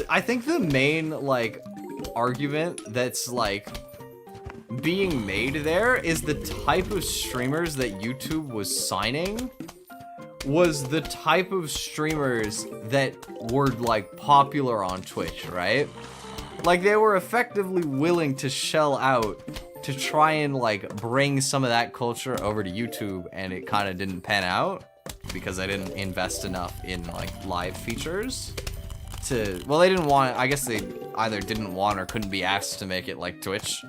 I think the main like argument that's like being made there is the type of streamers that YouTube was signing was the type of streamers that were like popular on Twitch, right? Like they were effectively willing to shell out to try and like bring some of that culture over to YouTube, and it kind of didn't pan out because they didn't invest enough in like live features to, well, they didn't want, I guess they either didn't want or couldn't be asked to make it like Twitch,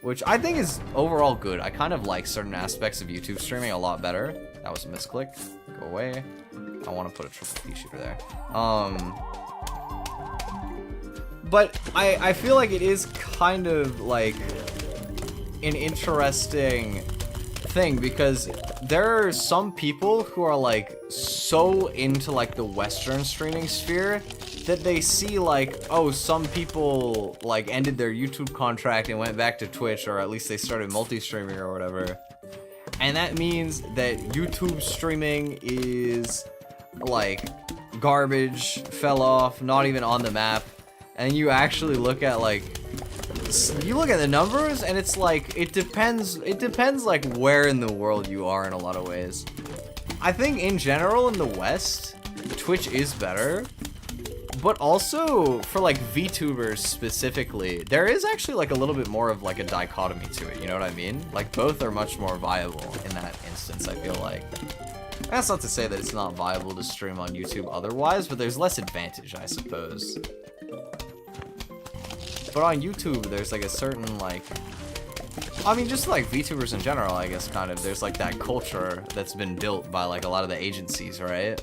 which I think is overall good. I kind of like certain aspects of YouTube streaming a lot better. That was a misclick. Go away. I want to put a triple peashooter there. But I feel like it is kind of like an interesting thing because there are some people who are like so into like the Western streaming sphere that they see like, oh, some people like ended their YouTube contract and went back to Twitch, or at least they started multi-streaming or whatever. And that means that YouTube streaming is like garbage, fell off, not even on the map. And you actually look at like, you look at the numbers and it's like, it depends like where in the world you are in a lot of ways. I think in general in the West, Twitch is better. But also for like VTubers specifically, there is actually like a little bit more of like a dichotomy to it, you know what I mean? Like both are much more viable in that instance, I feel like. That's not to say that it's not viable to stream on YouTube otherwise, but there's less advantage, I suppose. But on YouTube, there's like a certain like, I mean, just like VTubers in general, I guess, kind of, there's like that culture that's been built by like a lot of the agencies, right?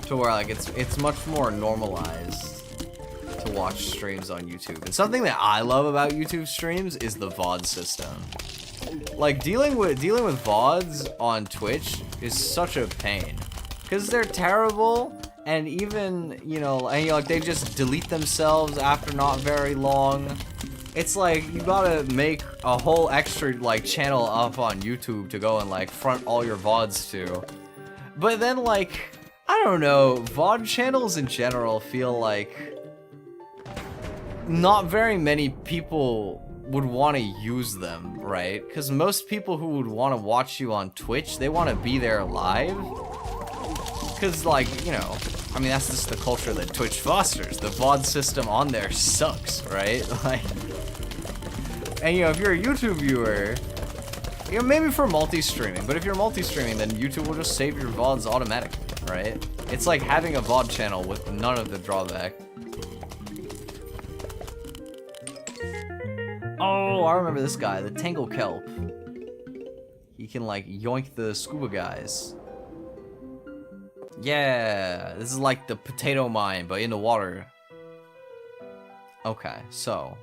To where like it's much more normalized to watch streams on YouTube. And something that I love about YouTube streams is the VOD system. Like dealing with VODs on Twitch is such a pain because they're terrible And even, you know, and like they just delete themselves after not very long. It's like you gotta make a whole extra like channel up on YouTube to go and like front all your VODs to. But then like, I don't know, VOD channels in general feel like not very many people would want to use them, right? Because most people who would want to watch you on Twitch, they want to be there live. Because like, you know, I mean, that's just the culture that Twitch fosters. The VOD system on there sucks, right? Like, and you know, if you're a YouTube viewer, you know, maybe for multi-streaming, but if you're multi-streaming, then YouTube will just save your VODs automatically, right? It's like having a VOD channel with none of the drawback. Oh, I remember this guy, the Tangle Kelp. He can like yoink the scuba guys. Yeah, this is like the potato mine, but in the water. Okay, so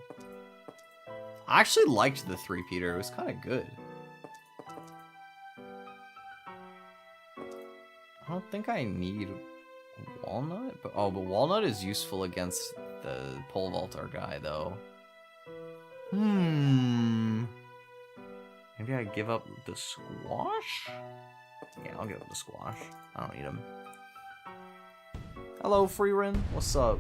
I actually liked the three-peater. It was kind of good. I don't think I need walnut, but oh, but walnut is useful against the pole vaulter guy, though. Maybe I give up the squash? Yeah, I'll give up the squash. I don't need him. Hello, Freerin. What's up?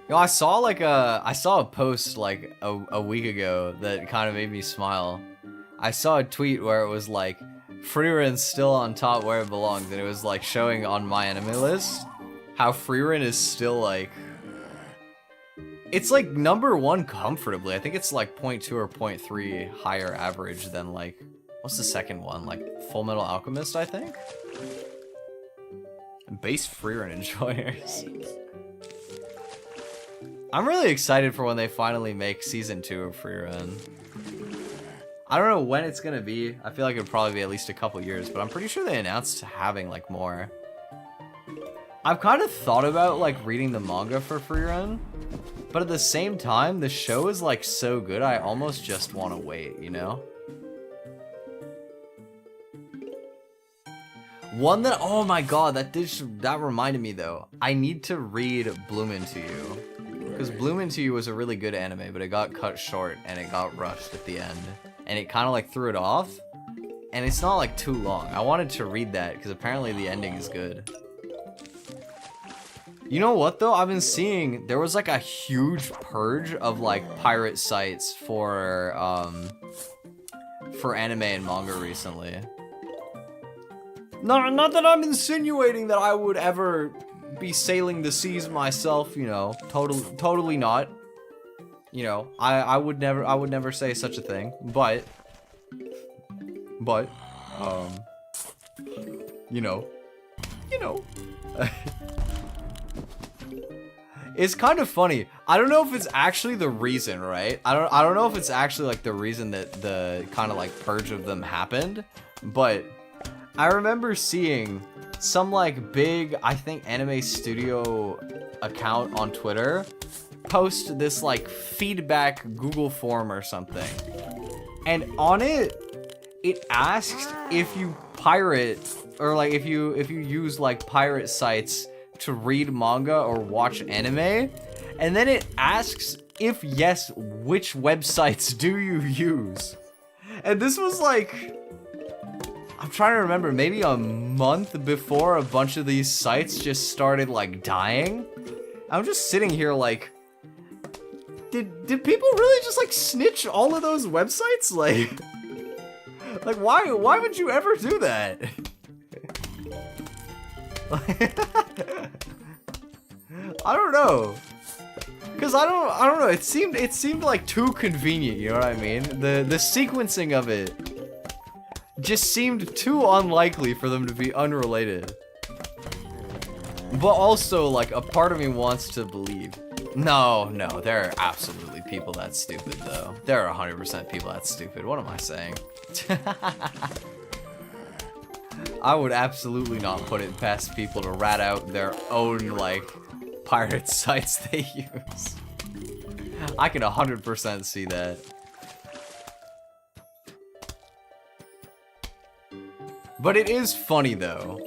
Yo, I saw a post like a week ago that kind of made me smile. I saw a tweet where it was like, Freeren's still on top where it belongs, and it was like showing on my enemy list how Freeren is still like, it's like #1 comfortably. I think it's like 0.2 or 0.3 higher average than like, what's the second one? Like Full Metal Alchemist, I think? Base Freeren enjoyers. I'm really excited for when they finally make season 2 of Freeren. I don't know when it's gonna be. I feel like it'll probably be at least a couple years, but I'm pretty sure they announced having like more. I've kind of thought about like reading the manga for Freeren, but at the same time, the show is like so good, I almost just want to wait, you know? One that, oh my god, that reminded me though. I need to read Bloom Into You. Because Bloom Into You was a really good anime, but it got cut short and it got rushed at the end. And it kind of like threw it off. And it's not like too long. I wanted to read that because apparently the ending is good. You know what though? I've been seeing, there was like a huge purge of like pirate sites for anime and manga recently. Not that I'm insinuating that I would ever be sailing the seas myself, you know, totally not. You know, I would never say such a thing, but you know. It's kind of funny. I don't know if it's actually the reason, right? I don't know if it's actually like the reason that the kind of like purge of them happened, but I remember seeing some like big, I think, anime studio account on Twitter post this like feedback Google form or something. And on it asks if you pirate or like if you use like pirate sites to read manga or watch anime, and then it asks if yes, which websites do you use? And this was like, I'm trying to remember, maybe a month before a bunch of these sites just started like dying. I'm just sitting here like, did people really just like snitch all of those websites? Like why would you ever do that? I don't know, cause I don't know. It seemed like too convenient. You know what I mean? The sequencing of it just seemed too unlikely for them to be unrelated. But also, like, a part of me wants to believe. No, there are absolutely people that's stupid, though. There are 100% people that's stupid. What am I saying? I would absolutely not put it past people to rat out their own, like, pirate sites they use. I can 100% see that. But it is funny though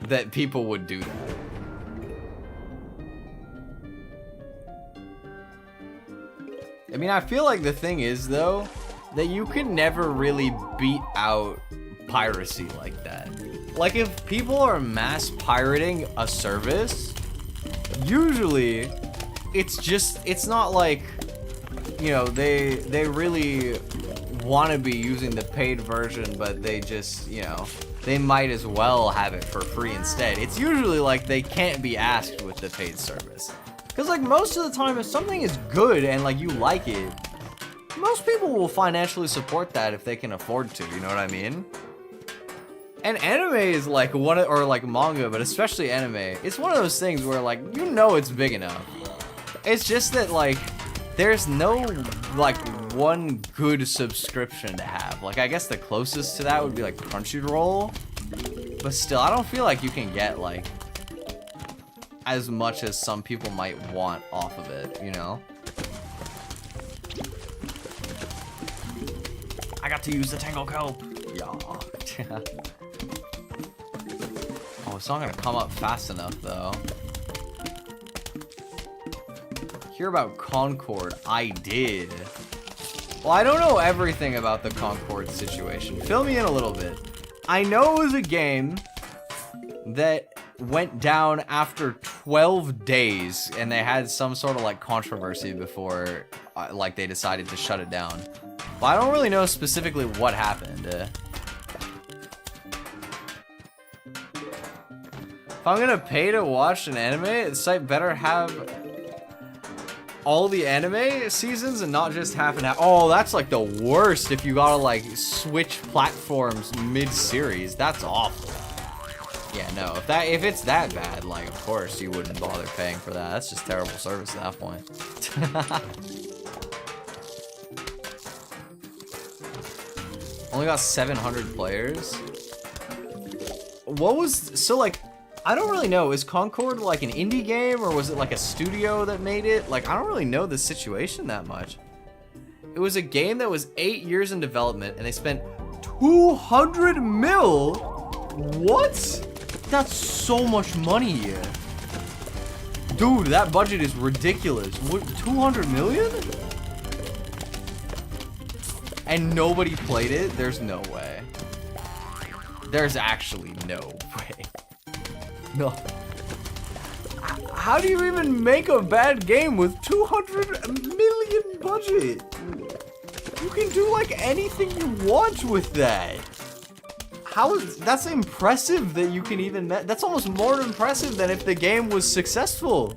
that people would do that. I mean, I feel like the thing is though that you can never really beat out piracy like that. Like if people are mass pirating a service, usually it's not like, you know, they really want to be using the paid version, but they just, you know, they might as well have it for free instead. It's usually like they can't be asked with the paid service. Because like most of the time, if something is good and like you like it, most people will financially support that if they can afford to, you know what I mean? And anime is like or like manga, but especially anime, it's one of those things where like, you know, it's big enough. It's just that like, there's no like one good subscription to have. Like I guess the closest to that would be like Crunchyroll, but still I don't feel like you can get like as much as some people might want off of it, you know? I got to use the Tangle Cope. Yeah. Oh, it's not gonna come up fast enough though. Hear about Concord? I did. Well, I don't know everything about the Concord situation. Fill me in a little bit. I know it was a game that went down after 12 days and they had some sort of like controversy before like they decided to shut it down. But I don't really know specifically what happened. If I'm gonna pay to watch an anime, the site better have all the anime seasons and not just half and half. Oh, that's like the worst if you gotta like switch platforms mid-series. That's awful. Yeah, no, if it's that bad, like of course you wouldn't bother paying for that. That's just terrible service at that point. Only got 700 players. What was, so like, I don't really know. Is Concord like an indie game or was it like a studio that made it? Like, I don't really know the situation that much. It was a game that was 8 years in development and they spent 200 mil? What? That's so much money. Dude, that budget is ridiculous. What, 200 million? And nobody played it? There's no way. There's actually no way. No. How do you even make a bad game with 200 million budget? You can do like anything you want with that. How is, that's impressive that you can even, that's almost more impressive than if the game was successful.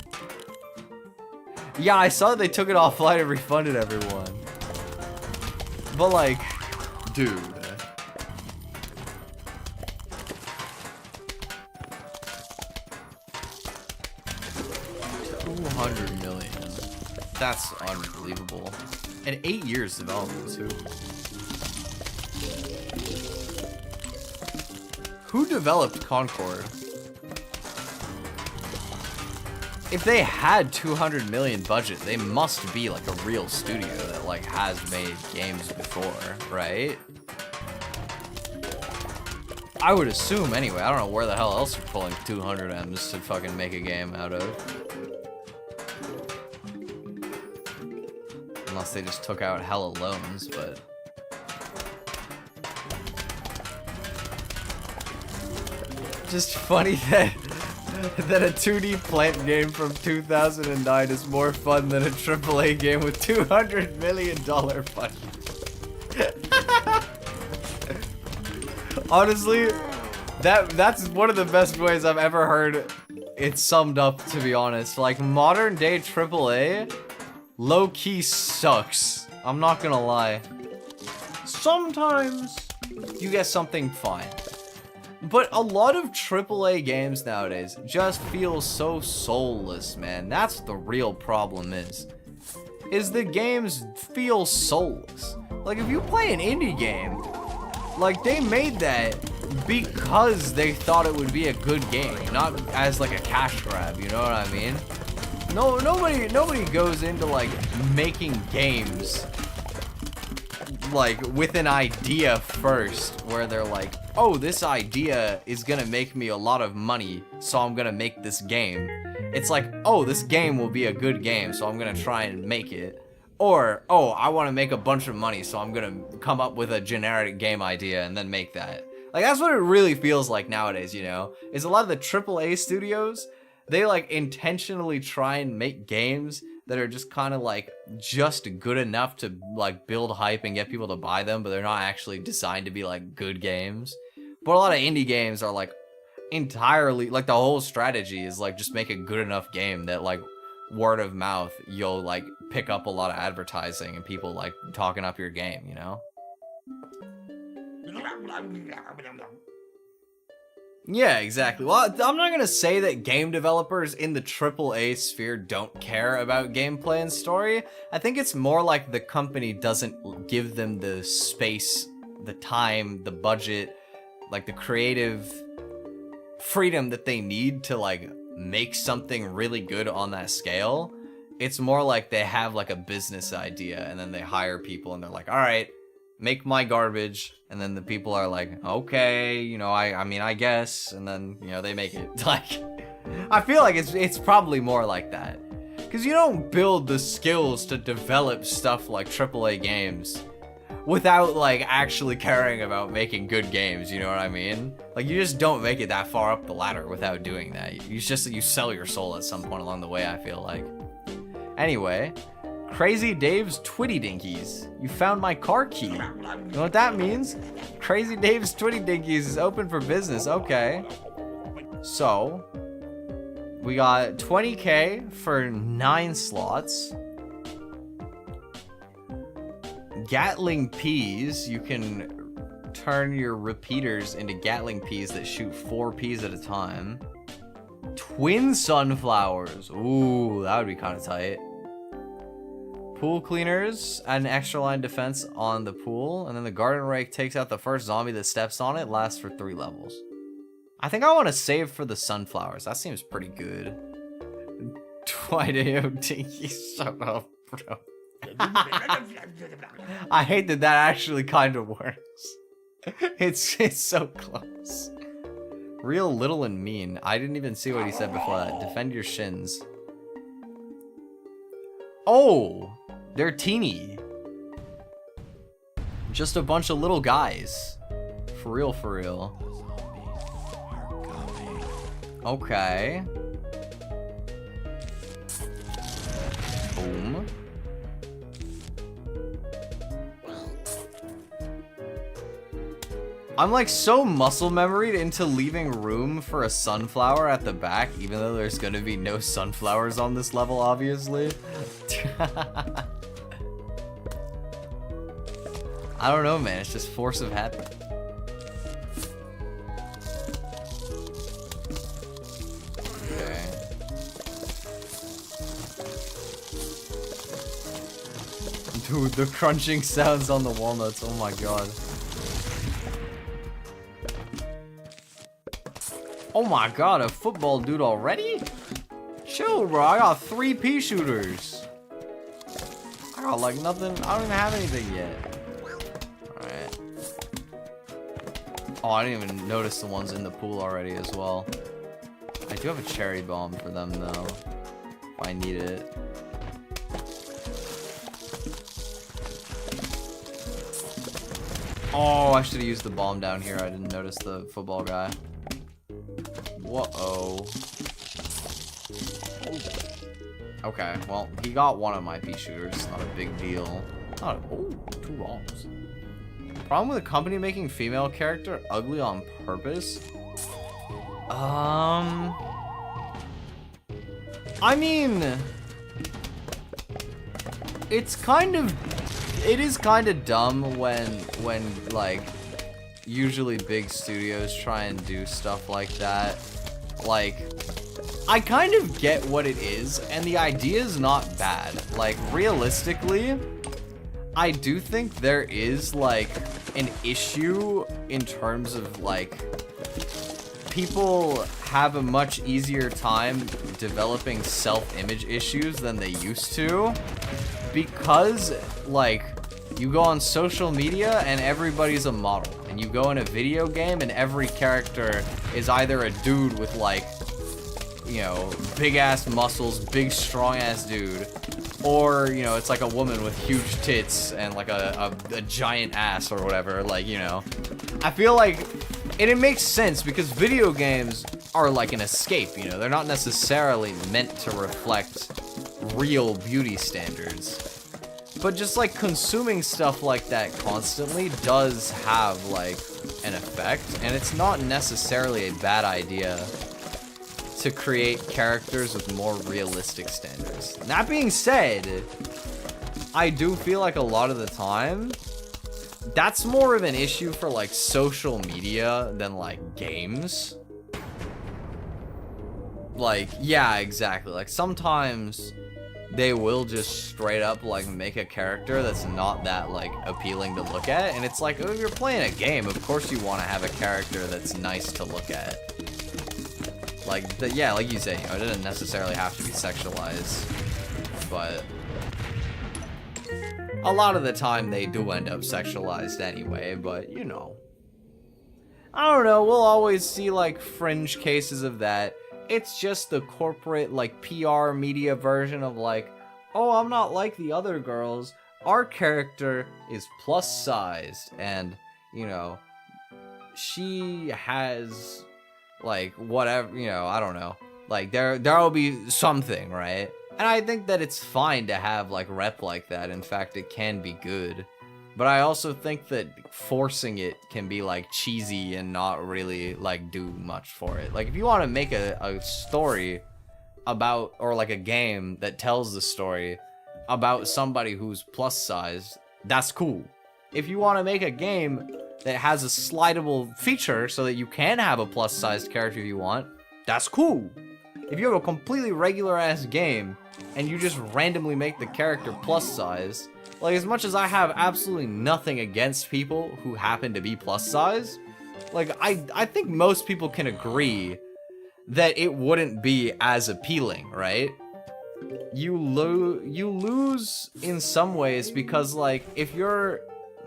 Yeah, I saw they took it offline and refunded everyone. But like, dude. $200 million. That's unbelievable. And 8 years development too. Who developed Concord? If they had 200 million budget, they must be like a real studio that like has made games before, right? I would assume anyway. I don't know where the hell else you're pulling 200 M's to fucking make a game out of. Unless they just took out hella loans, but... Just funny that a 2D plant game from 2009 is more fun than a AAA game with $200 million budget. Honestly, that's one of the best ways I've ever heard it summed up, to be honest. Like, modern day AAA, low-key sucks. I'm not gonna lie. Sometimes you get something fine. But a lot of AAA games nowadays just feel so soulless, man. That's the real problem is the games feel soulless. Like, if you play an indie game, like, they made that because they thought it would be a good game, not as, like, a cash grab, you know what I mean? Nobody goes into, like, making games like with an idea first, where they're like, oh, this idea is gonna make me a lot of money, so I'm gonna make this game. It's like, oh, this game will be a good game, so I'm gonna try and make it. Or, oh, I want to make a bunch of money, so I'm gonna come up with a generic game idea and then make that. Like, that's what it really feels like nowadays, you know? Is a lot of the AAA studios, they like intentionally try and make games that are just kind of like just good enough to like build hype and get people to buy them, but they're not actually designed to be like good games. But a lot of indie games are like entirely, like the whole strategy is like just make a good enough game that like word of mouth, you'll like pick up a lot of advertising and people like talking up your game, you know? Yeah, exactly. Well, I'm not gonna say that game developers in the AAA sphere don't care about gameplay and story. I think it's more like the company doesn't give them the space, the time, the budget, like the creative freedom that they need to like make something really good on that scale. It's more like they have like a business idea and then they hire people and they're like, all right, make my garbage, and then the people are like, okay, you know, I mean, I guess, and then, you know, they make it. Like, I feel like it's probably more like that, because you don't build the skills to develop stuff like AAA games without like actually caring about making good games, you know what I mean? Like, you just don't make it that far up the ladder without doing that. You sell your soul at some point along the way, I feel like. Anyway, Crazy Dave's Twitty Dinkies. You found my car key. You know what that means? Crazy Dave's Twitty Dinkies is open for business. Okay. So, we got 20k for 9 slots. Gatling peas. You can turn your repeaters into Gatling peas that shoot 4 peas at a time. Twin sunflowers. Ooh, that would be kind of tight. Pool cleaners, add an extra line defense on the pool, and then the garden rake takes out the first zombie that steps on it, lasts for 3 levels. I think I want to save for the sunflowers. That seems pretty good. Twi Your, shut up, bro. I hate that actually kind of works. It's so close. Real little and mean. I didn't even see what he said before that. Defend your shins. Oh, they're teeny. Just a bunch of little guys. For real, for real. Okay. Boom. I'm like so muscle memoried into leaving room for a sunflower at the back, even though there's gonna be no sunflowers on this level, obviously. I don't know, man. It's just force of habit. Okay. Dude, the crunching sounds on the walnuts. Oh my god. Oh my god, a football dude already? Chill, bro. I got 3 peashooters. I got like nothing. I don't even have anything yet. Alright. Oh, I didn't even notice the ones in the pool already as well. I do have a cherry bomb for them though, if I need it. Oh, I should have used the bomb down here. I didn't notice the football guy. Whoa. Okay, well, he got one of my pea shooters. It's not a big deal. Not a, oh, 2 bombs. Problem with a company making female character ugly on purpose? I mean, it's kind of, it is kind of dumb when like usually big studios try and do stuff like that. Like, I kind of get what it is, and the idea is not bad. Like, realistically, I do think there is, like, an issue in terms of, like, people have a much easier time developing self-image issues than they used to, because, like, You go on social media and everybody's a model. And you go in a video game and every character is either a dude with like, you know, big ass muscles, big strong ass dude. Or, you know, it's like a woman with huge tits and like a giant ass or whatever, like, you know. I feel like, and it makes sense because video games are like an escape, you know. They're not necessarily meant to reflect real beauty standards. But just like consuming stuff like that constantly does have like an effect, and it's not necessarily a bad idea to create characters with more realistic standards. That being said, I do feel like a lot of the time, that's more of an issue for like social media than like games. Like, yeah, exactly. Like sometimes they will just straight up like make a character that's not that like appealing to look at, and it's like, oh, you're playing a game, of course you want to have a character that's nice to look at. Like, yeah, like you say, you know, it doesn't necessarily have to be sexualized, but a lot of the time they do end up sexualized anyway, but you know. I don't know, we'll always see like fringe cases of that. It's just the corporate, like, PR media version of, like, oh, I'm not like the other girls. Our character is plus-sized, and, you know, she has, like, whatever, you know, I don't know. Like, there'll be something, right? And I think that it's fine to have, like, rep like that. In fact, it can be good. But I also think that forcing it can be, like, cheesy and not really, like, do much for it. Like, if you want to make a story about, or, like, a game that tells the story about somebody who's plus-sized, that's cool. If you want to make a game that has a slidable feature so that you can have a plus-sized character if you want, that's cool. If you have a completely regular-ass game and you just randomly make the character plus-sized, like, as much as I have absolutely nothing against people who happen to be plus size, like, I think most people can agree that it wouldn't be as appealing, right? You lose in some ways because, like, if you're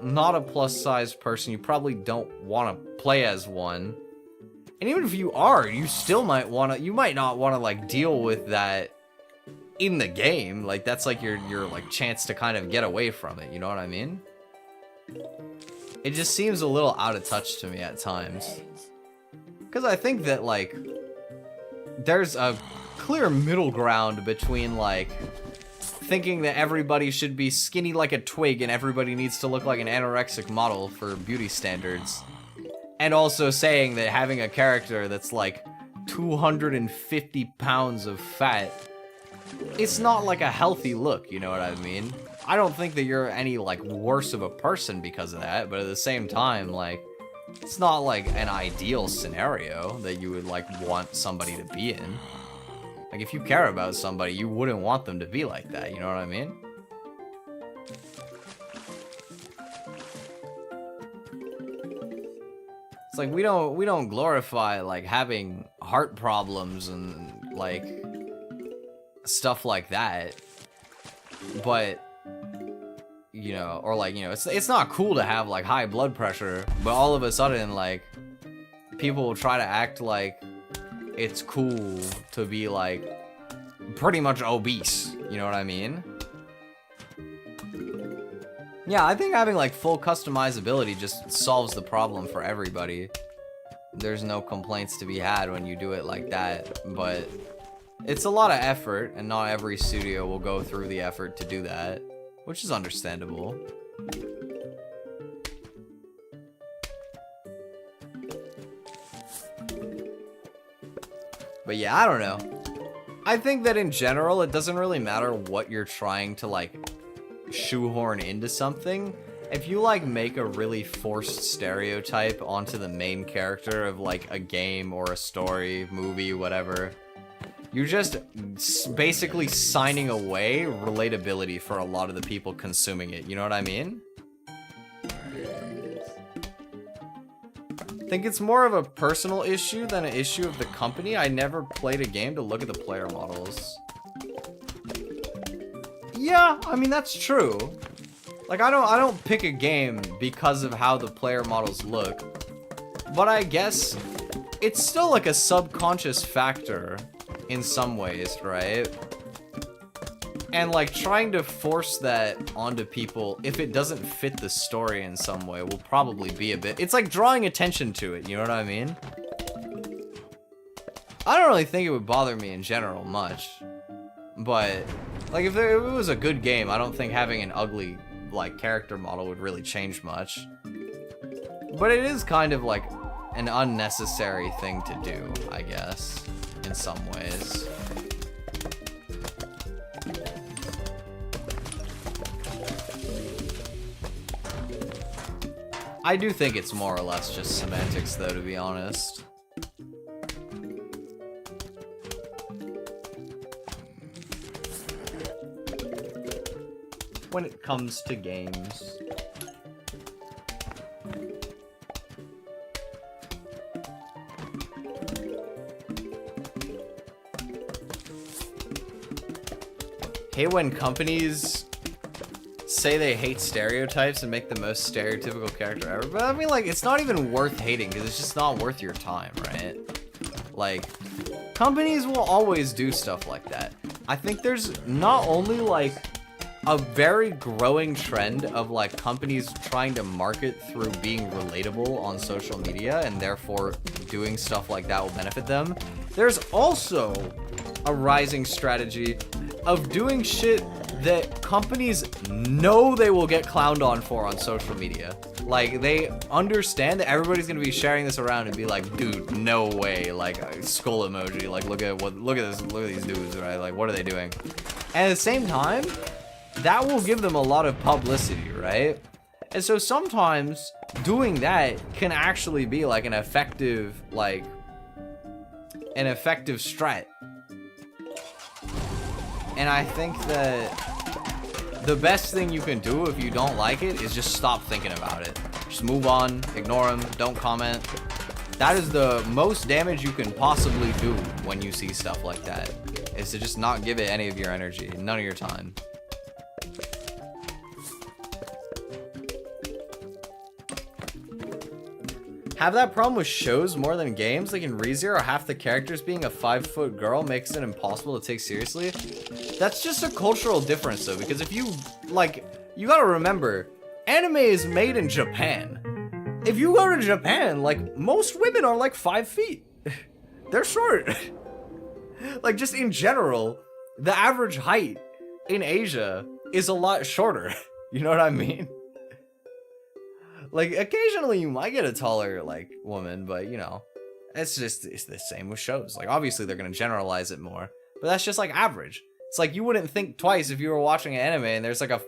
not a plus size person, you probably don't want to play as one. And even if you are, you still might not want to, like, deal with that in the game. Like, that's like your like chance to kind of get away from it, you know what I mean? It just seems a little out of touch to me at times, because I think that, like, there's a clear middle ground between, like, thinking that everybody should be skinny like a twig and everybody needs to look like an anorexic model for beauty standards, and also saying that having a character that's like 250 pounds of fat, it's not like a healthy look, you know what I mean? I don't think that you're any, like, worse of a person because of that, but at the same time, like, it's not like an ideal scenario that you would, like, want somebody to be in. Like, if you care about somebody, you wouldn't want them to be like that, you know what I mean? It's like, we don't glorify, like, having heart problems and, like, stuff like that, but, you know, or, like, you know, it's not cool to have, like, high blood pressure, but all of a sudden, like, people will try to act like it's cool to be, like, pretty much obese, you know what I mean? Yeah, I think having, like, full customizability just solves the problem for everybody. There's no complaints to be had when you do it like that, but it's a lot of effort, and not every studio will go through the effort to do that, which is understandable. But yeah, I don't know. I think that in general, it doesn't really matter what you're trying to, like, shoehorn into something. If you, like, make a really forced stereotype onto the main character of, like, a game or a story, movie, whatever, you're just basically signing away relatability for a lot of the people consuming it, you know what I mean? I think it's more of a personal issue than an issue of the company. I never played a game to look at the player models. Yeah, I mean, that's true. Like, I don't pick a game because of how the player models look, but I guess it's still like a subconscious factor in some ways, right? And like trying to force that onto people if it doesn't fit the story in some way will probably be a bit, it's like drawing attention to it, you know what I mean? I don't really think it would bother me in general much, but like if it was a good game, I don't think having an ugly like character model would really change much. But it is kind of like an unnecessary thing to do, I guess, in some ways. I do think it's more or less just semantics though, to be honest. When it comes to games. Hate when companies say they hate stereotypes and make the most stereotypical character ever, but I mean, like, it's not even worth hating because it's just not worth your time, right? Like, companies will always do stuff like that. I think there's not only like a very growing trend of like companies trying to market through being relatable on social media and therefore doing stuff like that will benefit them. There's also a rising strategy of doing shit that companies know they will get clowned on for on social media. Like, they understand that everybody's gonna be sharing this around and be like, dude, no way, like, skull emoji, like, look at these dudes, right? Like, what are they doing? And at the same time, that will give them a lot of publicity, right? And so sometimes doing that can actually be like an effective strat. And I think that the best thing you can do if you don't like it is just stop thinking about it. Just move on, ignore them, don't comment. That is the most damage you can possibly do when you see stuff like that, is to just not give it any of your energy, none of your time. Have that problem with shows more than games? Like in ReZero, half the characters being a 5-foot girl makes it impossible to take seriously. That's just a cultural difference though, because if you, like, you gotta remember, anime is made in Japan. If you go to Japan, like, most women are like 5 feet. They're short. Like, just in general, the average height in Asia is a lot shorter. You know what I mean? Like, occasionally you might get a taller, like, woman, but, you know, it's the same with shows. Like, obviously they're gonna generalize it more, but that's just, like, average. It's like, you wouldn't think twice if you were watching an anime and there's, like, a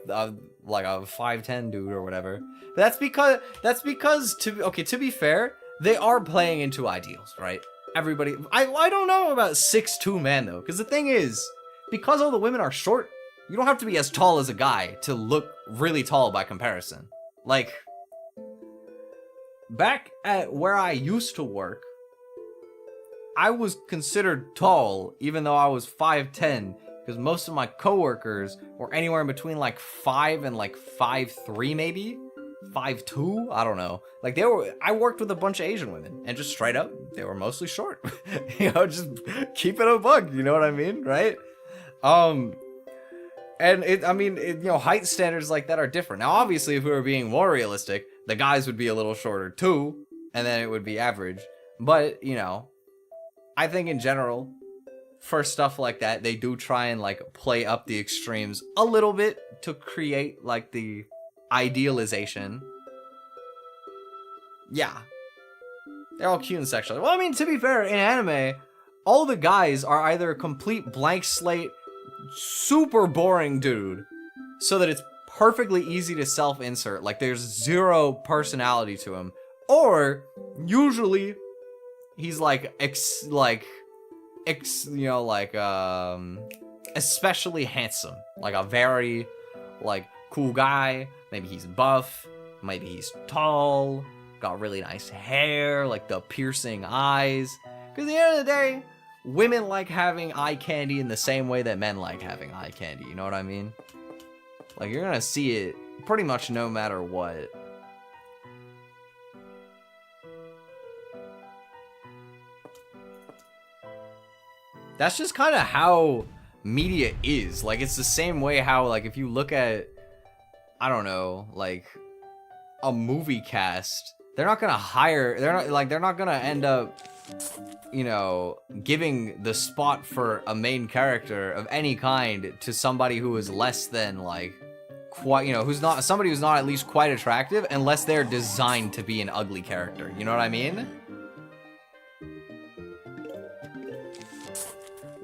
5'10" dude or whatever. But that's because, to be fair, they are playing into ideals, right? Everybody, I don't know about 6'2" man, though, because the thing is, because all the women are short, you don't have to be as tall as a guy to look really tall by comparison. Like, back at where I used to work, I was considered tall, even though I was 5'10", because most of my coworkers were anywhere in between like 5 and like 5'3", maybe 5'2", I don't know. Like, I worked with a bunch of Asian women, and just straight up, they were mostly short. You know, just keep it a bug, you know what I mean, right? And you know, height standards like that are different. Now, obviously, if we were being more realistic, the guys would be a little shorter too, and then it would be average. But, you know, I think in general, for stuff like that, they do try and, like, play up the extremes a little bit to create, like, the idealization. Yeah. They're all cute and sexual. Well, I mean, to be fair, in anime, all the guys are either a complete blank slate, super boring dude, so that it's perfectly easy to self-insert, like there's zero personality to him, or usually he's especially handsome, like a very like cool guy. Maybe he's buff, maybe he's tall, got really nice hair, like the piercing eyes, because at the end of the day, women like having eye candy in the same way that men like having eye candy, you know what I mean? Like, you're gonna see it pretty much no matter what. That's just kind of how media is. Like, it's the same way how, like, if you look at, I don't know, like, a movie cast, they're not gonna end up, you know, giving the spot for a main character of any kind to somebody who is less than, like, quite, you know, somebody who's not at least quite attractive, unless they're designed to be an ugly character. You know what I mean?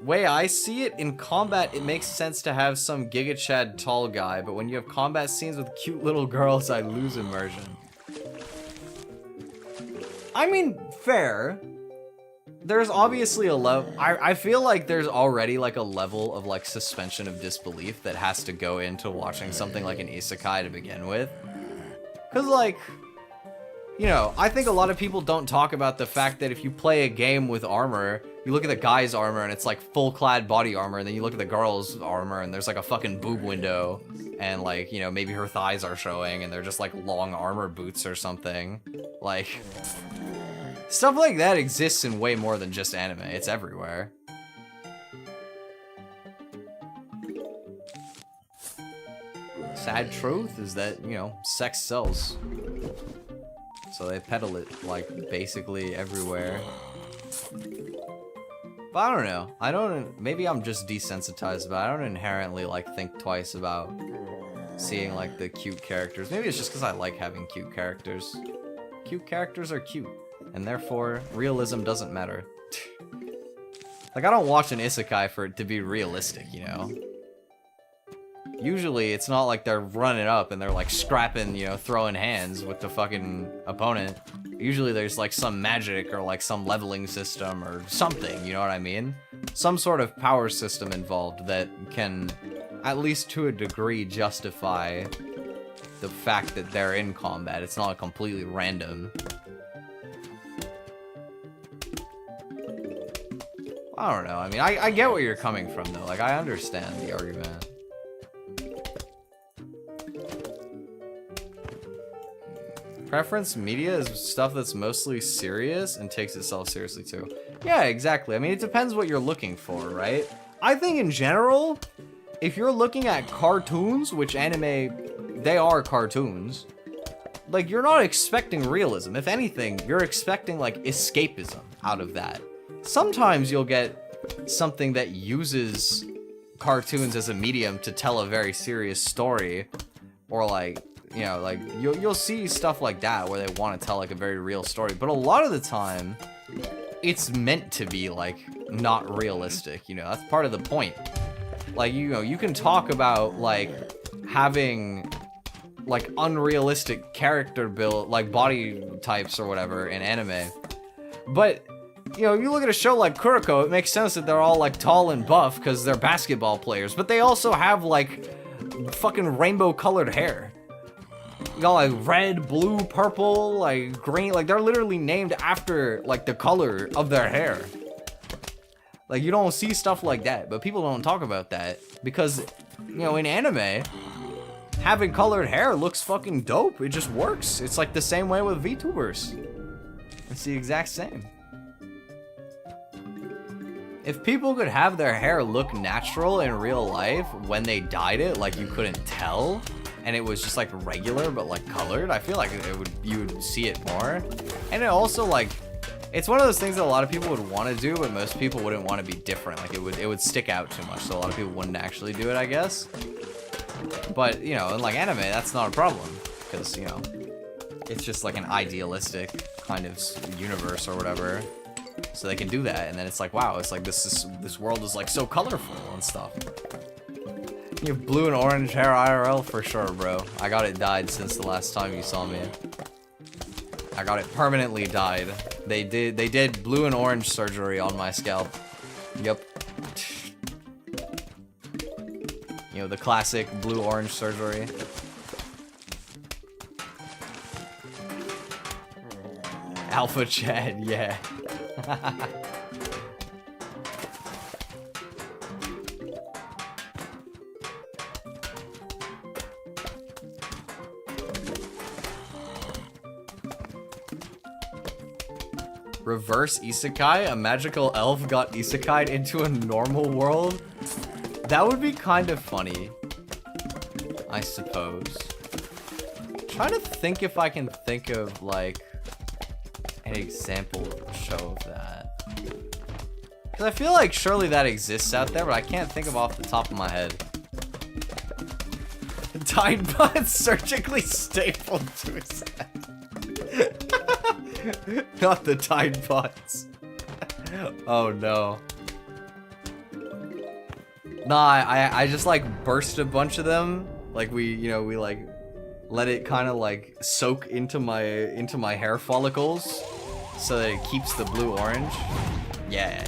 Way I see it, in combat, it makes sense to have some Giga Chad tall guy, but when you have combat scenes with cute little girls, I lose immersion. I mean, fair. There's obviously a level. I feel like there's already like a level of like suspension of disbelief that has to go into watching something like an isekai to begin with. Cause like, you know, I think a lot of people don't talk about the fact that if you play a game with armor, you look at the guy's armor and it's like full clad body armor, and then you look at the girl's armor and there's like a fucking boob window, and like, you know, maybe her thighs are showing and they're just like long armor boots or something. Like, stuff like that exists in way more than just anime. It's everywhere. Sad truth is that, you know, sex sells. So they peddle it, like, basically everywhere. But I don't know. Maybe I'm just desensitized about it. I don't inherently, like, think twice about seeing, like, the cute characters. Maybe it's just because I like having cute characters. Cute characters are cute, and therefore, realism doesn't matter. Like, I don't watch an isekai for it to be realistic, you know? Usually, it's not like they're running up and they're, like, scrapping, you know, throwing hands with the fucking opponent. Usually there's, like, some magic or, like, some leveling system or something, you know what I mean? Some sort of power system involved that can, at least to a degree, justify the fact that they're in combat. It's not completely random. I don't know. I mean, I get where you're coming from, though. Like, I understand the argument. Preference media is stuff that's mostly serious and takes itself seriously too. Yeah, exactly. I mean, it depends what you're looking for, right? I think in general, if you're looking at cartoons, which anime, they are cartoons, like, you're not expecting realism. If anything, you're expecting, like, escapism out of that. Sometimes you'll get something that uses cartoons as a medium to tell a very serious story, or, like, you know, like, you'll see stuff like that where they want to tell, like, a very real story. But a lot of the time, it's meant to be, like, not realistic, you know? That's part of the point. Like, you know, you can talk about, like, having, like, unrealistic character build, like, body types or whatever in anime. But, you know, you look at a show like Kuroko, it makes sense that they're all, like, tall and buff because they're basketball players. But they also have, like, fucking rainbow-colored hair. You got, like, red, blue, purple, like, green. Like, they're literally named after, like, the color of their hair. Like, you don't see stuff like that, but people don't talk about that because, you know, in anime, having colored hair looks fucking dope. It just works. It's like the same way with VTubers. It's the exact same. If people could have their hair look natural in real life when they dyed it, like you couldn't tell, and it was just like regular but like colored, I feel like you would see it more. And it also, like, it's one of those things that a lot of people would want to do, but most people wouldn't want to be different. Like, it would stick out too much, so a lot of people wouldn't actually do it, I guess. But, you know, in like anime, that's not a problem, because, you know, it's just like an idealistic kind of universe or whatever. So they can do that, and then it's like, wow, it's like this world is like so colorful and stuff. You have blue and orange hair IRL for sure, bro. I got it dyed since the last time you saw me. I got it permanently dyed. They did blue and orange surgery on my scalp. Yep. You know, the classic blue-orange surgery. Alpha Chad, yeah. Reverse isekai? A magical elf got isekai'd into a normal world? That would be kind of funny, I suppose. Trying to think if I can think of, like, an example show of that. Because I feel like surely that exists out there, but I can't think of off the top of my head. Tide Pod surgically stapled to his head. Not the Tide Pods. Oh no. Nah, I just like burst a bunch of them. Like we like let it kind of like soak into my hair follicles so that it keeps the blue orange. Yeah.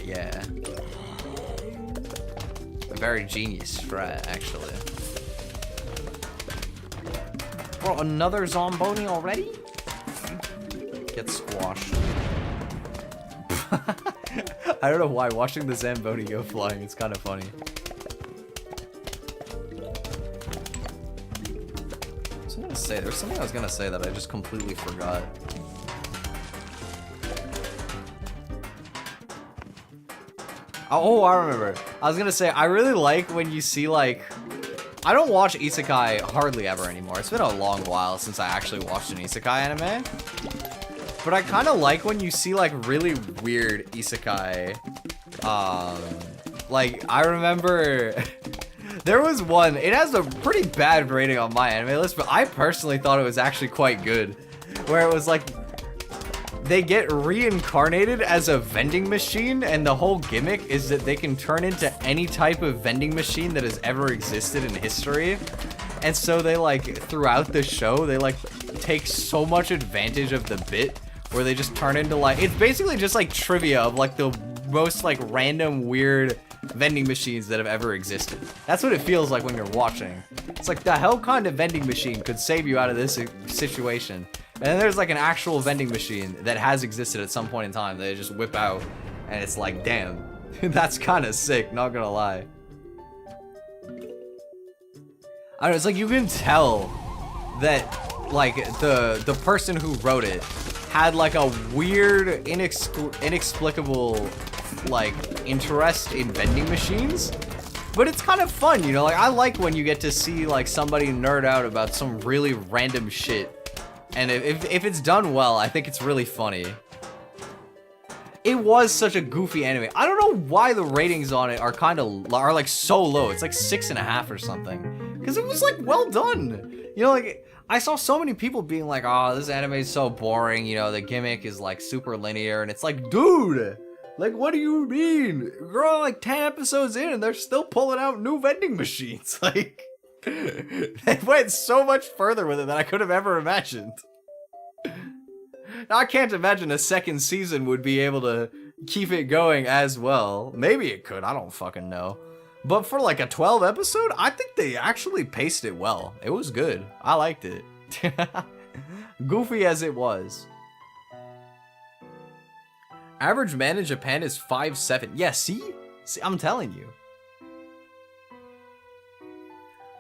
A very genius strat, actually. Bro, another Zomboni already? Get squashed. I don't know why, watching the Zamboni go flying, it's kind of funny. There's something I was gonna say that I just completely forgot. Oh, I remember. I was gonna say, I really like when you see, like... I don't watch isekai hardly ever anymore. It's been a long while since I actually watched an isekai anime. But I kind of like when you see, like, really weird isekai. Like, I remember... There was one, it has a pretty bad rating on my anime list, but I personally thought it was actually quite good. Where it was like, they get reincarnated as a vending machine, and the whole gimmick is that they can turn into any type of vending machine that has ever existed in history. And so they like, throughout the show, they like take so much advantage of the bit where they just turn into like, it's basically just like trivia of like the most like random weird vending machines that have ever existed. That's what it feels like when you're watching. It's like, the hell kind of vending machine could save you out of this situation? And then there's like an actual vending machine that has existed at some point in time that they just whip out, and it's like, damn, that's kind of sick, not gonna lie. I don't know, it's like you can tell that like the person who wrote it had like a weird, inexplicable like interest in vending machines, but it's kind of fun, you know. Like, I like when you get to see like somebody nerd out about some really random shit, and if it's done well, I think it's really funny. It was such a goofy anime. I don't know why the ratings on it are like so low. It's like 6.5 or something, because it was like well done, you know. Like, I saw so many people being like, oh, this anime is so boring, you know, the gimmick is like super linear, and it's like, dude, like, what do you mean? We're all like 10 episodes in and they're still pulling out new vending machines. Like, they went so much further with it than I could have ever imagined. Now, I can't imagine a second season would be able to keep it going as well. Maybe it could, I don't fucking know. But for like a 12 episode, I think they actually paced it well. It was good. I liked it. Goofy as it was. Average man in Japan is 5'7". Yeah, see, I'm telling you.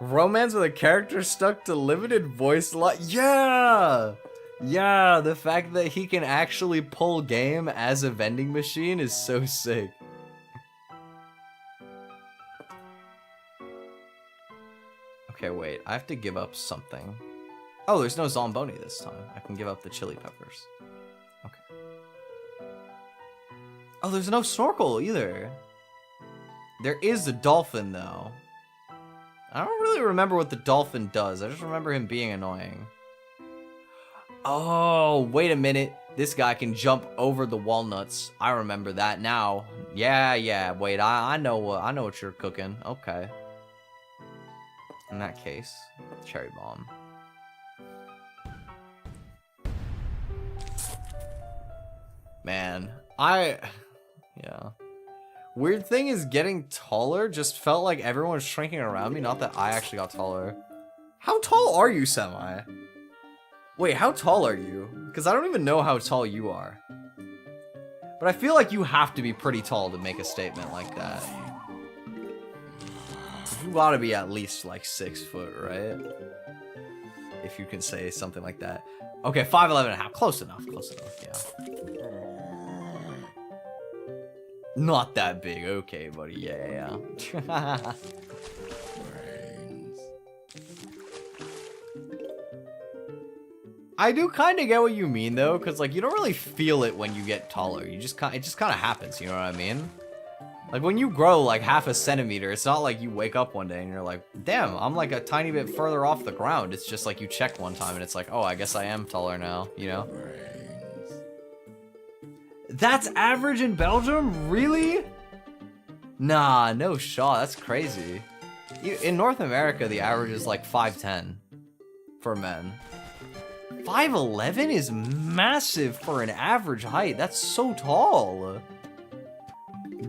Romance with a character stuck to limited voice line. Yeah, the fact that he can actually pull game as a vending machine is so sick. Okay, wait, I have to give up something. Oh, there's no Zomboni this time. I can give up the chili peppers. Okay. Oh, there's no snorkel either. There is the dolphin, though. I don't really remember what the dolphin does. I just remember him being annoying. Oh, wait a minute. This guy can jump over the walnuts. I remember that now. Yeah. Wait, I know what you're cooking. Okay. In that case, cherry bomb. Man, yeah. Weird thing is, getting taller just felt like everyone was shrinking around me, not that I actually got taller. How tall are you, Semi? Wait, how tall are you? Because I don't even know how tall you are. But I feel like you have to be pretty tall to make a statement like that. You gotta be at least like 6 foot, right? If you can say something like that. Okay, 5'11 and a half. Close enough, yeah. Not that big. Okay, buddy. Yeah. I do kind of get what you mean though, because like you don't really feel it when you get taller. It just kind of happens. You know what I mean? Like when you grow like half a centimeter, it's not like you wake up one day and you're like, damn, I'm like a tiny bit further off the ground. It's just like you check one time and it's like, oh, I guess I am taller now. You know? That's average in Belgium? Really? Nah, no shot. That's crazy. In North America, the average is like 5'10" for men. 5'11" is massive for an average height. That's so tall.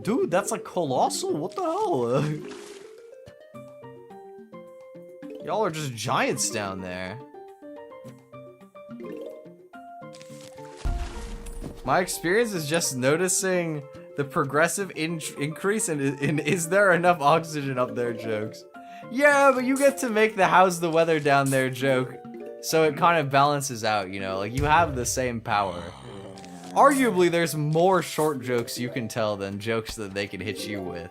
Dude, that's like colossal. What the hell? Y'all are just giants down there. My experience is just noticing the progressive increase in is there enough oxygen up there jokes. Yeah, but you get to make the how's the weather down there joke, so it kind of balances out, you know? Like, you have the same power. Arguably, there's more short jokes you can tell than jokes that they can hit you with.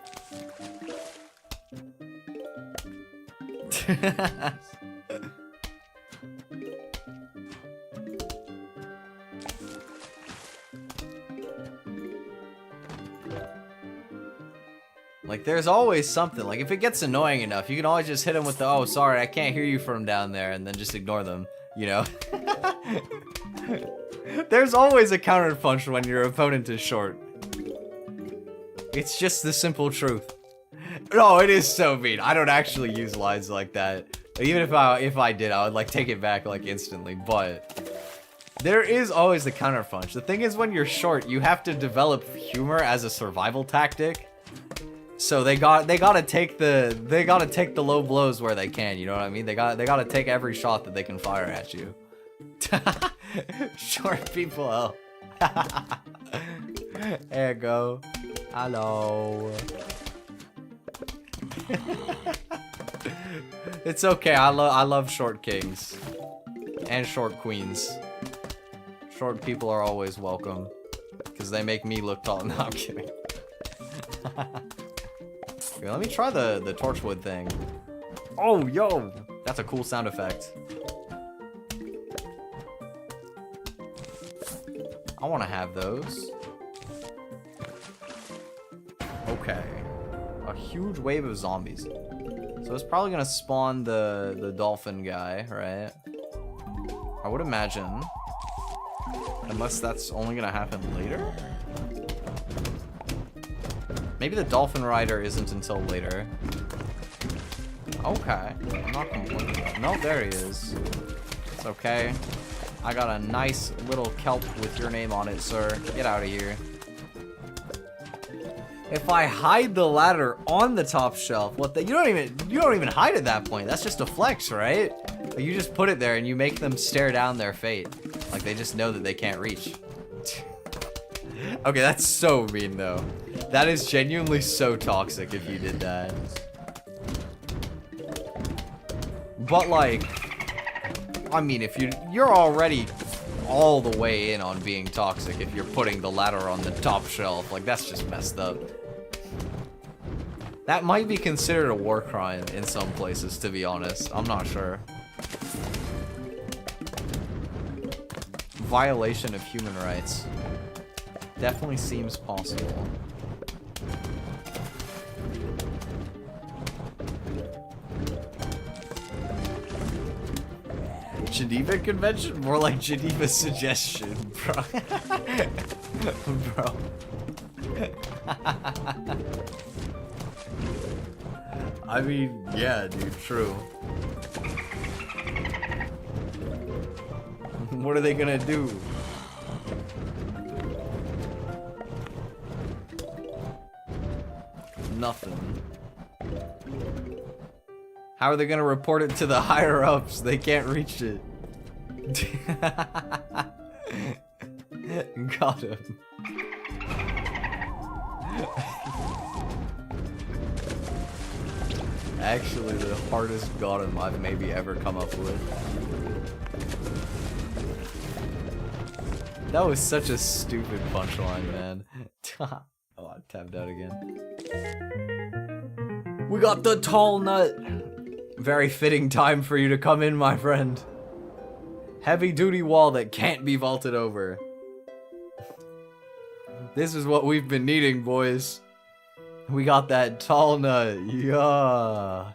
Like, there's always something. Like, if it gets annoying enough, you can always just hit them with the, oh, sorry, I can't hear you from down there, and then just ignore them, you know? There's always a counterpunch when your opponent is short. It's just the simple truth. No, it is so mean. I don't actually use lines like that. Even if I did, I would, like, take it back, like, instantly, but... There is always the counterpunch. The thing is, when you're short, you have to develop humor as a survival tactic. So they gotta take the low blows where they can, you know what I mean? They gotta take every shot that they can fire at you. Short people. There you go. Hello. It's okay. I love short kings and short queens. Short people are always welcome because they make me look tall. No, I'm kidding. Okay, let me try the torchwood thing. Oh, yo! That's a cool sound effect. I want to have those. Okay. A huge wave of zombies. So it's probably gonna spawn the dolphin guy, right? I would imagine. Unless that's only gonna happen later? Maybe the dolphin rider isn't until later. Okay. I'm not complaining. No, there he is. It's okay. I got a nice little kelp with your name on it, sir. Get out of here. If I hide the ladder on the top shelf, what the— you don't even hide at that point. That's just a flex, right? You just put it there and you make them stare down their fate. Like they just know that they can't reach. Okay, that's so mean though. That is genuinely so toxic if you did that. But like, I mean, if you're already all the way in on being toxic if you're putting the ladder on the top shelf, like that's just messed up. That might be considered a war crime in some places, to be honest. I'm not sure. Violation of human rights. Definitely seems possible. Geneva Convention? More like Geneva Suggestion, bro. Bro. I mean, yeah, dude, true. What are they gonna do? Nothing. How are they gonna report it to the higher ups? They can't reach it. Got him. Actually, the hardest got him I've maybe ever come up with. That was such a stupid punchline, man. Oh, Tapped out again. We got the tall nut. Very fitting time for you to come in, my friend. Heavy duty wall that can't be vaulted over. This is what we've been needing, boys. We got that tall nut. Yeah.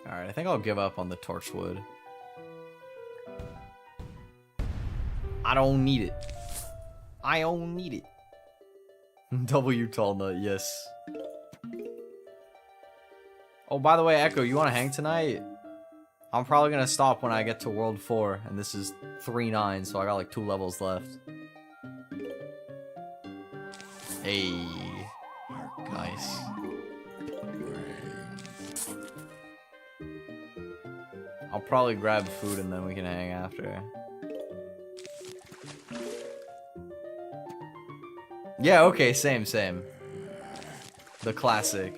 Alright, I think I'll give up on the torchwood. I don't need it. I don't need it. W tall nut, yes. Oh, by the way, Echo, you want to hang tonight? I'm probably going to stop when I get to World 4, and this is 3-9, so I got like 2 levels left. Hey. Nice. I'll probably grab food and then we can hang after. Yeah, okay, same. The classic.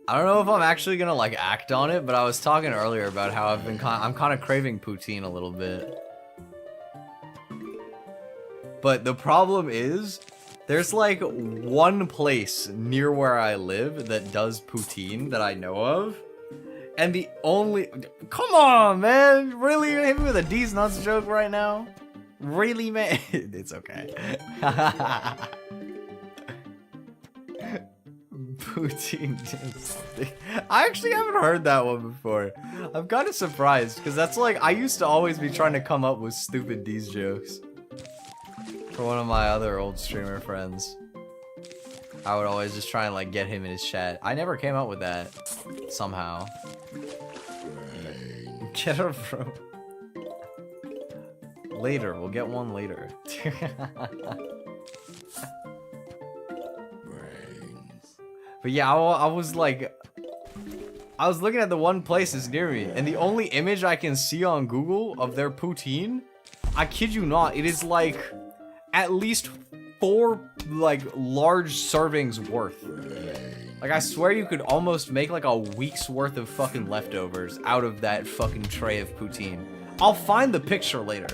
I don't know if I'm actually gonna like act on it, but I was talking earlier about how I'm kind of craving poutine a little bit. But the problem is, there's like one place near where I live that does poutine that I know of. And the only... Come on, man! Really? You're gonna hit me with a D's nuts joke right now? Really, man? It's okay. Poutine. I actually haven't heard that one before. I'm kind of surprised, because that's like... I used to always be trying to come up with stupid D's jokes. For one of my other old streamer friends. I would always just try and like get him in his chat. I never came up with that. Somehow. Get her, bro. Later, we'll get one later. But yeah, I was like... I was looking at the one place that's near me, and the only image I can see on Google of their poutine, I kid you not, it is like... at least 4 like large servings worth. Like I swear you could almost make like a week's worth of fucking leftovers out of that fucking tray of poutine. I'll find the picture later.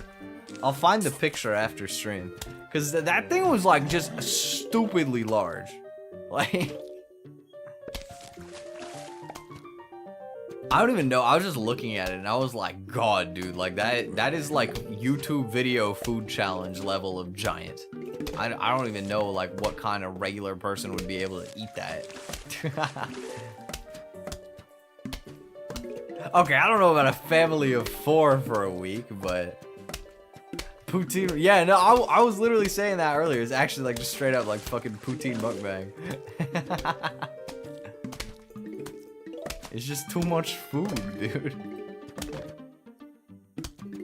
I'll find the picture after stream. Cause that thing was like just stupidly large. Like I don't even know. I was just looking at it and I was like, God, dude, like that is like YouTube video food challenge level of giant. I don't even know like what kind of regular person would be able to eat that. Okay, I don't know about a family of 4 for a week, but poutine. Yeah, no, I was literally saying that earlier. It's actually like just straight up like fucking poutine mukbang. It's just too much food, dude.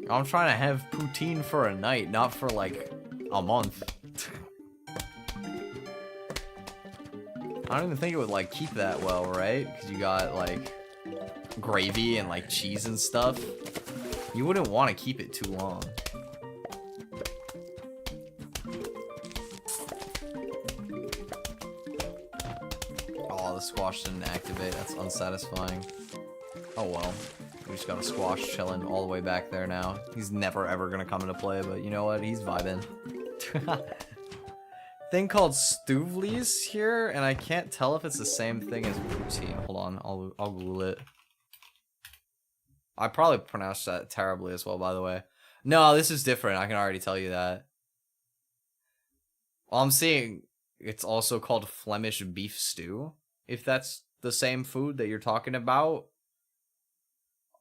I'm trying to have poutine for a night, not for like a month. I don't even think it would like keep that well, right? Because you got like gravy and like cheese and stuff. You wouldn't want to keep it too long. Oh, the squash didn't activate. That's unsatisfying. Oh well. We just got a squash chilling all the way back there now. He's never ever gonna come into play, but you know what? He's vibing. Thing called Stuvlies here, and I can't tell if it's the same thing as poutine. Hold on, I'll Google it. I probably pronounced that terribly as well, by the way. No, this is different. I can already tell you that. Well, I'm seeing it's also called Flemish beef stew. If that's the same food that you're talking about.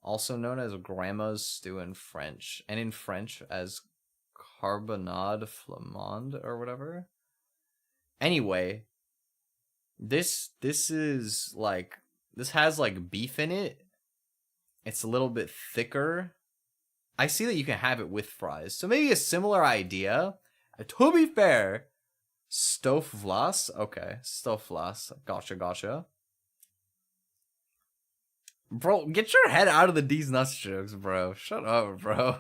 Also known as grandma's stew in French. And in French as carbonade flamande or whatever. Anyway, this is like, this has like beef in it. It's a little bit thicker. I see that you can have it with fries. So maybe a similar idea. To be fair, Stoufvlas. Okay, Stoufvlas. Gotcha. Bro, get your head out of the D's nuts jokes, bro. Shut up, bro.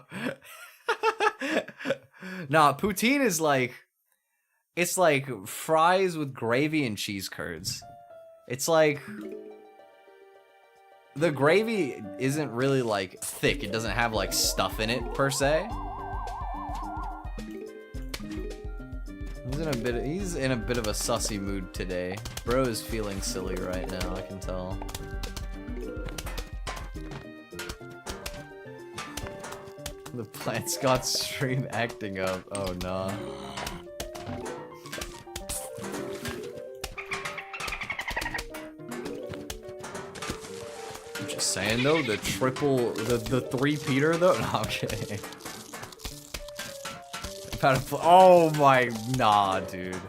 Nah, poutine is like... It's like fries with gravy and cheese curds. It's like the gravy isn't really like thick. It doesn't have like stuff in it per se. He's in a bit of a sussy mood today. Bro is feeling silly right now, I can tell. The plants got stream acting up. Oh nah. I'm just saying though, the three-peater though. No, I'm kidding. Oh my, nah, dude.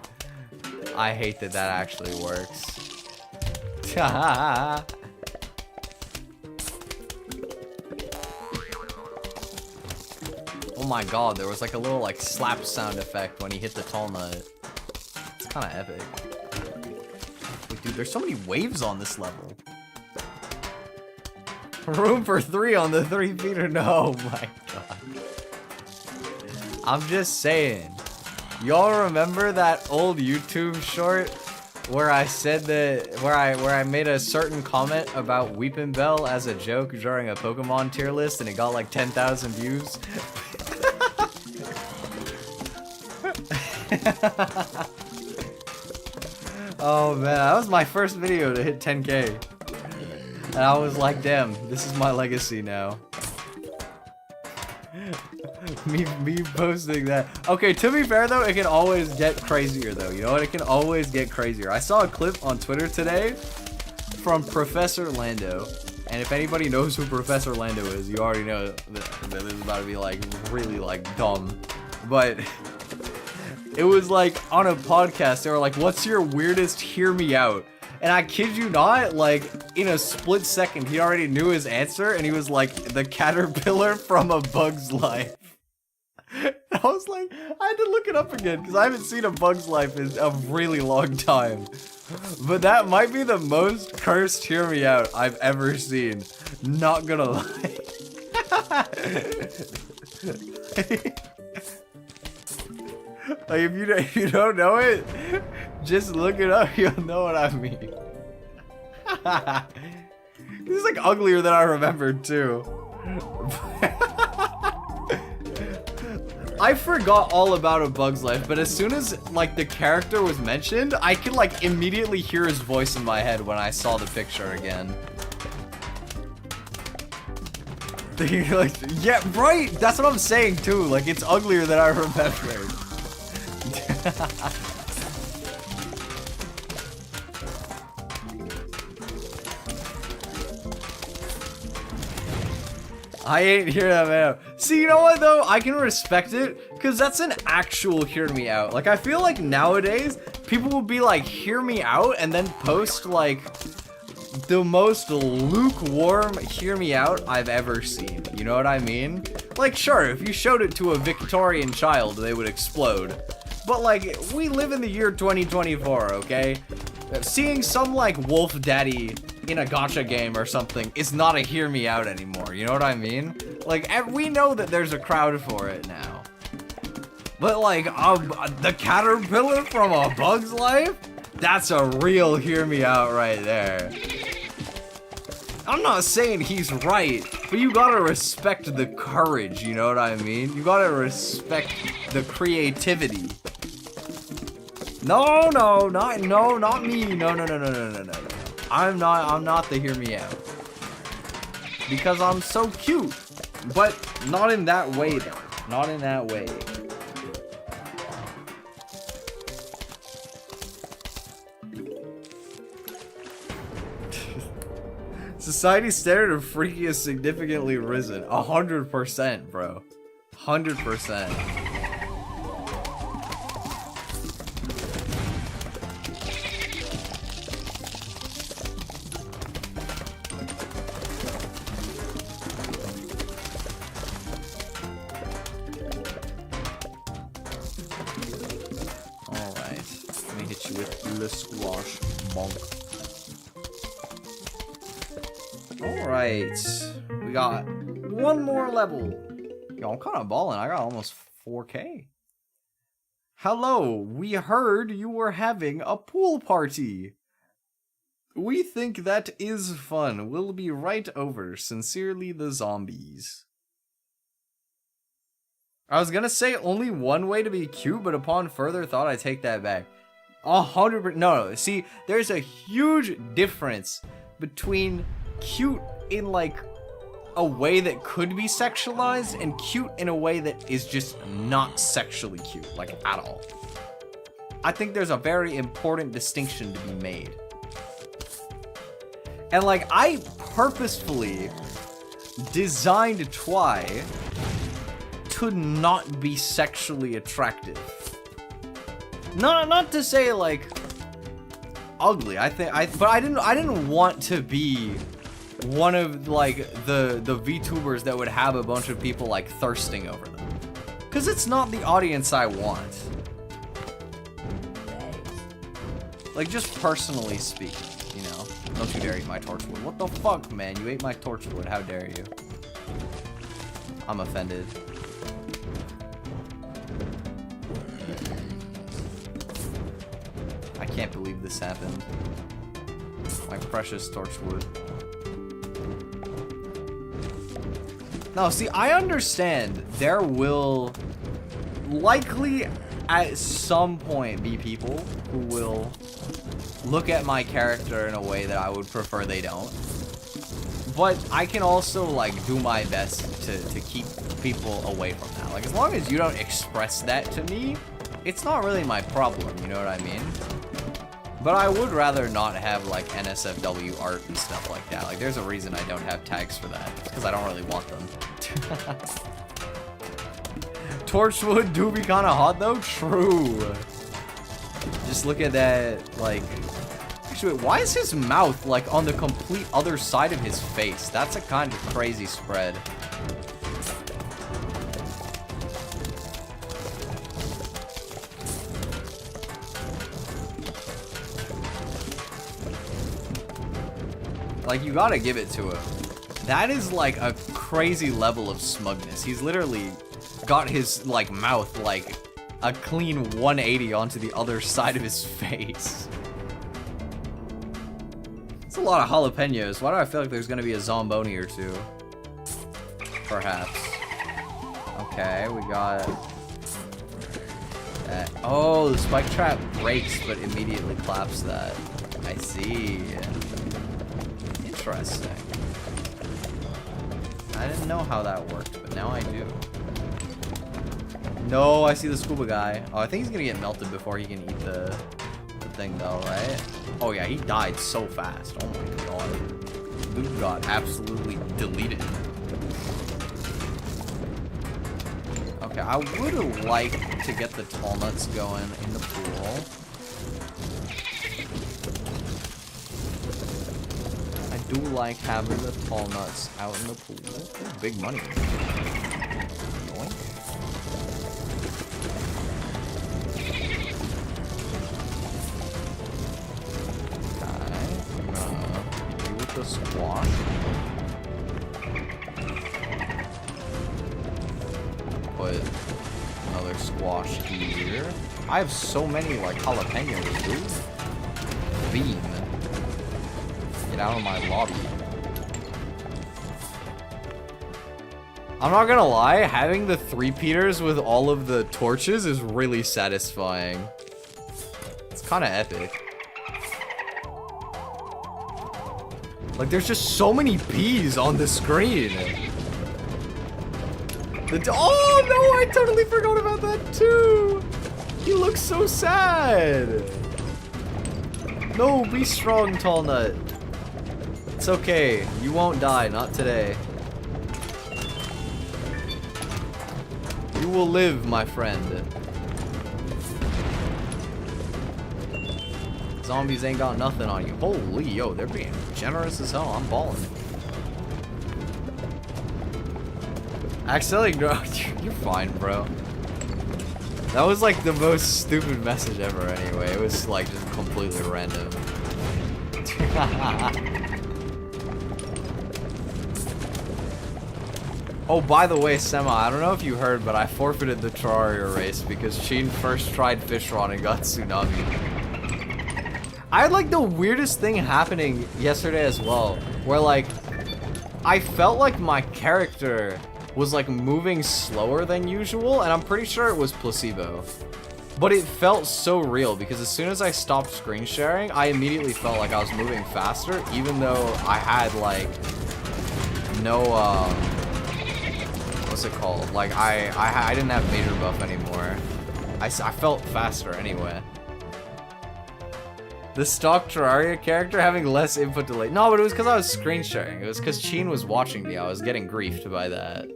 I hate that that actually works. Oh my god, there was like a little like slap sound effect when he hit the tall nut. It's kind of epic. Wait, dude, there's so many waves on this level. Room for 3 on the 3-peater. No, my god. I'm just saying. Y'all remember that old YouTube short where I said that where I made a certain comment about Weepin' Bell as a joke during a Pokemon tier list and it got like 10,000 views? Oh man, that was my first video to hit 10K. And I was like, damn, this is my legacy now. me posting that. Okay, to be fair though, it can always get crazier though. You know what? It can always get crazier. I saw a clip on Twitter today from Professor Lando. And if anybody knows who Professor Lando is, you already know that this is about to be like really like dumb. But it was like on a podcast, they were like, what's your weirdest hear me out? And I kid you not, like in a split second, he already knew his answer and he was like, the caterpillar from A Bug's Life. I was like, I had to look it up again because I haven't seen A Bug's Life in a really long time. But that might be the most cursed hear me out I've ever seen. Not gonna lie. Like if you don't know it, just look it up. You'll know what I mean. This is like uglier than I remembered too. I forgot all about A Bug's Life, but as soon as like the character was mentioned, I could like immediately hear his voice in my head when I saw the picture again. Like, yeah, right. That's what I'm saying too. Like it's uglier than I remembered. I ain't hear that, man. See, you know what though? I can respect it because that's an actual hear me out. Like I feel like nowadays people will be like hear me out and then post like the most lukewarm hear me out I've ever seen. You know what I mean? Like sure, if you showed it to a Victorian child, they would explode. But like, we live in the year 2024, okay? Seeing some like wolf daddy in a gacha game or something is not a hear me out anymore, you know what I mean? Like, we know that there's a crowd for it now. But like, the caterpillar from A Bug's Life? That's a real hear me out right there. I'm not saying he's right, but you gotta respect the courage, you know what I mean? You gotta respect the creativity. No, not me. No. I'm not the hear me out. Because I'm so cute. But not in that way though. Not in that way. Society's standard of freaky has significantly risen. 100%, bro. 100%. We got one more level. Yo, I'm kind of balling. I got almost 4K. Hello, we heard you were having a pool party. We think that is fun. We'll be right over. Sincerely, the zombies. I was gonna say only one way to be cute, but upon further thought, I take that back. 100%. No. See, there's a huge difference between cute in like a way that could be sexualized and cute in a way that is just not sexually cute, like at all. I think there's a very important distinction to be made. And like, I purposefully designed Twi to not be sexually attractive. Not to say like ugly. But I didn't want to be one of like the VTubers that would have a bunch of people like thirsting over them. Cause it's not the audience I want. Like just personally speaking, you know. Don't you dare eat my torchwood. What the fuck, man? You ate my torchwood. How dare you? I'm offended. I can't believe this happened. My precious torchwood. No, see, I understand there will likely at some point be people who will look at my character in a way that I would prefer they don't. But I can also like do my best to keep people away from that. Like as long as you don't express that to me, it's not really my problem, you know what I mean? But I would rather not have like NSFW art and stuff like that. Like there's a reason I don't have tags for that. It's because I don't really want them. Torchwood do be kind of hot though? True. Just look at that, like... Actually, wait, why is his mouth like on the complete other side of his face? That's a kind of crazy spread. Like, you gotta give it to him. That is like a crazy level of smugness. He's literally got his like mouth like a clean 180 onto the other side of his face. It's a lot of jalapenos. Why do I feel like there's gonna be a zomboni or two? Perhaps. Okay, we got that. Oh, the spike trap breaks but immediately claps that. I see. Interesting. I didn't know how that worked, but now I do. No, I see the scuba guy. Oh, I think he's gonna get melted before he can eat the thing though, right? Oh yeah, he died so fast. Oh my god. Dude got absolutely deleted. Okay, I would like to get the tall nuts going in the pool. I do like having the tall nuts out in the pool. Ooh, big money. Yoink. The squash. Put another squash here. I have so many like jalapenos, dude. Bean. Get out of my lobby. I'm not gonna lie, having the three-peaters with all of the torches is really satisfying. It's kind of epic. Like, there's just so many peas on the screen. Oh, no, I totally forgot about that, too. He looks so sad. No, be strong, Tall Nut. It's okay. You won't die. Not today. You will live, my friend. Zombies ain't got nothing on you. Holy, yo, they're being generous as hell. I'm balling. Accidentally, no, you're fine, bro. That was like the most stupid message ever anyway. It was like just completely random. Oh, by the way, Sema, I don't know if you heard, but I forfeited the Terraria race because Sheen first tried fish rod and got tsunami. I had like the weirdest thing happening yesterday as well, where like I felt like my character was like moving slower than usual, and I'm pretty sure it was placebo. But it felt so real because as soon as I stopped screen sharing, I immediately felt like I was moving faster, even though I had like no what's it called? Like I didn't have major buff anymore. I felt faster anyway. The stock Terraria character having less input delay. No, but it was because I was screen sharing. It was because Cheen was watching me. I was getting griefed by that.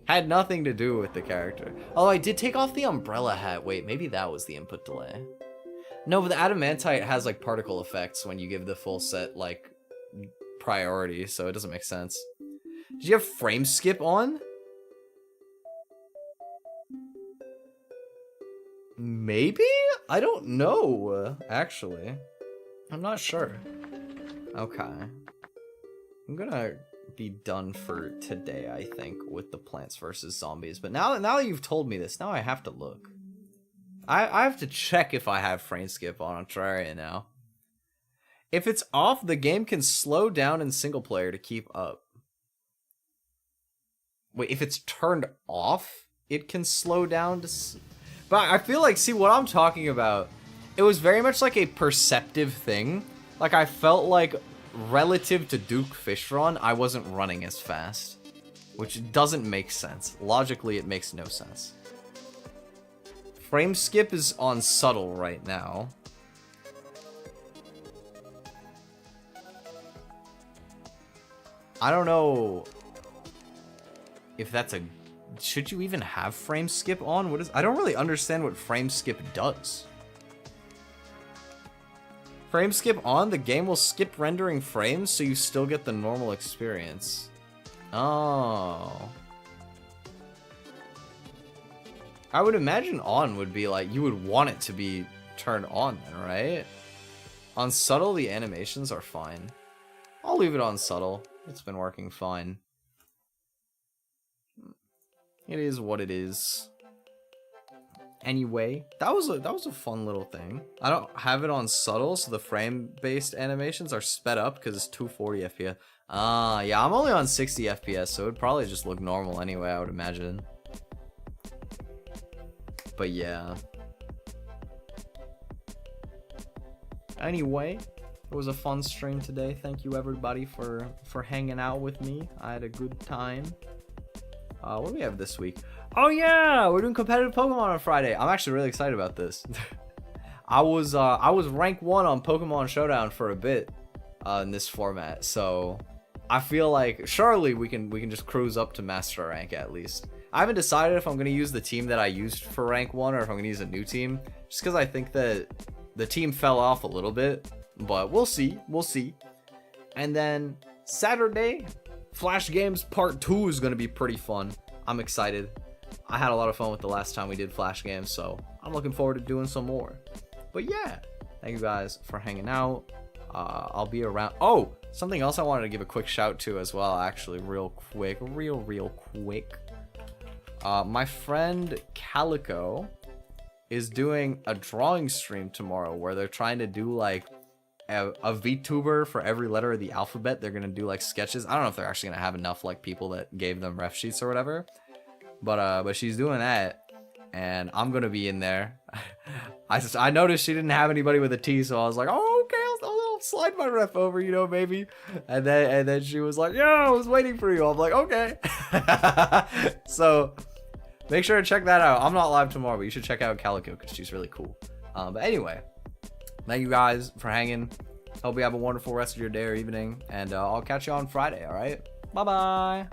Had nothing to do with the character. Oh, I did take off the umbrella hat. Wait, maybe that was the input delay. No, but the adamantite has like particle effects when you give the full set like priority, so it doesn't make sense. Did you have frame skip on? Maybe? I don't know, actually. I'm not sure. Okay. I'm gonna be done for today, I think, with the Plants vs. Zombies. But now that you've told me this, now I have to look. I have to check if I have frame skip on Terraria now. If it's off, the game can slow down in single player to keep up. Wait, if it's turned off, it can slow down to... But I feel like, see, what I'm talking about, it was very much like a perceptive thing. Like, I felt like, relative to Duke Fishron, I wasn't running as fast. Which doesn't make sense. Logically, it makes no sense. Frame skip is on subtle right now. I don't know if that's a... Should you even have frame skip on? What is... I don't really understand what frame skip does. Frame skip on, the game will skip rendering frames so you still get the normal experience. Oh. I would imagine on would be like, you would want it to be turned on then, right? On subtle, the animations are fine. I'll leave it on subtle. It's been working fine. It is what it is. Anyway, that was a fun little thing. I don't have it on subtle, so the frame-based animations are sped up because it's 240 FPS. Yeah, I'm only on 60 FPS, so it would probably just look normal anyway, I would imagine. But yeah. Anyway, it was a fun stream today. Thank you everybody for hanging out with me. I had a good time. What do we have this week? Oh yeah, we're doing competitive Pokemon on Friday. I'm actually really excited about this. I was rank 1 on Pokemon Showdown for a bit in this format, so I feel like surely we can just cruise up to master rank at least. I haven't decided if I'm gonna use the team that I used for rank 1 or if I'm gonna use a new team, just because I think that the team fell off a little bit, but we'll see. And then Saturday, Flash Games Part 2 is gonna be pretty fun. I'm excited. I had a lot of fun with the last time we did Flash Games, so I'm looking forward to doing some more. But yeah, thank you guys for hanging out. I'll be around. Oh, something else I wanted to give a quick shout to as well, actually, real quick. My friend Calico is doing a drawing stream tomorrow where they're trying to do like a VTuber for every letter of the alphabet. They're gonna do like sketches. I don't know if they're actually gonna have enough like people that gave them ref sheets or whatever, but she's doing that, and I'm gonna be in there. I noticed she didn't have anybody with a T, so I was like, oh okay, I'll slide my ref over, you know, maybe. And then she was like, yeah, I was waiting for you. I'm like, okay. So make sure to check that out. I'm not live tomorrow, but you should check out Calico because she's really cool. But anyway, thank you guys for hanging. Hope you have a wonderful rest of your day or evening, and I'll catch you on Friday, all right? Bye-bye.